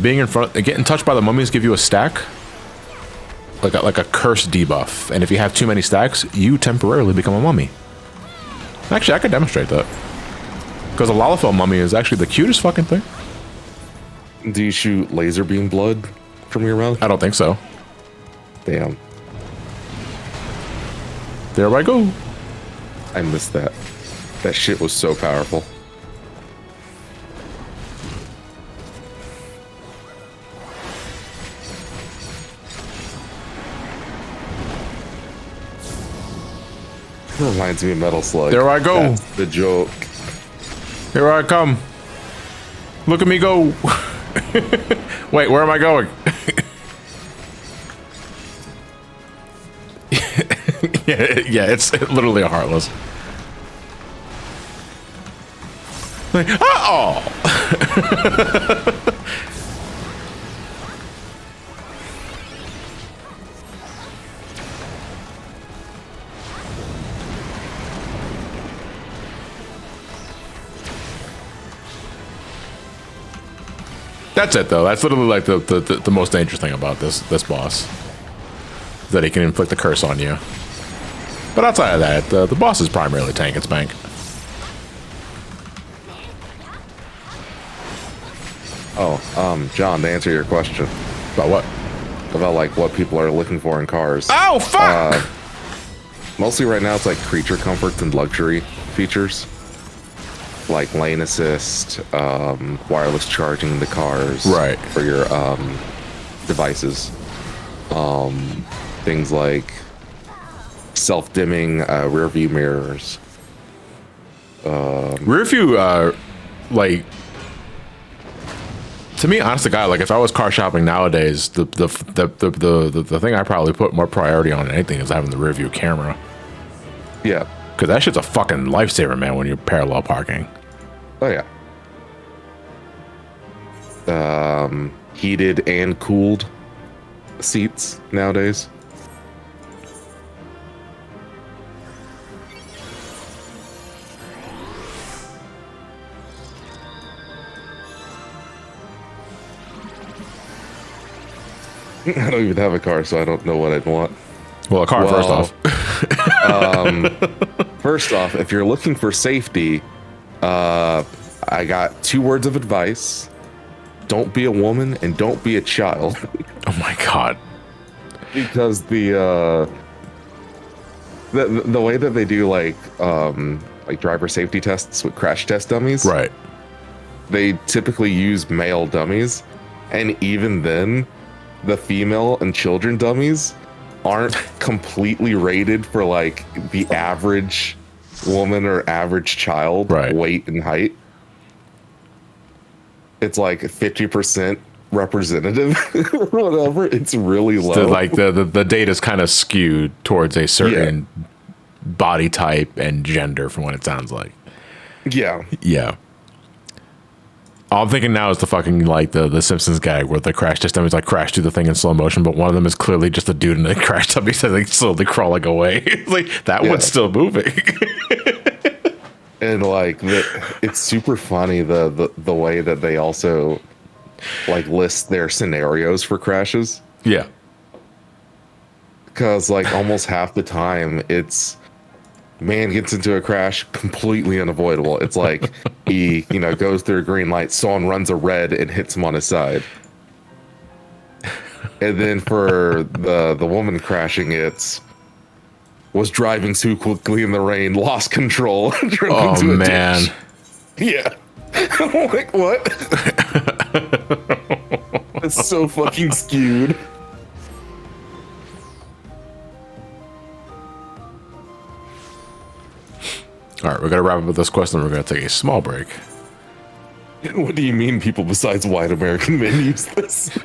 being in front, getting touched by the mummies give you a stack, like a curse debuff. And if you have too many stacks, you temporarily become a mummy. Actually, I could demonstrate that. Because a Lalafell mummy is actually the cutest fucking thing. Do you shoot laser beam blood from your mouth? I don't think so. Damn. There I go. I missed that. That shit was so powerful. Reminds me of Metal Slug. There I go. That's the joke. Here I come. Look at me go. Wait, where am I going? yeah, it's literally a Heartless. Like, oh! That's it, though. That's literally like the most dangerous thing about this boss. Is that he can inflict the curse on you. But outside of that, the boss is primarily tank and spank. Oh, John, to answer your question About what? about like what people are looking for in cars. Oh, fuck! Mostly right now it's like creature comforts and luxury features. Like lane assist, wireless charging the cars. Right. For your devices. Things like self-dimming rear view mirrors. Rear view, like, to me, honest to God, like if I was car shopping nowadays, the thing I probably put more priority on than anything is having the rear view camera. Yeah. Because that shit's a fucking lifesaver, man, when you're parallel parking. Oh yeah. Heated and cooled seats nowadays. I don't even have a car, so I don't know what I'd want. Well, a car, first off. First off, if you're looking for safety, I got 2 words of advice. Don't be a woman and don't be a child. Oh my God. Because the way that they do like driver safety tests with crash test dummies. Right. They typically use male dummies, and even then the female and children dummies aren't completely rated for like the average woman or average child weight and height. It's like 50% representative or whatever. It's really low. So like the data's kind of skewed towards a certain body type and gender from what it sounds like. Yeah. Yeah. All I'm thinking now is the fucking like the Simpsons gag where the crash test dummies like crash through the thing in slow motion, but one of them is clearly just a dude in a crash dummy says like slowly crawling away. It's like that one's still moving. And like it's super funny the way that they also like list their scenarios for crashes. Yeah. Because like almost half the time it's man gets into a crash completely unavoidable. It's like he goes through a green light, someone runs a red and hits him on his side. And then for the woman crashing, it's was driving too quickly in the rain, lost control. Oh man. Yeah. I'm like, what? It's so fucking skewed. All right, we're going to wrap up with this question. We're going to take a small break. What do you mean people besides white American men use this?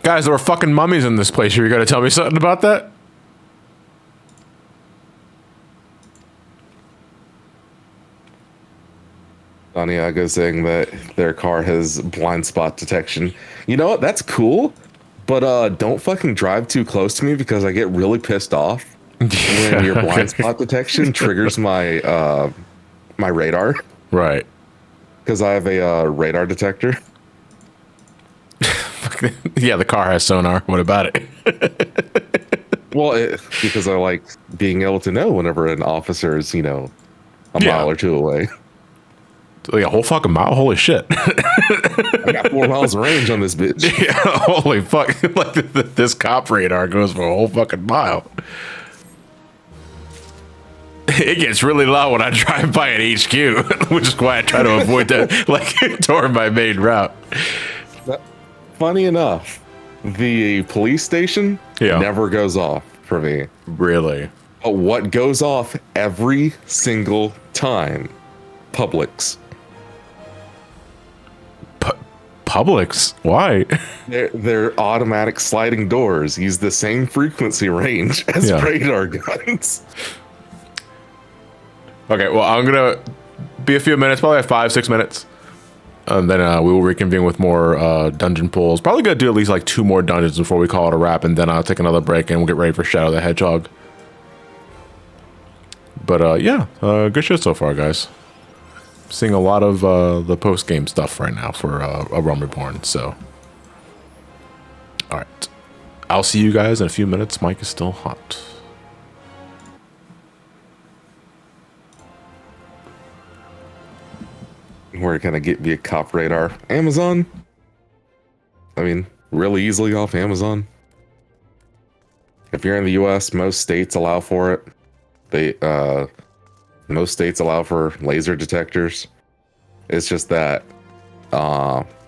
Guys, there were fucking mummies in this place. You gotta tell me something about that? Santiago saying that their car has blind spot detection. You know what? That's cool, but don't fucking drive too close to me because I get really pissed off when your blind spot detection triggers my my radar. Right. Because I have a radar detector. Yeah, the car has sonar. What about it? Well, because I like being able to know whenever an officer is, you know, a mile or two away. Like a whole fucking mile? Holy shit. I got 4 miles of range on this bitch. Yeah, holy fuck. Like this cop radar goes for a whole fucking mile. It gets really loud when I drive by an HQ, which is why I try to avoid that, like, toward my main route. Funny enough, the police station never goes off for me. Really? But what goes off every single time? Publix. Publix? Why? Their automatic sliding doors use the same frequency range as radar guns. Okay, well, I'm gonna be a few minutes, probably 5-6 minutes. And then we will reconvene with more dungeon pulls. Probably gonna do at least like 2 more dungeons before we call it a wrap, and then I'll take another break and we'll get ready for Shadow the Hedgehog. But yeah, good shit so far, guys. Seeing a lot of the post-game stuff right now for a Realm Reborn, so. Alright. I'll see you guys in a few minutes. Mike is still hot. Where can I get me a cop radar? Amazon? I mean, really easily off Amazon. If you're in the US, most states allow for it. Most states allow for laser detectors. It's just that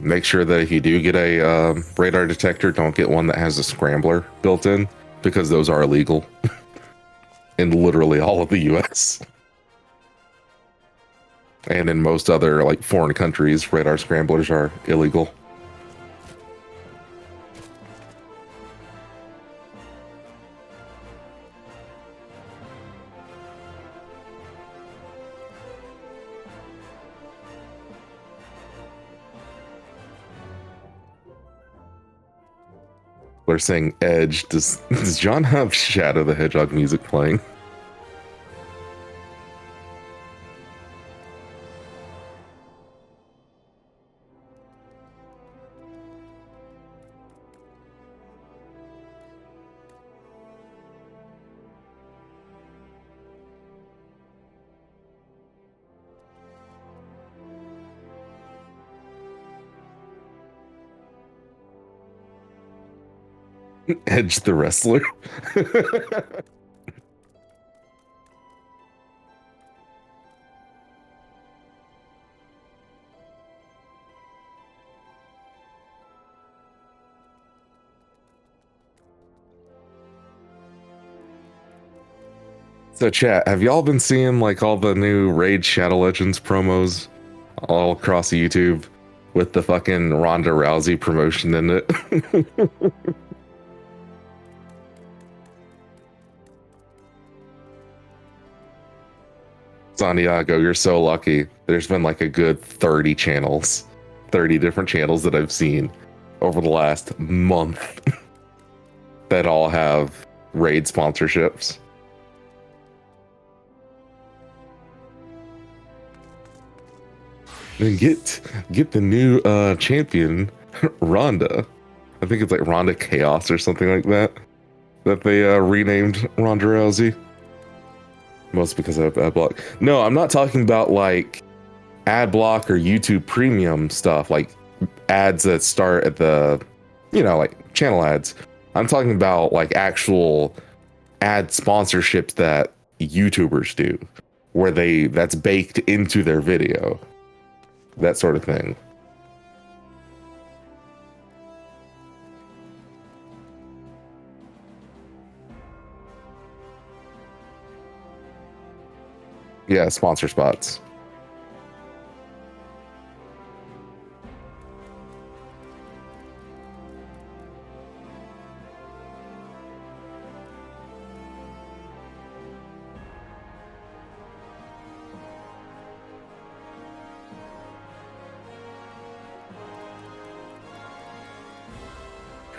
make sure that if you do get a radar detector, don't get one that has a scrambler built in, because those are illegal in literally all of the US. And in most other like foreign countries, radar scramblers are illegal. They're saying Edge. Does John have Shadow the Hedgehog music playing? Edge the wrestler. So chat, have y'all been seeing like all the new Raid Shadow Legends promos all across YouTube with the fucking Ronda Rousey promotion in it? Santiago, you're so lucky. There's been like a good 30 channels, 30 different channels that I've seen over the last month that all have Raid sponsorships. And get the new champion, Ronda. I think it's like Ronda Chaos or something like that. That they renamed Ronda Rousey. Most because I have ad block. No, I'm not talking about like ad block or YouTube premium stuff, like ads that start at the, you know, like channel ads. I'm talking about like actual ad sponsorships that YouTubers do, where that's baked into their video. That sort of thing. Yeah, sponsor spots.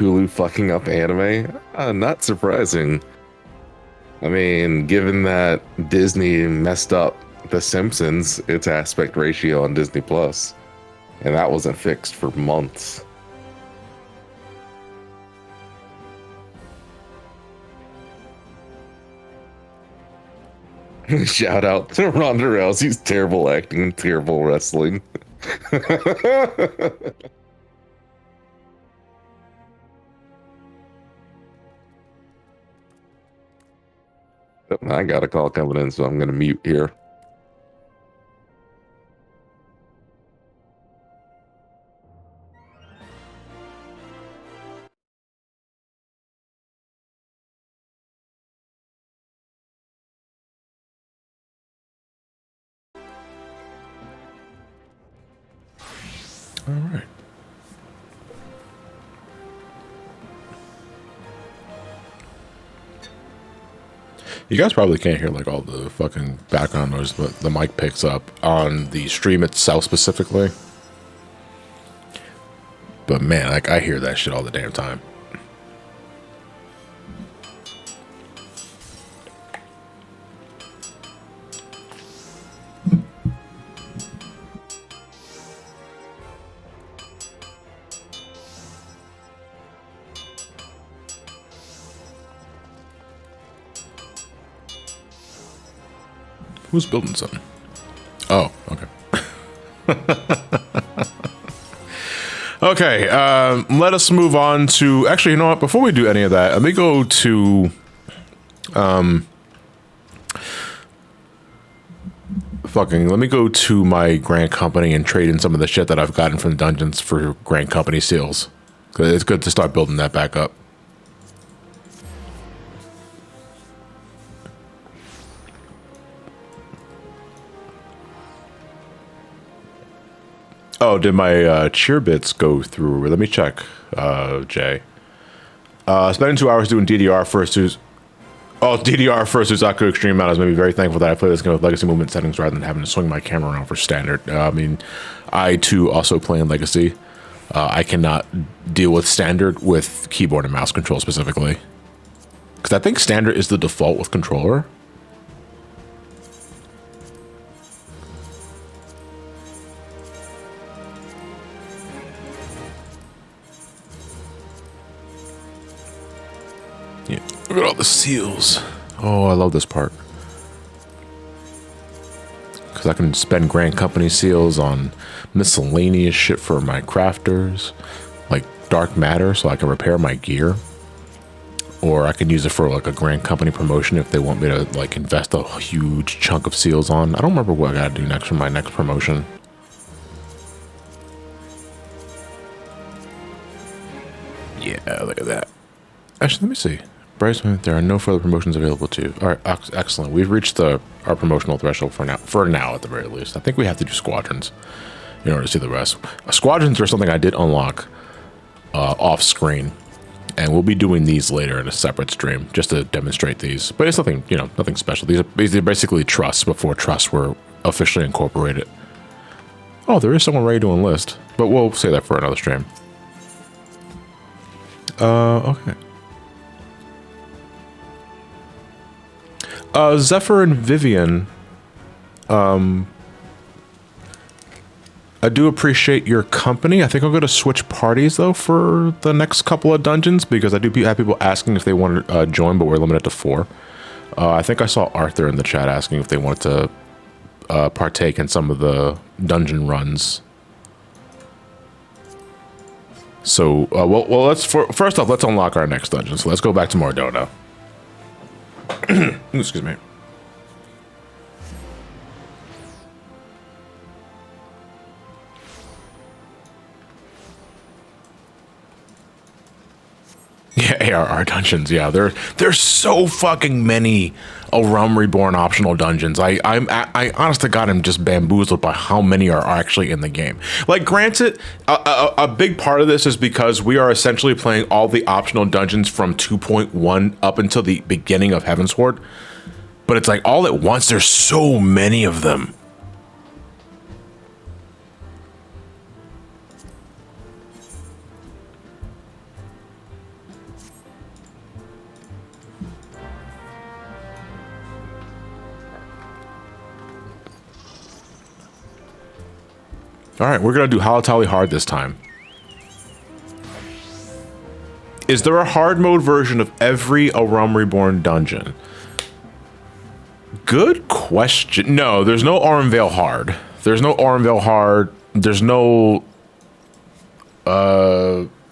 Hulu fucking up anime? Not surprising. I mean, given that Disney messed up The Simpsons, its aspect ratio on Disney Plus, and that wasn't fixed for months. Shout out to Ronda Rousey's terrible acting and terrible wrestling. I got a call coming in, so I'm going to mute here. All right. You guys probably can't hear like all the fucking background noise, but the mic picks up on the stream itself specifically. But man, like I hear that shit all the damn time. Who's building something? Oh, okay. Okay, let us move on to... Actually, you know what? Before we do any of that, let me go to... let me go to my Grand Company and trade in some of the shit that I've gotten from the dungeons for Grand Company seals. Because it's good to start building that back up. Oh, did my cheer bits go through? Let me check, Jay. Spending 2 hours doing DDR first DDR first Uzaku Extreme Mount has made me very thankful that I play this game with Legacy movement settings rather than having to swing my camera around for standard. I mean, I too also play in Legacy. I cannot deal with standard with keyboard and mouse control specifically. Because I think standard is the default with controller. Yeah. Look at all the seals. Oh, I love this part. Because I can spend Grand Company seals on miscellaneous shit for my crafters. Like dark matter so I can repair my gear. Or I can use it for like a Grand Company promotion if they want me to like invest a huge chunk of seals on. I don't remember what I gotta do next for my next promotion. Yeah, look at that. Actually, let me see. Bryceman, there are no further promotions available to you. All right, excellent. We've reached our promotional threshold for now. For now, at the very least. I think we have to do squadrons in order to see the rest. Squadrons are something I did unlock off screen, and we'll be doing these later in a separate stream just to demonstrate these. But it's nothing, you know, nothing special. These are basically trusts before trusts were officially incorporated. Oh, there is someone ready to enlist, but we'll say that for another stream. Okay. Zephyr and Vivian, I do appreciate your company. I think I'm going to switch parties, though, for the next couple of dungeons, because I do have people asking if they want to join, but we're limited to 4. I think I saw Arthur in the chat asking if they wanted to partake in some of the dungeon runs. So, well, let's first off, let's unlock our next dungeon. So let's go back to Mordona. Excuse me. Yeah, ARR dungeons. Yeah, there's so fucking many Realm Reborn optional dungeons. I honest to God, I'm just bamboozled by how many are actually in the game. Like, granted, a big part of this is because we are essentially playing all the optional dungeons from 2.1 up until the beginning of Heavensward. But it's like all at once, there's so many of them. All right, we're gonna do Halatali hard this time. Is there a hard mode version of every A Realm Reborn dungeon? Good question. No, there's no Auronvale hard. There's no Auronvale hard. There's no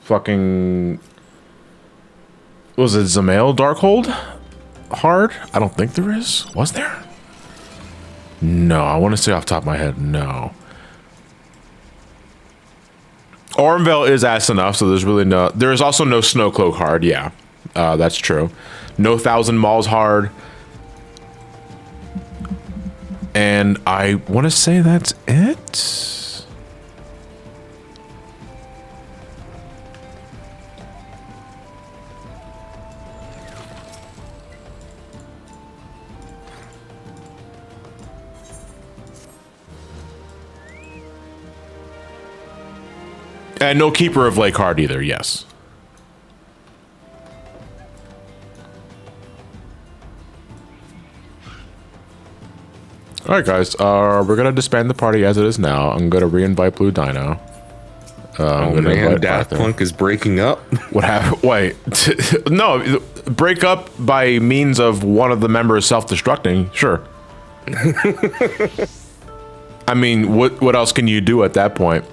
fucking, was it Zamail Darkhold hard? I don't think there is. Was there? No, I want to say off the top of my head, no. Auronvale is ass enough, so there's really no. There's also no Snowcloak hard. Yeah, that's true. No Thousand Malls hard. And I want to say that's it. And no Keeper of Lake hard either, yes. All right, guys, we're going to disband the party as it is now. I'm going to re-invite Blue Dino. Oh man, Daft Punk is breaking up. What happened? Wait, no, break up by means of one of the members self-destructing, sure. I mean, what else can you do at that point?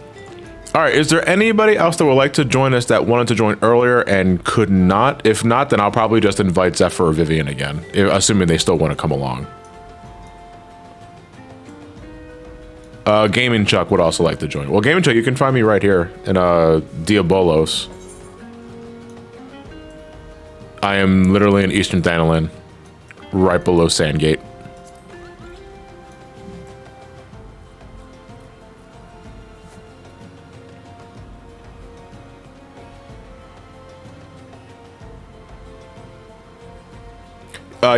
All right, is there anybody else that would like to join us that wanted to join earlier and could not? If not, then I'll probably just invite Zephyr or Vivian again, assuming they still want to come along. Gaming Chuck would also like to join. Well, Gaming Chuck, you can find me right here in Diabolos. I am literally in Eastern Thanalan, right below Sandgate.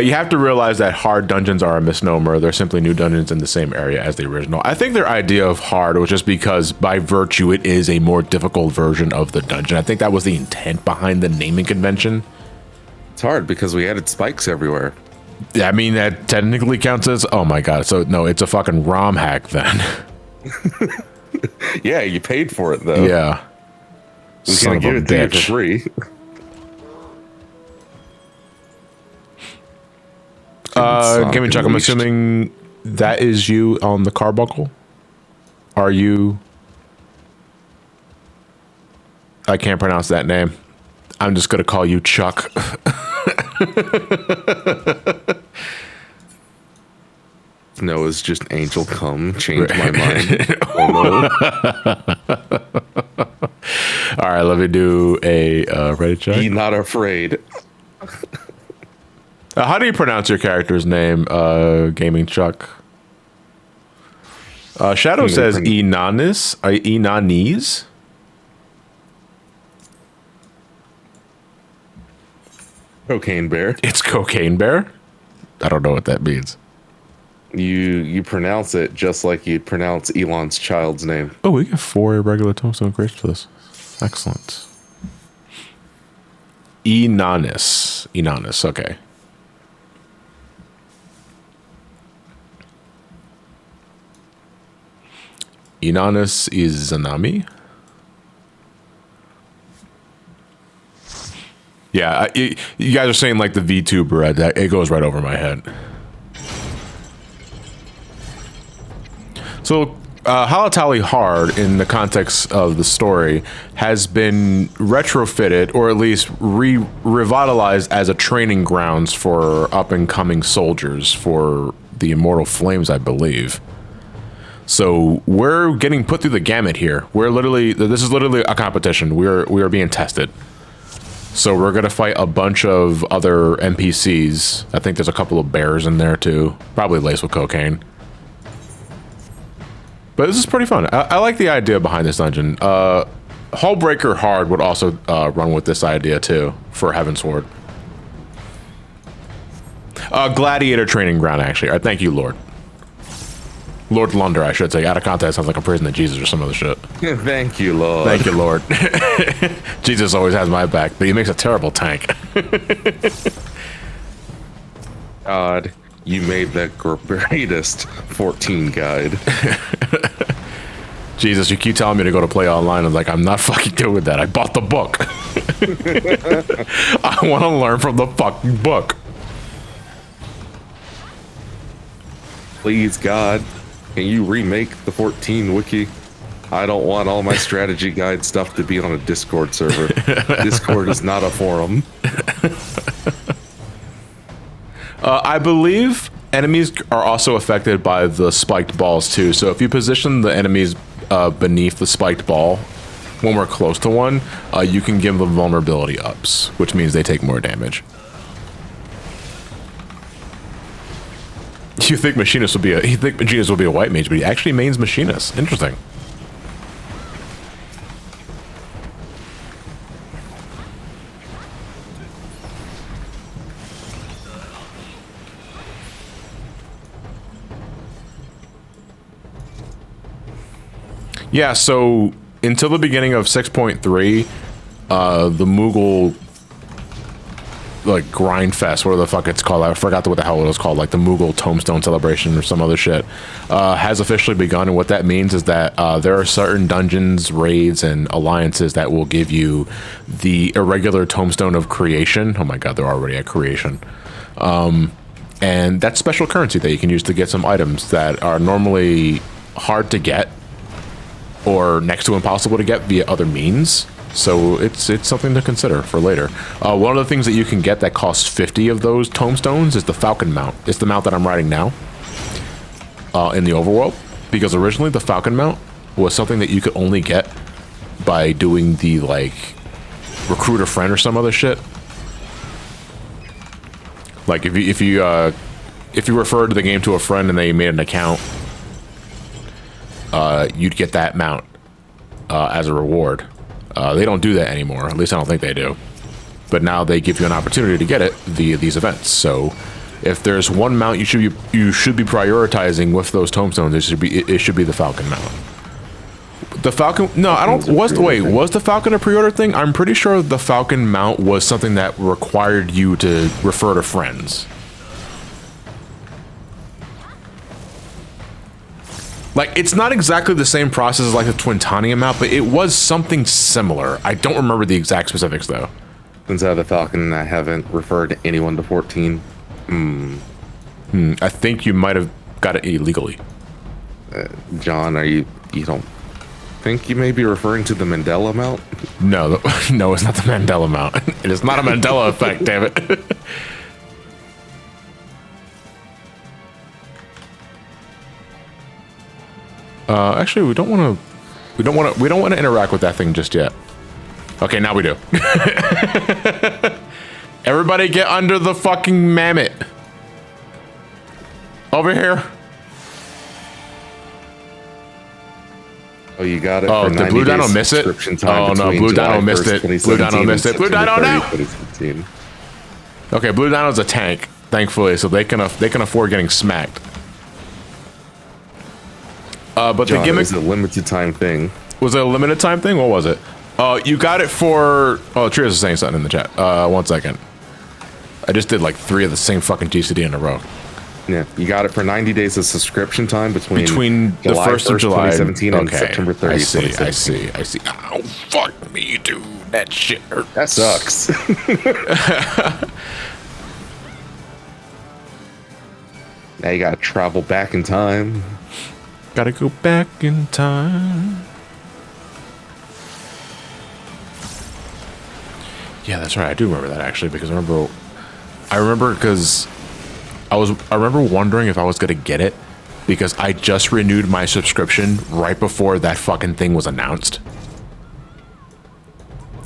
You have to realize that hard dungeons are a misnomer. They're simply new dungeons in the same area as the original. I think their idea of hard was just because by virtue it is a more difficult version of the dungeon. I think that was the intent behind the naming convention. It's hard because we added spikes everywhere. Yeah, I mean, that technically counts as, oh my god, so no, it's a fucking ROM hack then. Yeah, you paid for it though. Yeah. We can't give it to you for free. Give me Chuck, I'm assuming that is you on the carbuncle. Are you? I can't pronounce that name. I'm just gonna call you Chuck. No, it's just Angel Come. Change my mind. Oh, no. All right, let me do a ready check. Be not afraid. How do you pronounce your character's name, Gaming Chuck? Shadow says Enanis, Enanis. Cocaine Bear. It's Cocaine Bear? I don't know what that means. You pronounce it just like you'd pronounce Elon's child's name. Oh, we get 4 irregular tombstone grace for this. Excellent. Enanis. Enanis, okay. Enanis is Zanami. Yeah, you guys are saying like the VTuber, that it goes right over my head. So, Halatali Hard, in the context of the story, has been retrofitted, or at least revitalized as a training grounds for up-and-coming soldiers for the Immortal Flames, I believe. So we're getting put through the gamut here. This is literally a competition. We are being tested. So we're gonna fight a bunch of other NPCs. I think there's a couple of bears in there too, probably laced with cocaine. But this is pretty fun. I like the idea behind this dungeon. Hullbreaker Hard would also run with this idea too for Heavensward. Gladiator Training Ground, actually. All right, thank you, Lord. Lord Lunder, I should say. Out of context, sounds like I'm praising to Jesus or some other shit. Thank you, Lord. Thank you, Lord. Jesus always has my back, but he makes a terrible tank. God, you made the greatest 14 guide. Jesus, you keep telling me to go to play online. I'm like, I'm not fucking doing that. I bought the book. I want to learn from the fucking book. Please, God, can you remake the 14 wiki? I don't want all my strategy guide stuff to be on a Discord server. Discord is not a forum. I believe enemies are also affected by the spiked balls too. So if you position the enemies beneath the spiked ball when we're close to one, you can give them vulnerability ups, which means they take more damage. You think Machinist will be a white mage, but he actually mains Machinist. Interesting. Yeah, so until the beginning of 6.3, the Moogle like grind fest, whatever the fuck it's called, I forgot what the hell it was called, like the Moogle Tombstone Celebration or some other shit, has officially begun. And what that means is that there are certain dungeons, raids, and alliances that will give you the irregular Tombstone of Creation. Oh my god, they're already at Creation. And that's special currency that you can use to get some items that are normally hard to get or next to impossible to get via other means. So it's something to consider for later. One of the things that you can get that costs 50 of those tombstones is the Falcon mount. It's the mount that I'm riding now in the overworld, because originally the Falcon mount was something that you could only get by doing the like recruit a friend or some other shit. Like if you referred to the game to a friend and they made an account, you'd get that mount as a reward. They don't do that anymore. At least I don't think they do. But now they give you an opportunity to get it via these events. So if there's one mount you should be prioritizing with those tombstones, it should be the Falcon mount. The Falcon? No, I don't. Was the Falcon a pre-order thing? I'm pretty sure the Falcon mount was something that required you to refer to friends. Like, it's not exactly the same process as like the Twintania mount, but it was something similar. I don't remember the exact specifics though. Since I have the Falcon, I haven't referred anyone to 14. I think you might have got it illegally. John, you don't think you may be referring to the Mandela mount? No, no, it's not the Mandela mount. It is not a Mandela effect, damn it. Actually, we don't want to interact with that thing just yet. Okay, now we do. Everybody get under the fucking mammoth. Over here. Oh, you got it. Oh, for did 90 Blue Dino days miss it? subscription time Oh no, between Blue Dino July missed 1st, it. Blue Dino 2017 missed it. Blue and Dino September no. 30, 2017. Okay, Blue Dino's a tank, thankfully, so they can afford getting smacked. But John, the gimmick is a limited time thing. Was it a limited time thing? What was it? You got it for. Oh, Trios is saying something in the chat. 1 second. I just did like 3 of the same fucking GCD in a row. Yeah, you got it for 90 days of subscription time between the 1st of July 2017 and September 30th. I see. Oh, fuck me, dude. That shit hurts. That sucks. Now you gotta travel back in time. Gotta go back in time. Yeah, that's right. I do remember that actually, because I remember because I remember wondering if I was gonna get it, because I just renewed my subscription right before that fucking thing was announced.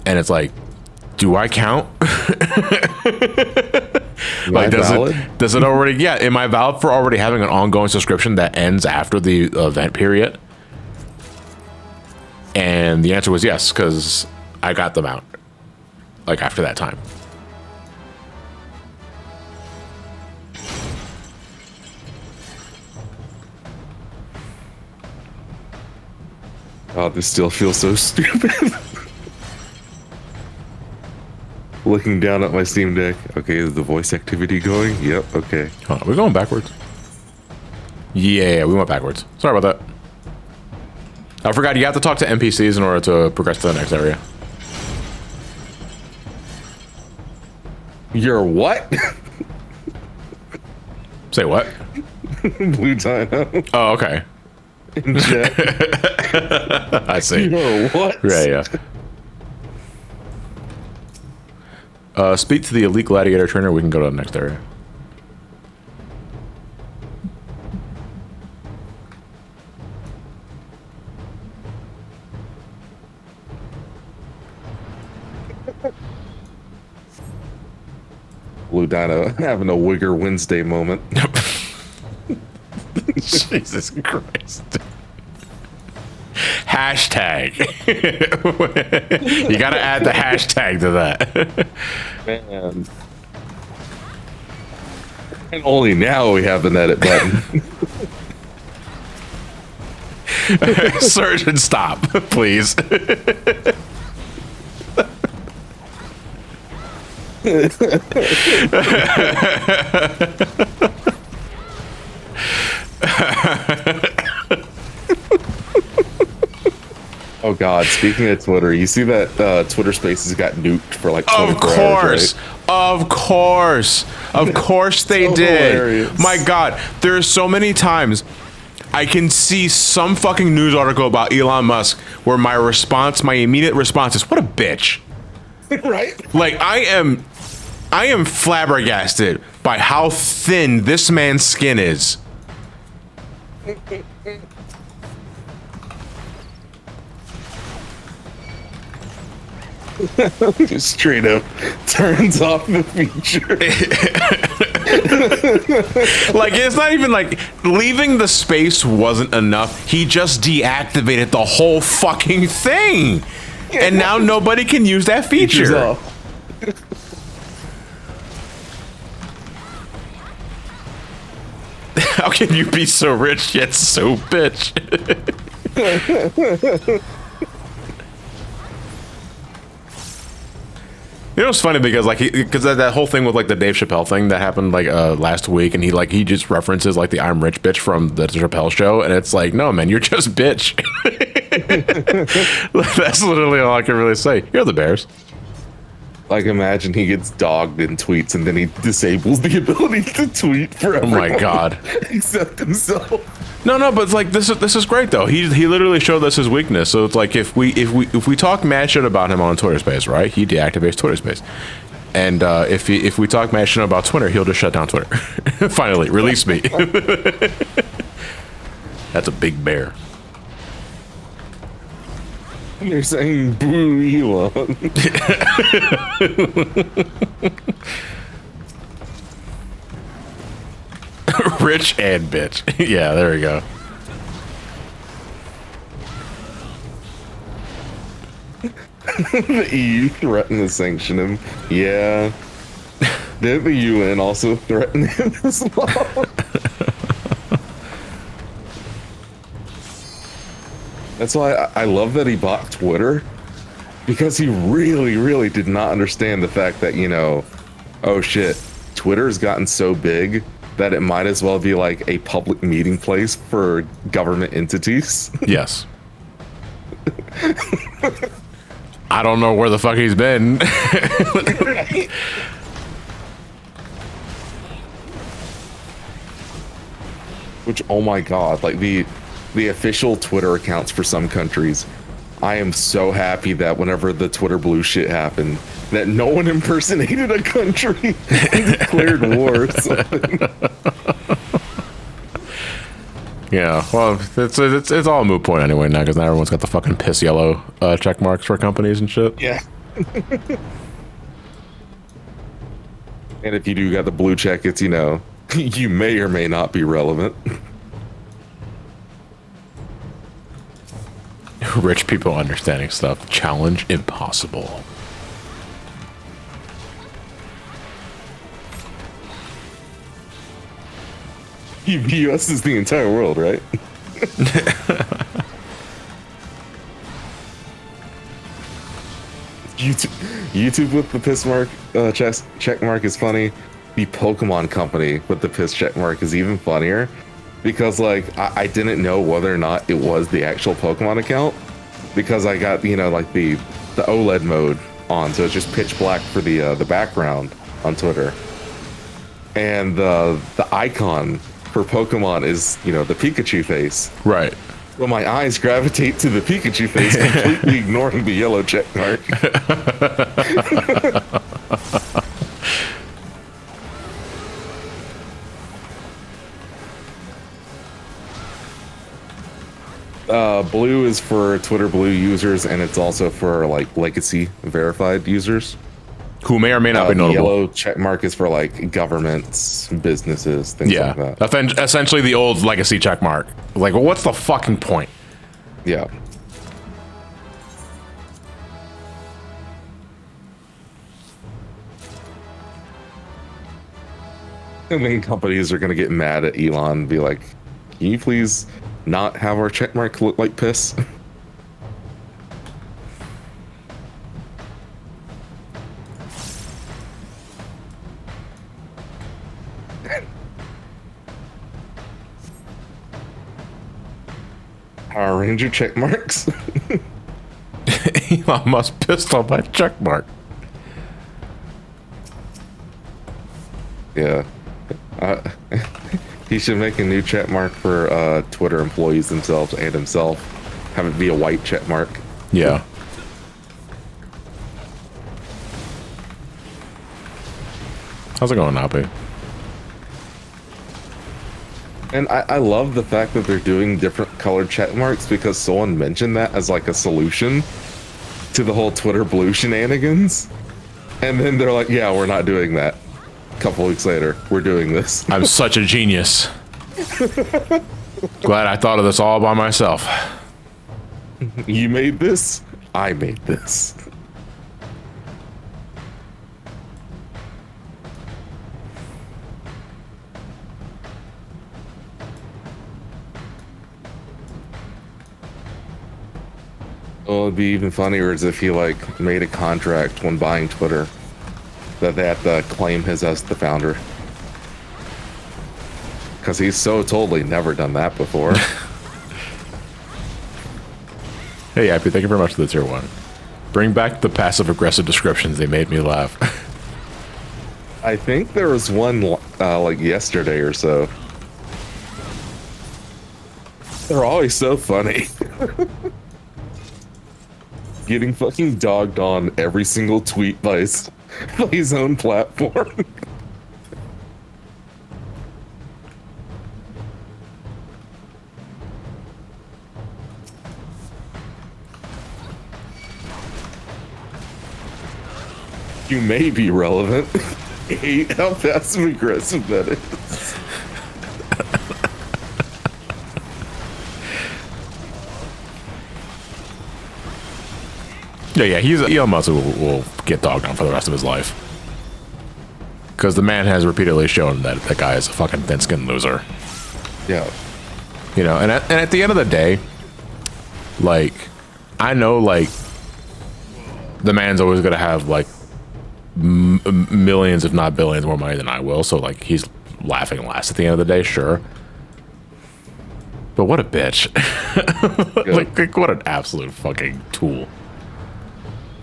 And it's like, do I count? Like, does it already? Yeah, am I valid for already having an ongoing subscription that ends after the event period? And the answer was yes, because I got them out like after that time. Oh, this still feels so stupid. Looking down at my Steam Deck. Okay, is the voice activity going? Yep, okay. Oh, we're going backwards. Yeah, we went backwards. Sorry about that. I forgot you have to talk to NPCs in order to progress to the next area. You're what? Say what? Blue Dino. Oh, okay. I see. You're what? Yeah. Speak to the elite gladiator trainer. We can go to the next area. Blue Dino having a Wigger Wednesday moment. Jesus Christ. Hashtag. You gotta add the hashtag to that. Man. And only now we have an edit button. Search and stop, please. Oh God! Speaking of Twitter, you see that Twitter Spaces got nuked for like 24 hours, right? Of course they So did. hilarious. My God, there are so many times I can see some fucking news article about Elon Musk where my immediate response is, "What a bitch!" Right? Like I am flabbergasted by how thin this man's skin is. Straight up turns off the feature. Like, it's not even like leaving the space wasn't enough. He just deactivated the whole fucking thing. And now nobody can use that Features feature. off. How can you be so rich yet so bitch? You know, it's funny because like because that whole thing with like the Dave Chappelle thing that happened like last week, and he just references like the "I'm rich" bitch from the Chappelle show, and it's like, no man, you're just bitch. That's literally all I can really say. You're the Bears. Like, imagine he gets dogged in tweets and then he disables the ability to tweet for Oh my everyone God. except himself. No, but it's like this is great though. He literally showed us his weakness. So it's like if we talk mad shit about him on Twitter Space, right? He deactivates Twitter Space. And if we talk mad shit about Twitter, he'll just shut down Twitter. Finally, release me. That's a big bear. They're saying boo Elon. Rich and bitch. Yeah, there we go. The EU threatened to sanction him. Yeah. Did the UN also threaten him as well? That's why I love that he bought Twitter, because he really, really did not understand the fact that, you know, oh shit, Twitter has gotten so big that it might as well be like a public meeting place for government entities. Yes. I don't know where the fuck he's been. Which, oh my god, like the official Twitter accounts for some countries. I am so happy that whenever the Twitter blue shit happened, that no one impersonated a country and declared war or something. Yeah, well, it's all a moot point anyway now, because now everyone's got the fucking piss yellow check marks for companies and shit. Yeah. And if you do got the blue check, it's, you know, you may or may not be relevant. Rich people understanding stuff. Challenge impossible. US is the entire world, right? YouTube with the piss mark check mark is funny. The Pokemon company with the piss check mark is even funnier. because like I didn't know whether or not it was the actual Pokemon account because I got, you know, like the OLED mode on, so it's just pitch black for the background on Twitter, and the icon for Pokemon is, you know, the Pikachu face. Right. Well, my eyes gravitate to the Pikachu face, completely ignoring the yellow check mark. Blue is for Twitter Blue users, and it's also for like legacy verified users. Who may or may not be The notable. yellow check mark is for like governments, businesses, things like Yeah. that. Essentially the old legacy check mark. Like, well, what's the fucking point? Yeah. And then companies are going to get mad at Elon and be like, can you please not have our checkmark look like piss? Power Ranger check marks. Elon Musk pissed on my check mark. Yeah. He should make a new check mark for Twitter employees themselves and himself. Have it be a white check mark. Yeah. How's it going, Nappy? And I love the fact that they're doing different colored check marks because someone mentioned that as like a solution to the whole Twitter blue shenanigans. And then they're like, yeah, we're not doing that. A couple weeks later, we're doing this. I'm such a genius. Glad I thought of this all by myself. You made this? I made this. Well, it'd be even funnier is if he like made a contract when buying Twitter that they have to claim his as the founder. Because he's so totally never done that before. Hey, Appy, thank you very much for the tier 1. Bring back the passive-aggressive descriptions. They made me laugh. I think there was one like yesterday or so. They're always so funny. Getting fucking dogged on every single tweet by his own platform. You may be relevant. Hate how passive aggressive that is. Yeah, Elon Musk will get dogged on for the rest of his life. Because the man has repeatedly shown that that guy is a fucking thin-skinned loser. Yeah. You know, and at the end of the day, like, I know, like, the man's always going to have, like, millions, if not billions, more money than I will. So, like, he's laughing last at the end of the day, sure. But what a bitch. like, what an absolute fucking tool.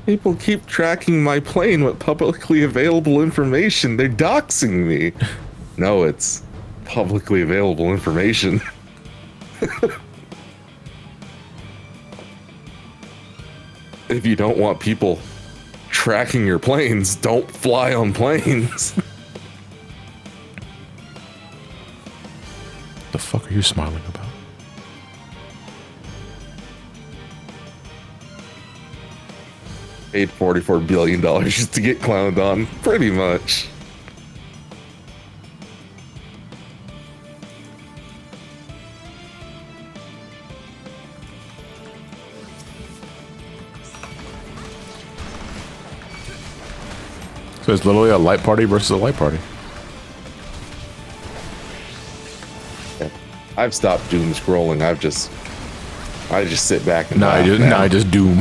People keep tracking my plane with publicly available information. They're doxing me. No, it's publicly available information. If you don't want people tracking your planes, don't fly on planes. The fuck are you smiling about? Paid $44 billion just to get clowned on, pretty much. So it's literally a light party versus a light party. I've stopped doom scrolling. I just sit back and No, laugh now. I just doom.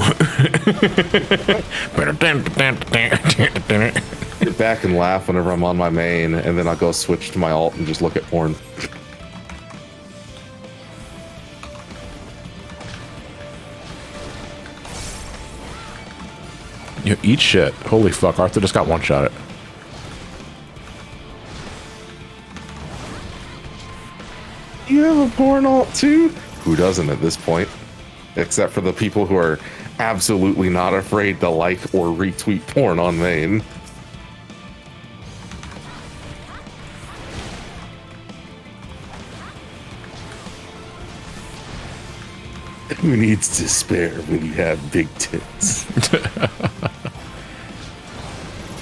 Sit back and laugh whenever I'm on my main, and then I'll go switch to my alt and just look at porn. You eat shit. Holy fuck, Arthur just got one-shotted. You have a porn alt too? Who doesn't at this point? Except for the people who are absolutely not afraid to like or retweet porn on main. Who needs to spare when you have big tits?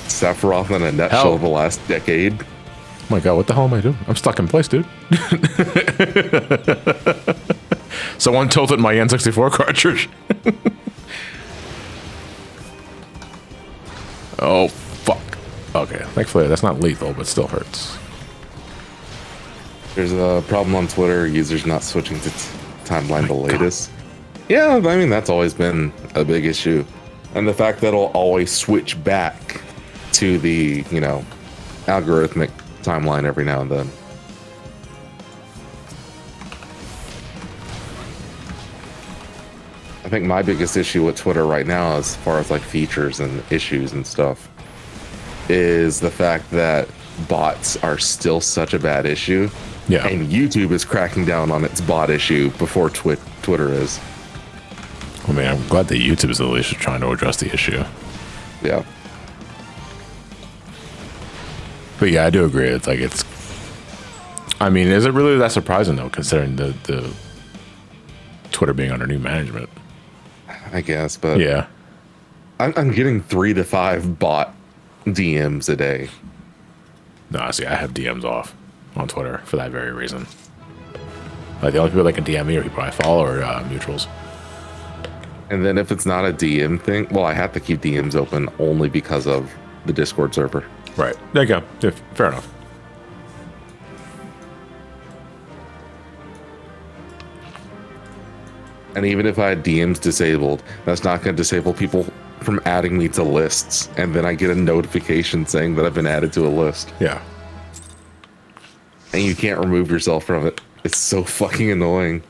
Sephiroth in a nutshell of the last decade. Oh my god, what the hell am I doing? I'm stuck in place, dude. Someone tilted my N64 cartridge. Oh, fuck. Okay, thankfully that's not lethal, but still hurts. There's a problem on Twitter, users not switching to timeline the latest. Yeah, I mean, that's always been a big issue. And the fact that it'll always switch back to the, you know, algorithmic timeline every now and then. I think my biggest issue with Twitter right now, as far as like features and issues and stuff, is the fact that bots are still such a bad issue. Yeah. And YouTube is cracking down on its bot issue before Twitter is. I mean, I'm glad that YouTube is at least trying to address the issue. Yeah. But yeah, I do agree. It's like it's. I mean, is it really that surprising though, considering the Twitter being under new management? I guess, but Yeah. I'm getting 3 to 5 bot DMs a day. No, see, I have DMs off on Twitter for that very reason. Like the only people that can DM me are people I follow or mutuals. And then if it's not a DM thing, well, I have to keep DMs open only because of the Discord server. Right. There you go. Yeah, fair enough. And even if I had DMs disabled, that's not going to disable people from adding me to lists. And then I get a notification saying that I've been added to a list. Yeah. And you can't remove yourself from it. It's so fucking annoying.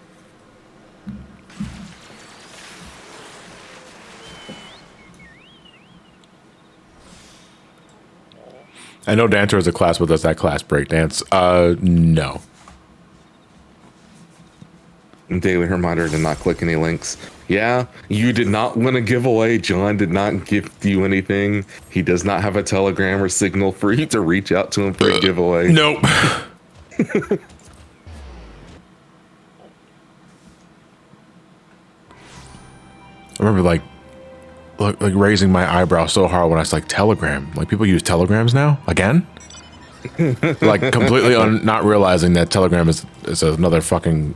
I know Dancer is a class, but does that class breakdance? No. Daily reminder to not click any links. Yeah, you did not win a giveaway. John did not gift you anything. He does not have a Telegram or Signal for you to reach out to him for a giveaway. Nope. I remember like raising my eyebrow so hard when I was like, Telegram. Like people use Telegrams now again. Like completely not realizing that Telegram is another fucking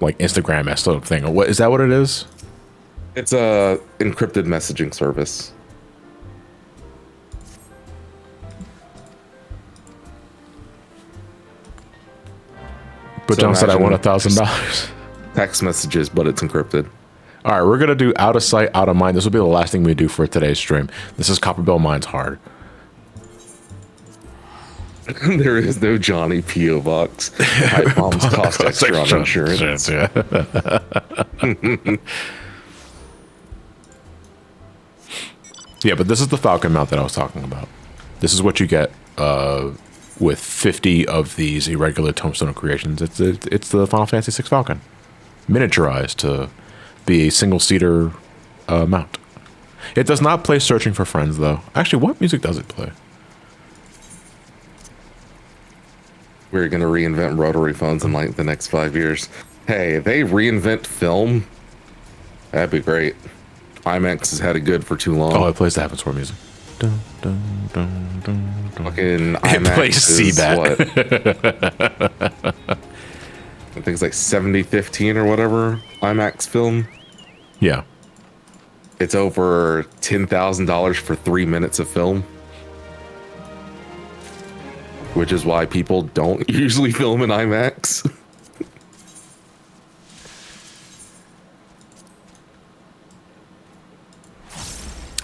like Instagram sort of thing. Or what is that? What it is? It's a encrypted messaging service. But So John said I won imagine $1,000. Text messages, but it's encrypted. All right, we're gonna do out of sight, out of mind. This will be the last thing we do for today's stream. This is Copperbell Mines hard. There is no Johnny P.O. Box. Pipe bombs cost extra on insurance. Yeah. Yeah, but this is the Falcon mount that I was talking about. This is what you get with 50 of these irregular tombstone creations. It's the Final Fantasy VI Falcon, miniaturized to be a single-seater mount. It does not play Searching for Friends, though. Actually, what music does it play? We're going to reinvent rotary phones in like the next 5 years. Hey, if they reinvent film, that'd be great. IMAX has had it good for too long. Oh, it plays the Heaven's War music. Dun, dun, dun, dun, dun. Fucking It IMAX plays is Seabat. what? I think it's like 7015 or whatever IMAX film. Yeah. It's over $10,000 for 3 minutes of film. Which is why people don't usually film in IMAX.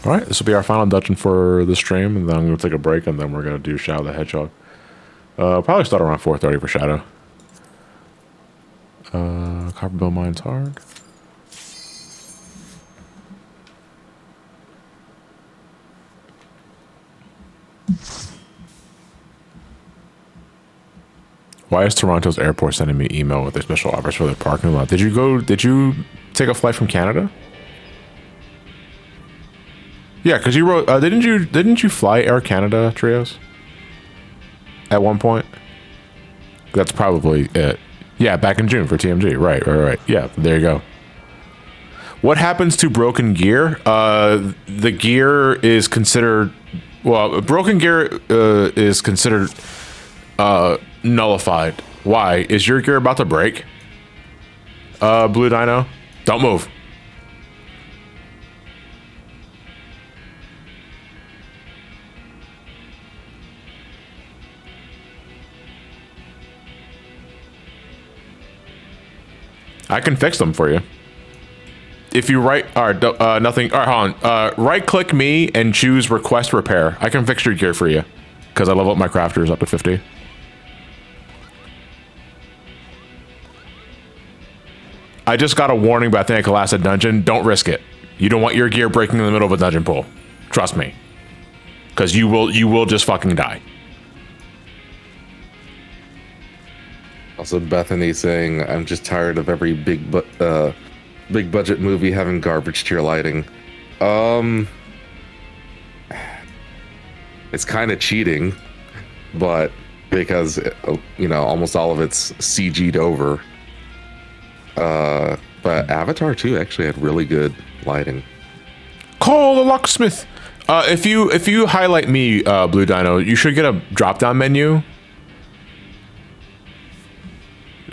All right, this will be our final dungeon for the stream, and then I'm going to take a break, and then we're going to do Shadow the Hedgehog. Probably start around 4:30 for Shadow. Copperbell Mines hard. Why is Toronto's airport sending me email with their special offers for their parking lot? Did you take a flight from Canada? Yeah, because you wrote, didn't you fly Air Canada, Trios? At one point? That's probably it. Yeah, back in June for TMG. Right. Yeah, there you go. What happens to broken gear? The gear is considered, well, broken gear is considered nullified. Why? Is your gear about to break? Blue Dino? Don't move. I can fix them for you. If you nothing, hold on. Right click me and choose request repair. I can fix your gear for you because I level up my crafters up to 50. I just got a warning about the Acid dungeon. Don't risk it. You don't want your gear breaking in the middle of a dungeon pool. Trust me. Because you will just fucking die. Also, Bethany saying, I'm just tired of every big budget movie having garbage tier lighting. It's kind of cheating, but because, almost all of it's CG'd over. But Avatar 2 actually had really good lighting. Call the locksmith. If you highlight me, Blue Dino, you should get a drop-down menu.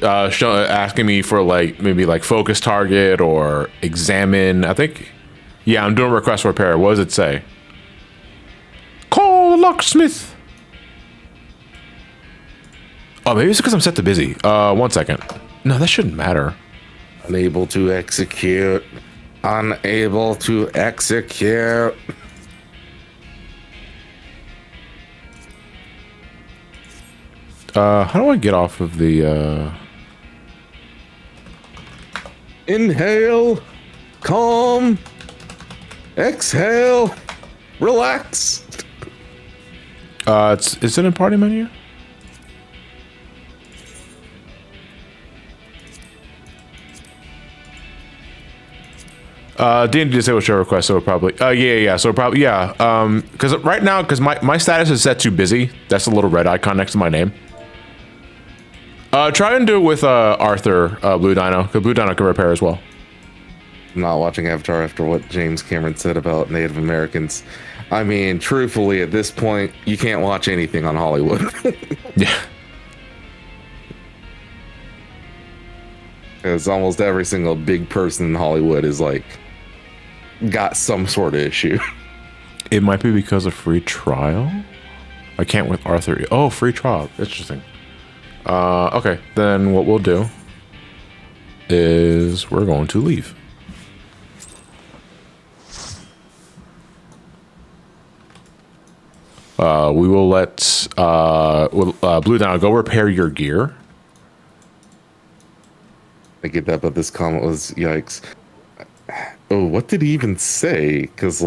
Asking me for maybe focus target or examine. I think, yeah, I'm doing request repair. What does it say? Call the locksmith. Oh, maybe it's because I'm set to busy. 1 second. No, that shouldn't matter. Unable to execute. Unable to execute. How do I get off of the Inhale, calm, exhale, relax. Is it in party menu? D&D disable show request, so probably, yeah, so probably, yeah, because right now, because my status is set to busy, that's a little red icon next to my name. Try and do it with Arthur, Blue Dino, because Blue Dino can repair as well. I'm not watching Avatar after what James Cameron said about Native Americans. I mean, truthfully, at this point, you can't watch anything on Hollywood. Yeah. Because almost every single big person in Hollywood is got some sort of issue. It might be because of free trial. I can't with Arthur. Oh, free trial. Interesting. Okay, then what we'll do is we're going to leave. We will let Blue Dino go repair your gear. I get that, but this comment was yikes. Oh, what did he even say? Because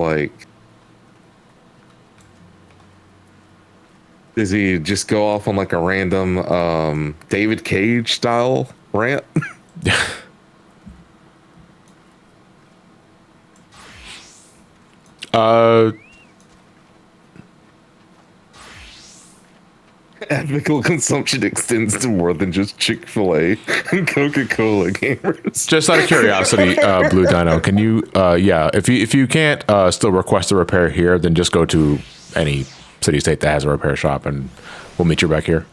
does he just go off on a random David Cage style rant? Ethical consumption extends to more than just Chick-fil-A and Coca-Cola gamers. Just out of curiosity, Blue Dino, can you, yeah, if you can't still request a repair here, then just go to any city-state that has a repair shop and we'll meet you back here.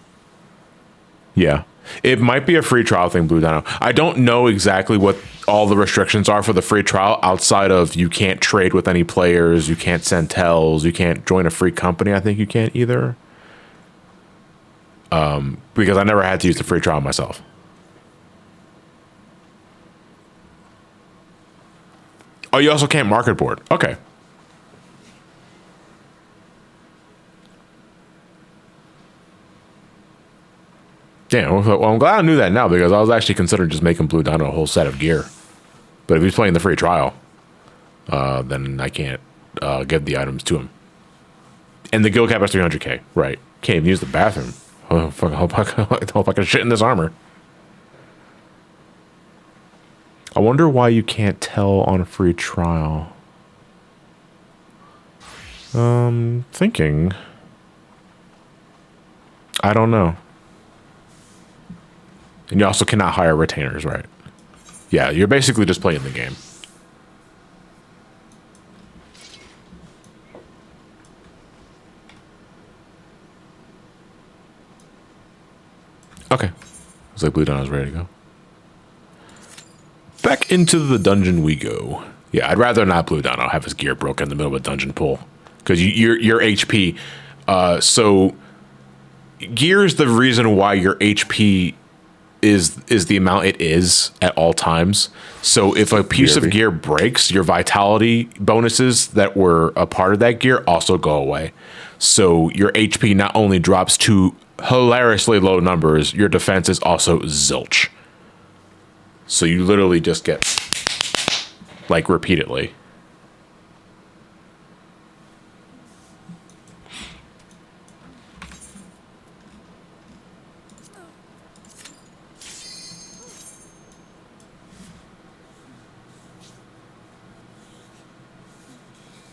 Yeah. It might be a free trial thing, Blue Dino. I don't know exactly what all the restrictions are for the free trial outside of you can't trade with any players, you can't send tells, you can't join a free company. I think you can't either. Because I never had to use the free trial myself. Oh, you also can't market board. Okay. Damn, well, I'm glad I knew that now because I was actually considering just making Blue Dino a whole set of gear. But if he's playing the free trial, then I can't give the items to him. And the guild cap is 300k. Right. Can't even use the bathroom. Oh, fuck, I hope I can shit in this armor. I wonder why you can't tell on a free trial. Thinking. I don't know. And you also cannot hire retainers, right? Yeah, you're basically just playing the game. Okay. Looks like Blue Dawn is ready to go. Back into the dungeon we go. Yeah, I'd rather not Blue Dawn. I'll have his gear broken in the middle of a dungeon pull. Because your HP... so... Gear's the reason why your HP is the amount it is at all times. So if a piece of gear breaks, your vitality bonuses that were a part of that gear also go away. So your HP not only drops to hilariously low numbers, your defense is also zilch. So you literally just get like repeatedly.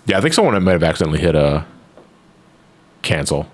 Yeah, I think someone might have accidentally hit a cancel.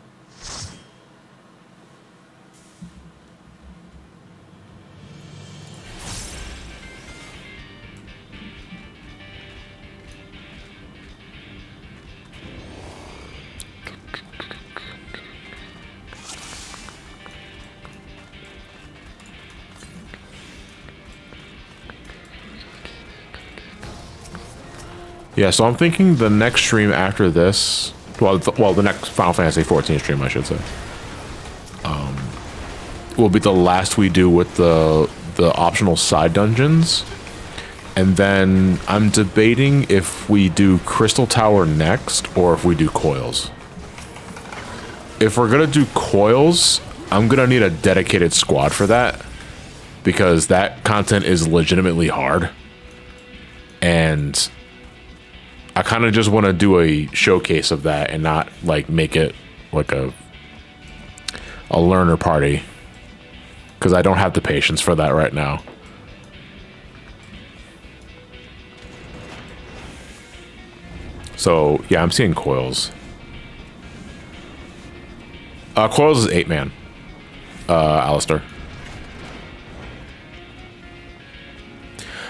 Yeah, so I'm thinking the next stream after this, well, the next Final Fantasy 14 stream, I should say, will be the last we do with the optional side dungeons. And then I'm debating if we do Crystal Tower next or if we do Coils. If we're gonna do Coils, I'm gonna need a dedicated squad for that, because that content is legitimately hard. And I kind of just want to do a showcase of that and not like make it like a learner party, because I don't have the patience for that right now. So yeah, I'm seeing Coils. Coils is 8-man. Alistair.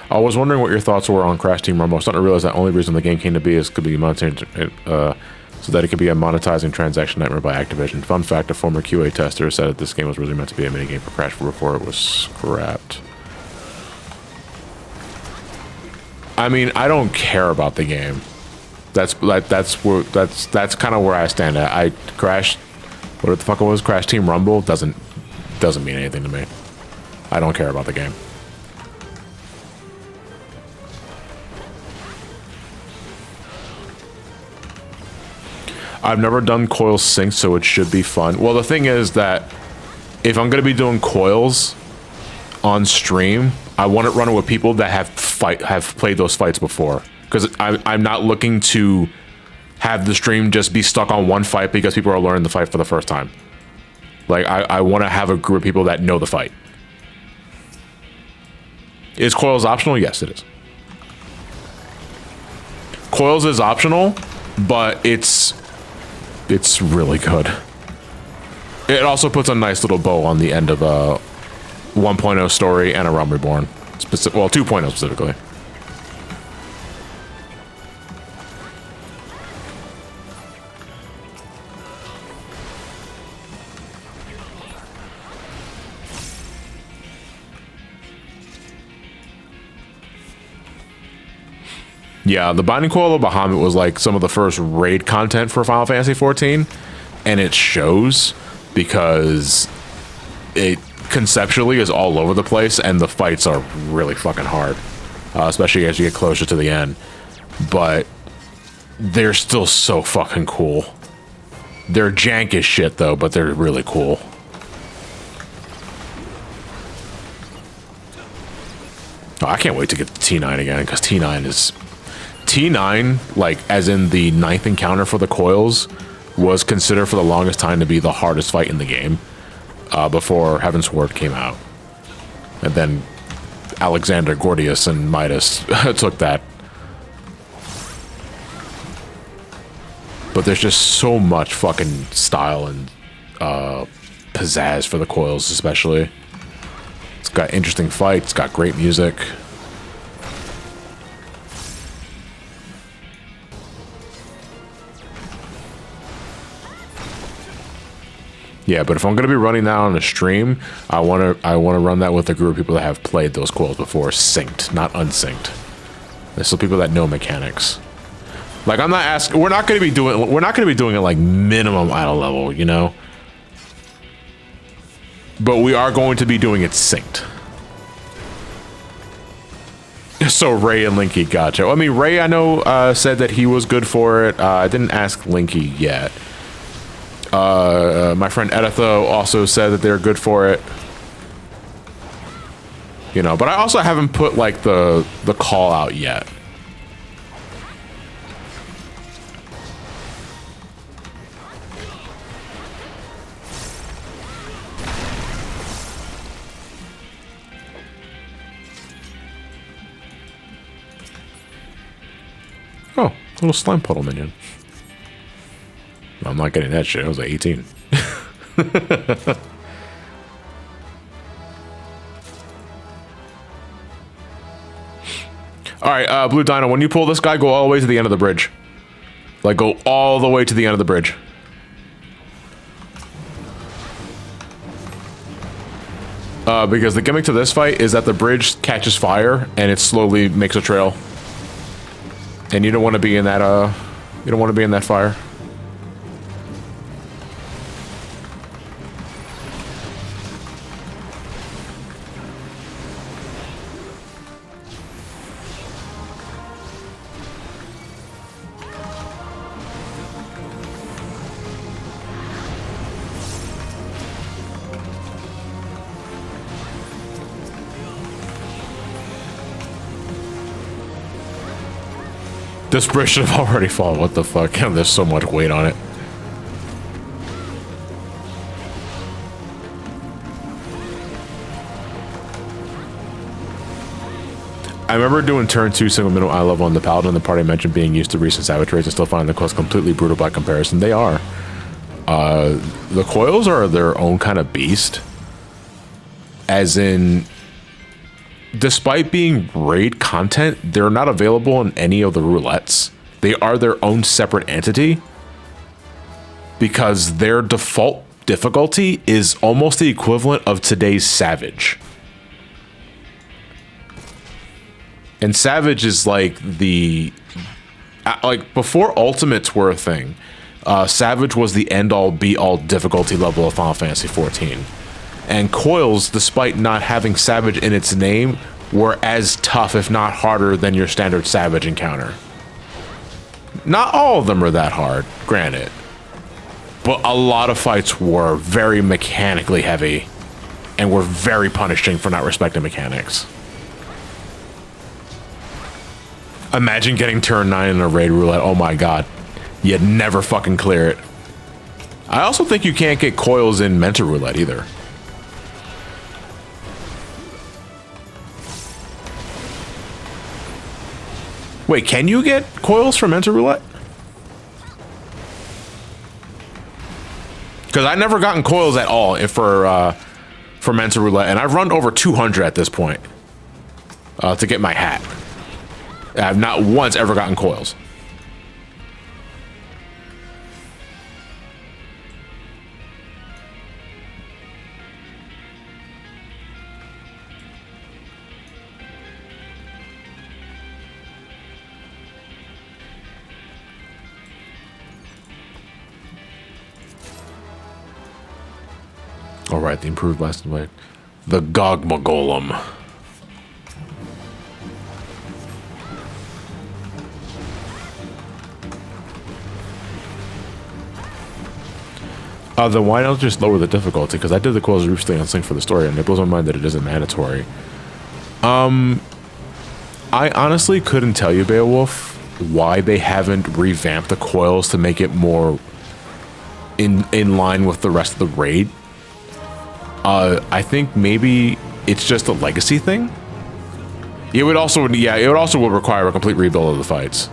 I was wondering what your thoughts were on Crash Team Rumble. I was starting to realize that the only reason the game came to be is could be monetizing, so that it could be a monetizing transaction nightmare by Activision. Fun fact: a former QA tester said that this game was really meant to be a minigame for Crash before it was scrapped. I mean, I don't care about the game. That's kind of where I stand at. Crash, what the fuck it was? Crash Team Rumble doesn't mean anything to me. I don't care about the game. I've never done Coils sync, so it should be fun. Well, the thing is that if I'm going to be doing Coils on stream, I want to run it with people that have played those fights before. Because I'm not looking to have the stream just be stuck on one fight because people are learning the fight for the first time. Like, I want to have a group of people that know the fight. Is Coils optional? Yes, it is. Coils is optional, but it's really good. It also puts a nice little bow on the end of a 1.0 story and a Realm Reborn. Well, 2.0 specifically. Yeah, the Binding Coil of Bahamut was like some of the first raid content for Final Fantasy XIV, and it shows because it conceptually is all over the place, and the fights are really fucking hard, especially as you get closer to the end. But they're still so fucking cool. They're jank as shit though, but they're really cool. Oh, I can't wait to get to T9 again, because T9, like, as in the 9th encounter for the Coils, was considered for the longest time to be the hardest fight in the game. before Heaven's Word came out. And then Alexander, Gordius, and Midas took that. But there's just so much fucking style and pizzazz for the coils, especially. It's got interesting fights, it's got great music. Yeah, but if I'm gonna be running that on a stream, I wanna run that with a group of people that have played those coils before, synced, not unsynced. There's still people that know mechanics. Like, I'm not asking. We're not gonna be doing it like minimum idle level, you know. But we are going to be doing it synced. So Ray and Linky, gotcha. I mean, Ray, I know, said that he was good for it. I didn't ask Linky yet. My friend Editho also said that they're good for it. You know, but I also haven't put like the call out yet. Oh, little slime puddle minion. I'm not getting that shit. I was like 18. All right, Blue Dino, when you pull this guy, go all the way to the end of the bridge. Like, go all the way to the end of the bridge. Because the gimmick to this fight is that the bridge catches fire and it slowly makes a trail. And you don't want to be in that, you don't want to be in that fire. This bridge should have already fallen. What the fuck? There's so much weight on it. I remember doing turn 2 single minimum eye level on the Paladin. The party mentioned being used to recent Savage raids and still finding the quest completely brutal by comparison. They are. The coils are their own kind of beast. As in, despite being raid content, they're not available in any of the roulettes. They are their own separate entity because their default difficulty is almost the equivalent of today's Savage. And Savage is like the... like, before Ultimates were a thing, Savage was the end-all, be-all difficulty level of Final Fantasy XIV. And coils, despite not having Savage in its name, were as tough, if not harder, than your standard Savage encounter. Not all of them are that hard, granted. But a lot of fights were very mechanically heavy and were very punishing for not respecting mechanics. Imagine getting turn 9 in a raid roulette. Oh my god. You'd never fucking clear it. I also think you can't get coils in Mentor roulette either. Wait, can you get coils from Mentor roulette? Because I've never gotten coils at all for Mentor roulette, and I've run over 200 at this point to get my hat. I've not once ever gotten coils. All right, the improved blasting blade, the Gogma Golem. Then why not just lower the difficulty? Because I did the coils recently on Sync for the story, and it blows my mind that it isn't mandatory. I honestly couldn't tell you, Beowulf, why they haven't revamped the coils to make it more in line with the rest of the raid. I think maybe it's just a legacy thing. It would also, yeah, it would also will require a complete rebuild of the fights.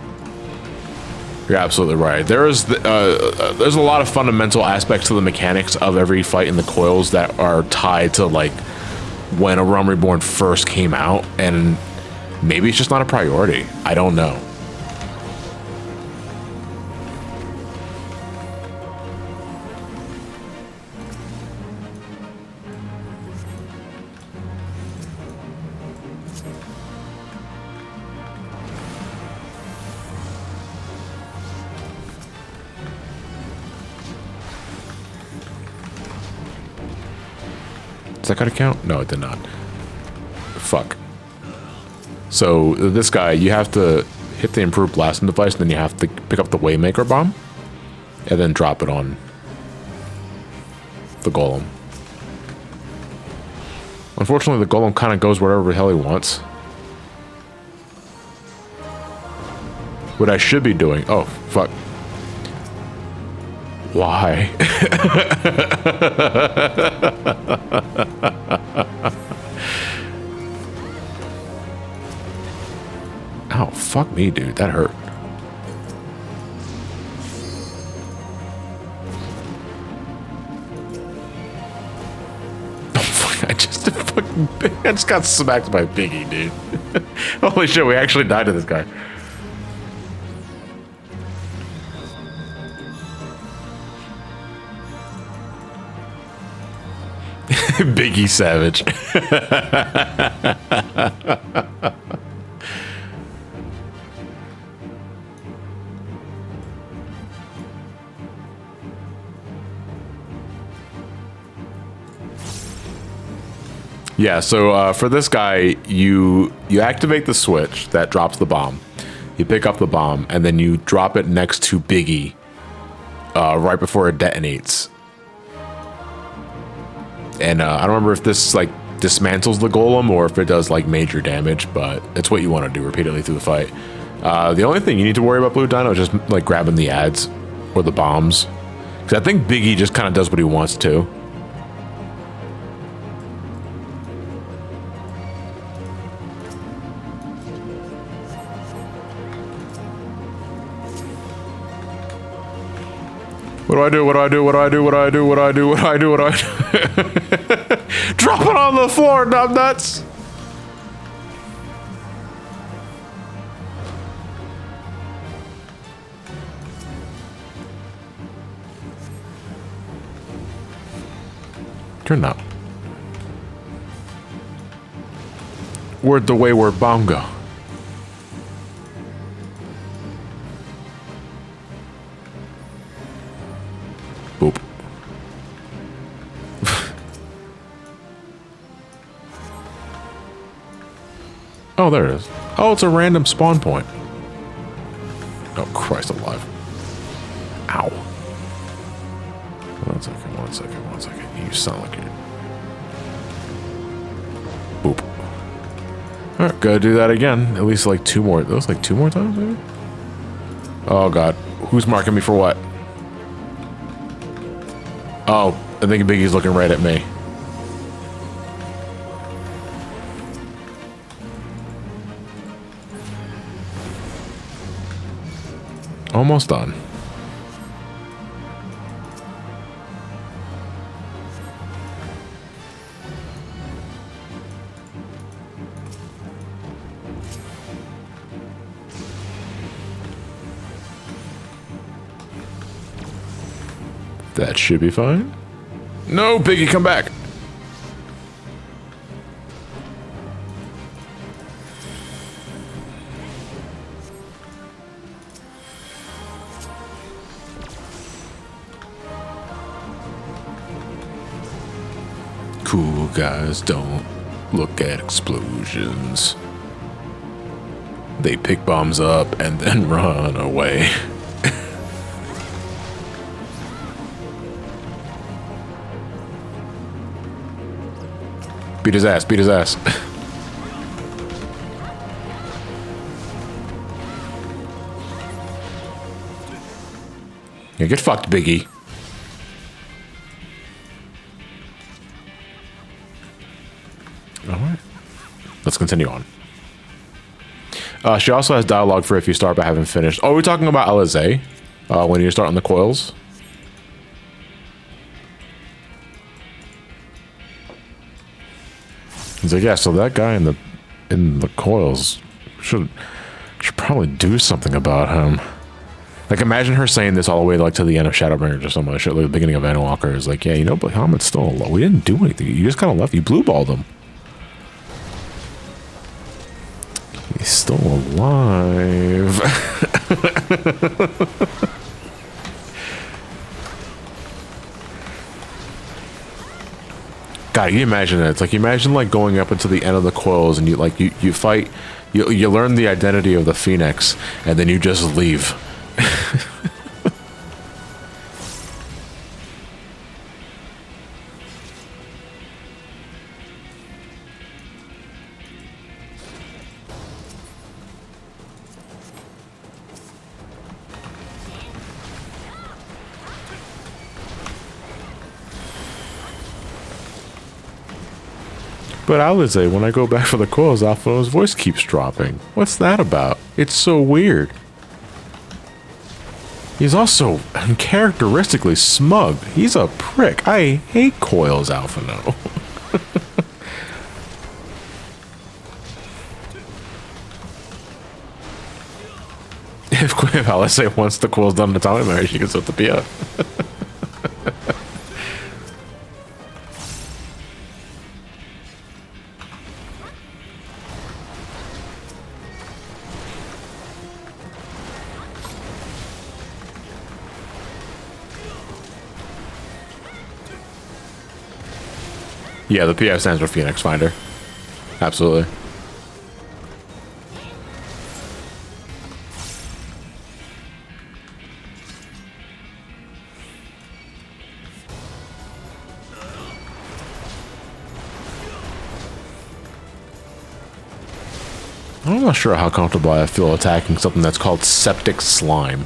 You're absolutely right. There's a lot of fundamental aspects to the mechanics of every fight in the coils that are tied to like when a Realm Reborn first came out, and maybe it's just not a priority. I don't know. Does that gotta count? No, it did not. Fuck. So this guy, you have to hit the improved blasting device, and then you have to pick up the Waymaker bomb, and then drop it on the golem. Unfortunately, the golem kind of goes wherever the hell he wants. What I should be doing... Oh, fuck. Why? Ow, fuck me, dude. That hurt. Oh, fuck. I just got smacked by Biggie, dude. Holy shit, we actually died to this guy. Biggie Savage. Yeah, so for this guy, you activate the switch that drops the bomb. You pick up the bomb, and then you drop it next to Biggie right before it detonates. And I don't remember if this like dismantles the golem or if it does like major damage, but it's what you want to do repeatedly through the fight. The only thing you need to worry about, Blue Dino, is just like grabbing the ads or the bombs, because I think Biggie just kind of does what he wants to. What do I do? What do I do? What do I do? What do I do? What do I do? What do I do? What do I do? Drop it on the floor, numbnuts! Turn up. Where'd the wayward bomb go? Boop. Oh, there it is. Oh, it's a random spawn point. Oh, Christ alive. Ow. One second, one second, one second. You sound like it. Boop. Alright, gotta do that again. At least like two more. That was like two more times, maybe? Oh, God. Who's marking me for what? Oh, I think Biggie's looking right at me. Almost done. That should be fine. No, Biggie, come back. Cool guys don't look at explosions. They pick bombs up and then run away. Beat his ass, beat his ass. Yeah, get fucked, Biggie. All right. Let's continue on. She also has dialogue for if you start but haven't finished. Oh, we're talking about Alizé when you start on the coils. He's like, yeah, so that guy in the coils should probably do something about him. Like, imagine her saying this all the way like to the end of Shadowbringers or something. Shit, like the beginning of Endwalker is like, yeah, you know, but Helmet's still alive. We didn't do anything. You just kind of left. You blue-balled him. He's still alive. God, you imagine it. It's like, you imagine like going up into the end of the coils and you fight, you learn the identity of the Phoenix and then you just leave. But Alizé, when I go back for the coils, Alphonse's voice keeps dropping. What's that about? It's so weird. He's also uncharacteristically smug. He's a prick. I hate coils, Alphino. If Alizé wants the coils done in the time marriage, she can set the PF. Yeah, the PF stands for Phoenix Finder. Absolutely. I'm not sure how comfortable I feel attacking something that's called septic slime.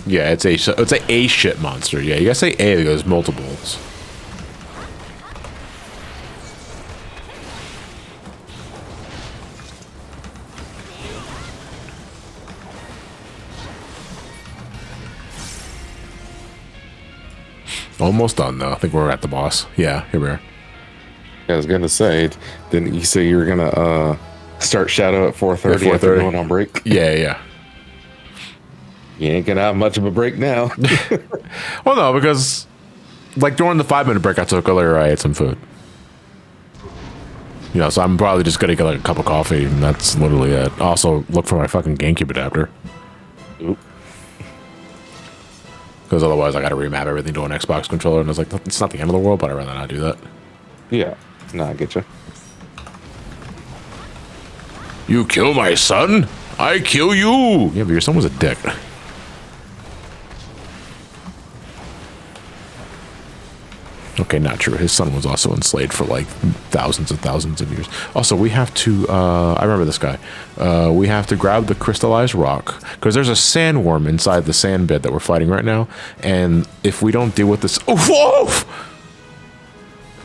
Yeah, it's a shit monster. Yeah, you gotta say A because multiples. Almost done though. I think we're at the boss. Yeah, here we are. I was gonna say, didn't you say you were gonna start Shadow at 4:30 after going on break? Yeah, yeah. You ain't gonna have much of a break now. Well, no, because like during the 5-minute break I took earlier, I ate some food. You know, so I'm probably just gonna get like a cup of coffee, and that's literally it. Also, look for my fucking GameCube adapter. Oop. Because otherwise I gotta remap everything to an Xbox controller, and it's like, it's not the end of the world, but I'd rather not do that. Yeah, no, I get you. You kill my son? I kill you! Yeah, but your son was a dick. Okay, not true. His son was also enslaved for like thousands of years. Also, we have to, I remember this guy. We have to grab the crystallized rock, because there's a sandworm inside the sand bit that we're fighting right now, and if we don't deal with this... Oh, whoa!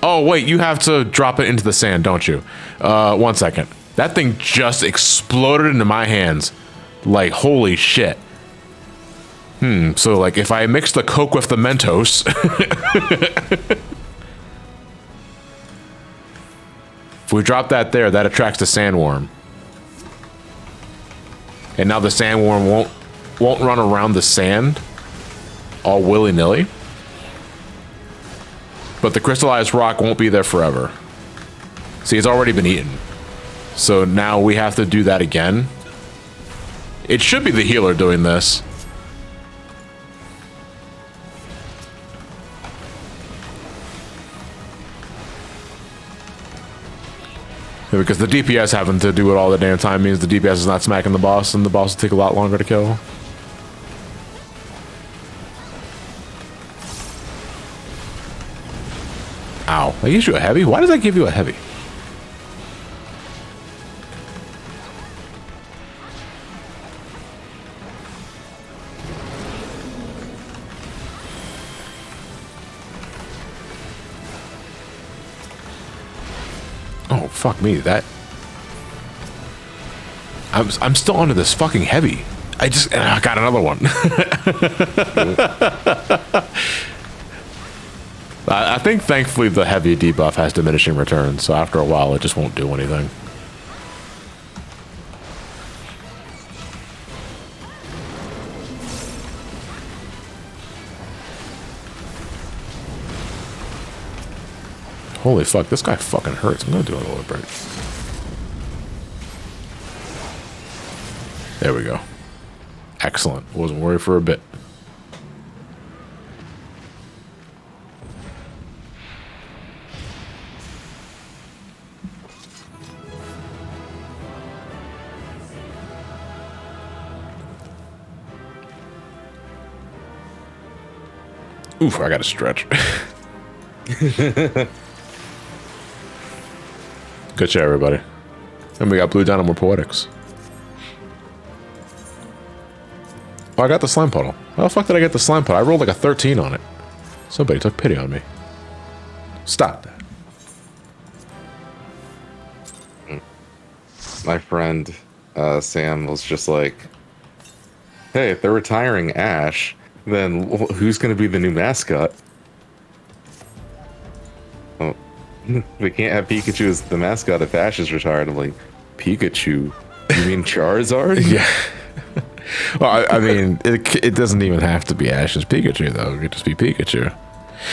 Oh, wait, you have to drop it into the sand, don't you? 1 second. That thing just exploded into my hands. Like, holy shit. So like if I mix the Coke with the Mentos... if we drop that there, that attracts the sandworm. And now the sandworm won't run around the sand all willy-nilly. But the crystallized rock won't be there forever. See, it's already been eaten. So now we have to do that again. It should be the healer doing this. Yeah, because the DPS having to do it all the damn time means the DPS is not smacking the boss, and the boss will take a lot longer to kill. Ow. That gives you a heavy? Why does that give you a heavy? Oh, fuck me. That... I'm still under this fucking heavy. I got another one. I think thankfully the heavy debuff has diminishing returns, so after a while it just won't do anything. Holy fuck, this guy fucking hurts. I'm gonna do a little break. There we go. Excellent. Wasn't worried for a bit. Oof, I gotta stretch. Good shit, everybody. And we got blue down and more poetics. Oh, I got the slime puddle. How the fuck did I get the slime puddle? I rolled like a 13 on it. Somebody took pity on me. Stop that. My friend Sam was just like, hey, if they're retiring Ash, then who's going to be the new mascot? Oh, we can't have Pikachu as the mascot if Ash is retired. I'm like, Pikachu? You mean Charizard? Yeah. Well, I mean, it doesn't even have to be Ash's Pikachu, though. It could just be Pikachu.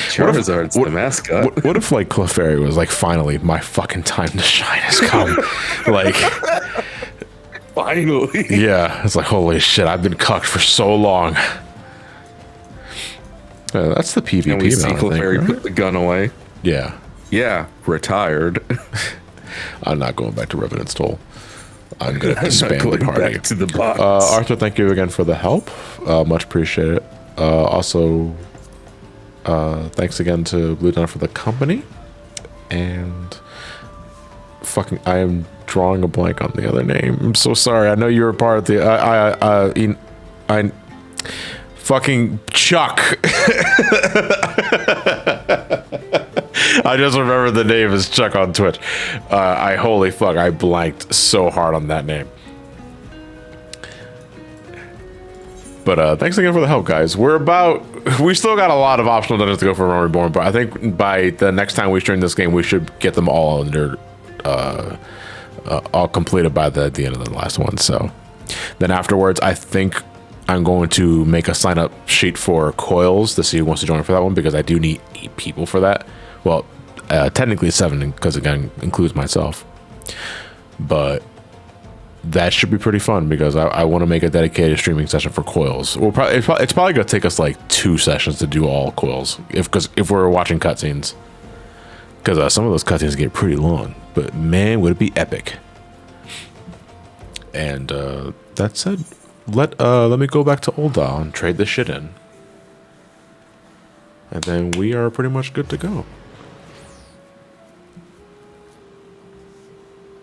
Charizard's the mascot. What if, like, Clefairy was like, finally, my fucking time to shine has come? Like... Finally. Yeah, it's like, holy shit, I've been cucked for so long. That's the PvP. And we see now, Clefairy right? put the gun away. Yeah. Yeah, retired. I'm not going back to Revenant's Toll. I'm going to disband the Going party. back to the box. Arthur, thank you again for the help. Much appreciated. Also, thanks again to Blue Dawn for the company. And fucking, I am drawing a blank on the other name. I'm so sorry. I know you were part of the... I fucking Chuck. I just remember the name is Chuck on Twitch. Holy fuck, I blanked so hard on that name. But thanks again for the help, guys. We still got a lot of optional dungeons to go for Realm Reborn, but I think by the next time we stream this game, we should get them all under, all completed by the end of the last one. So then afterwards, I think I'm going to make a sign up sheet for Coils to see who wants to join for that one, because I do need 8 people for that. Well, technically 7, because again, includes myself. But that should be pretty fun, because I want to make a dedicated streaming session for Coils. It's probably going to take us like 2 sessions to do all Coils, if we're watching cutscenes. Because some of those cutscenes get pretty long. But man, would it be epic. And that said, let me go back to Old Dial and trade this shit in. And then we are pretty much good to go.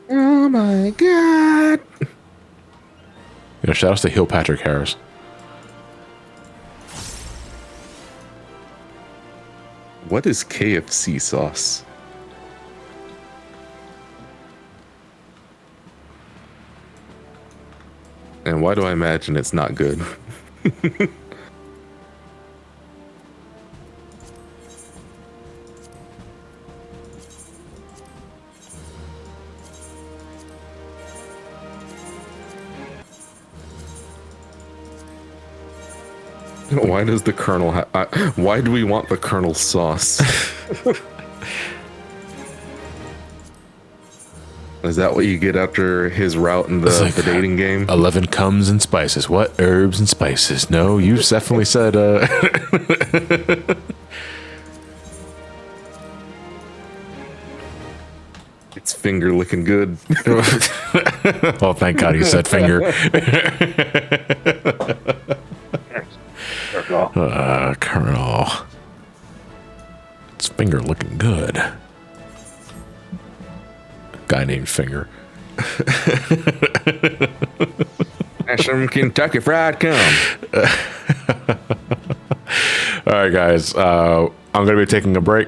Oh my god. Shout outs to Hill Patrick Harris. What is KFC sauce? And why do I imagine it's not good? Why does the Colonel why do we want the Colonel's sauce? Is that what you get after his route in the dating game? 11 comes and spices. What? Herbs and spices. No, you definitely said, It's finger looking good. Oh, thank God you said finger. Colonel. It's finger looking good. Guy named Finger. That's some Kentucky Fried Cum. All right, guys. I'm going to be taking a break.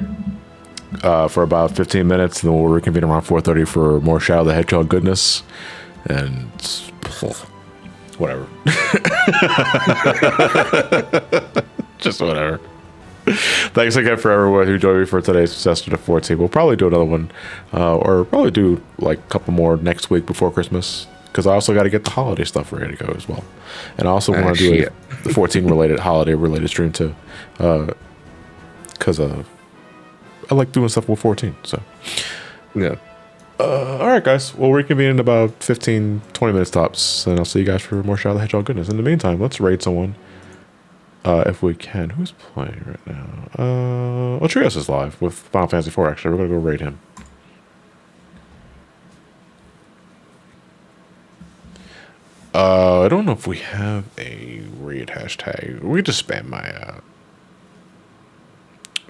for about 15 minutes, and then we'll reconvene around 4:30 for more Shadow the Hedgehog goodness, and whatever. Just whatever. Thanks again for everyone who joined me for today's Successor to 14. We'll probably do another one, or probably do like a couple more next week before Christmas, because I also got to get the holiday stuff ready to go as well. And I also want to do a 14 related holiday related stream too, because I like doing stuff with 14. So Yeah. all right, guys. We'll reconvene in about 15, 20 minutes tops, and I'll see you guys for more Shadow the Hedgehog goodness. In the meantime, let's raid someone. If we can. Who's playing right now? Trios is live with Final Fantasy IV, actually. We're going to go raid him. I don't know if we have a raid hashtag. We can just spam my...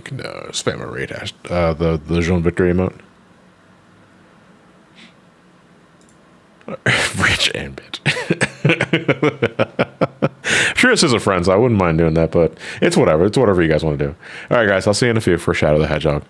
spam my raid hash. The Jean Victory emote. Rich and bitch. Trios is a friend, so I wouldn't mind doing that, but it's whatever. It's whatever you guys want to do. All right, guys. I'll see you in a few for Shadow the Hedgehog.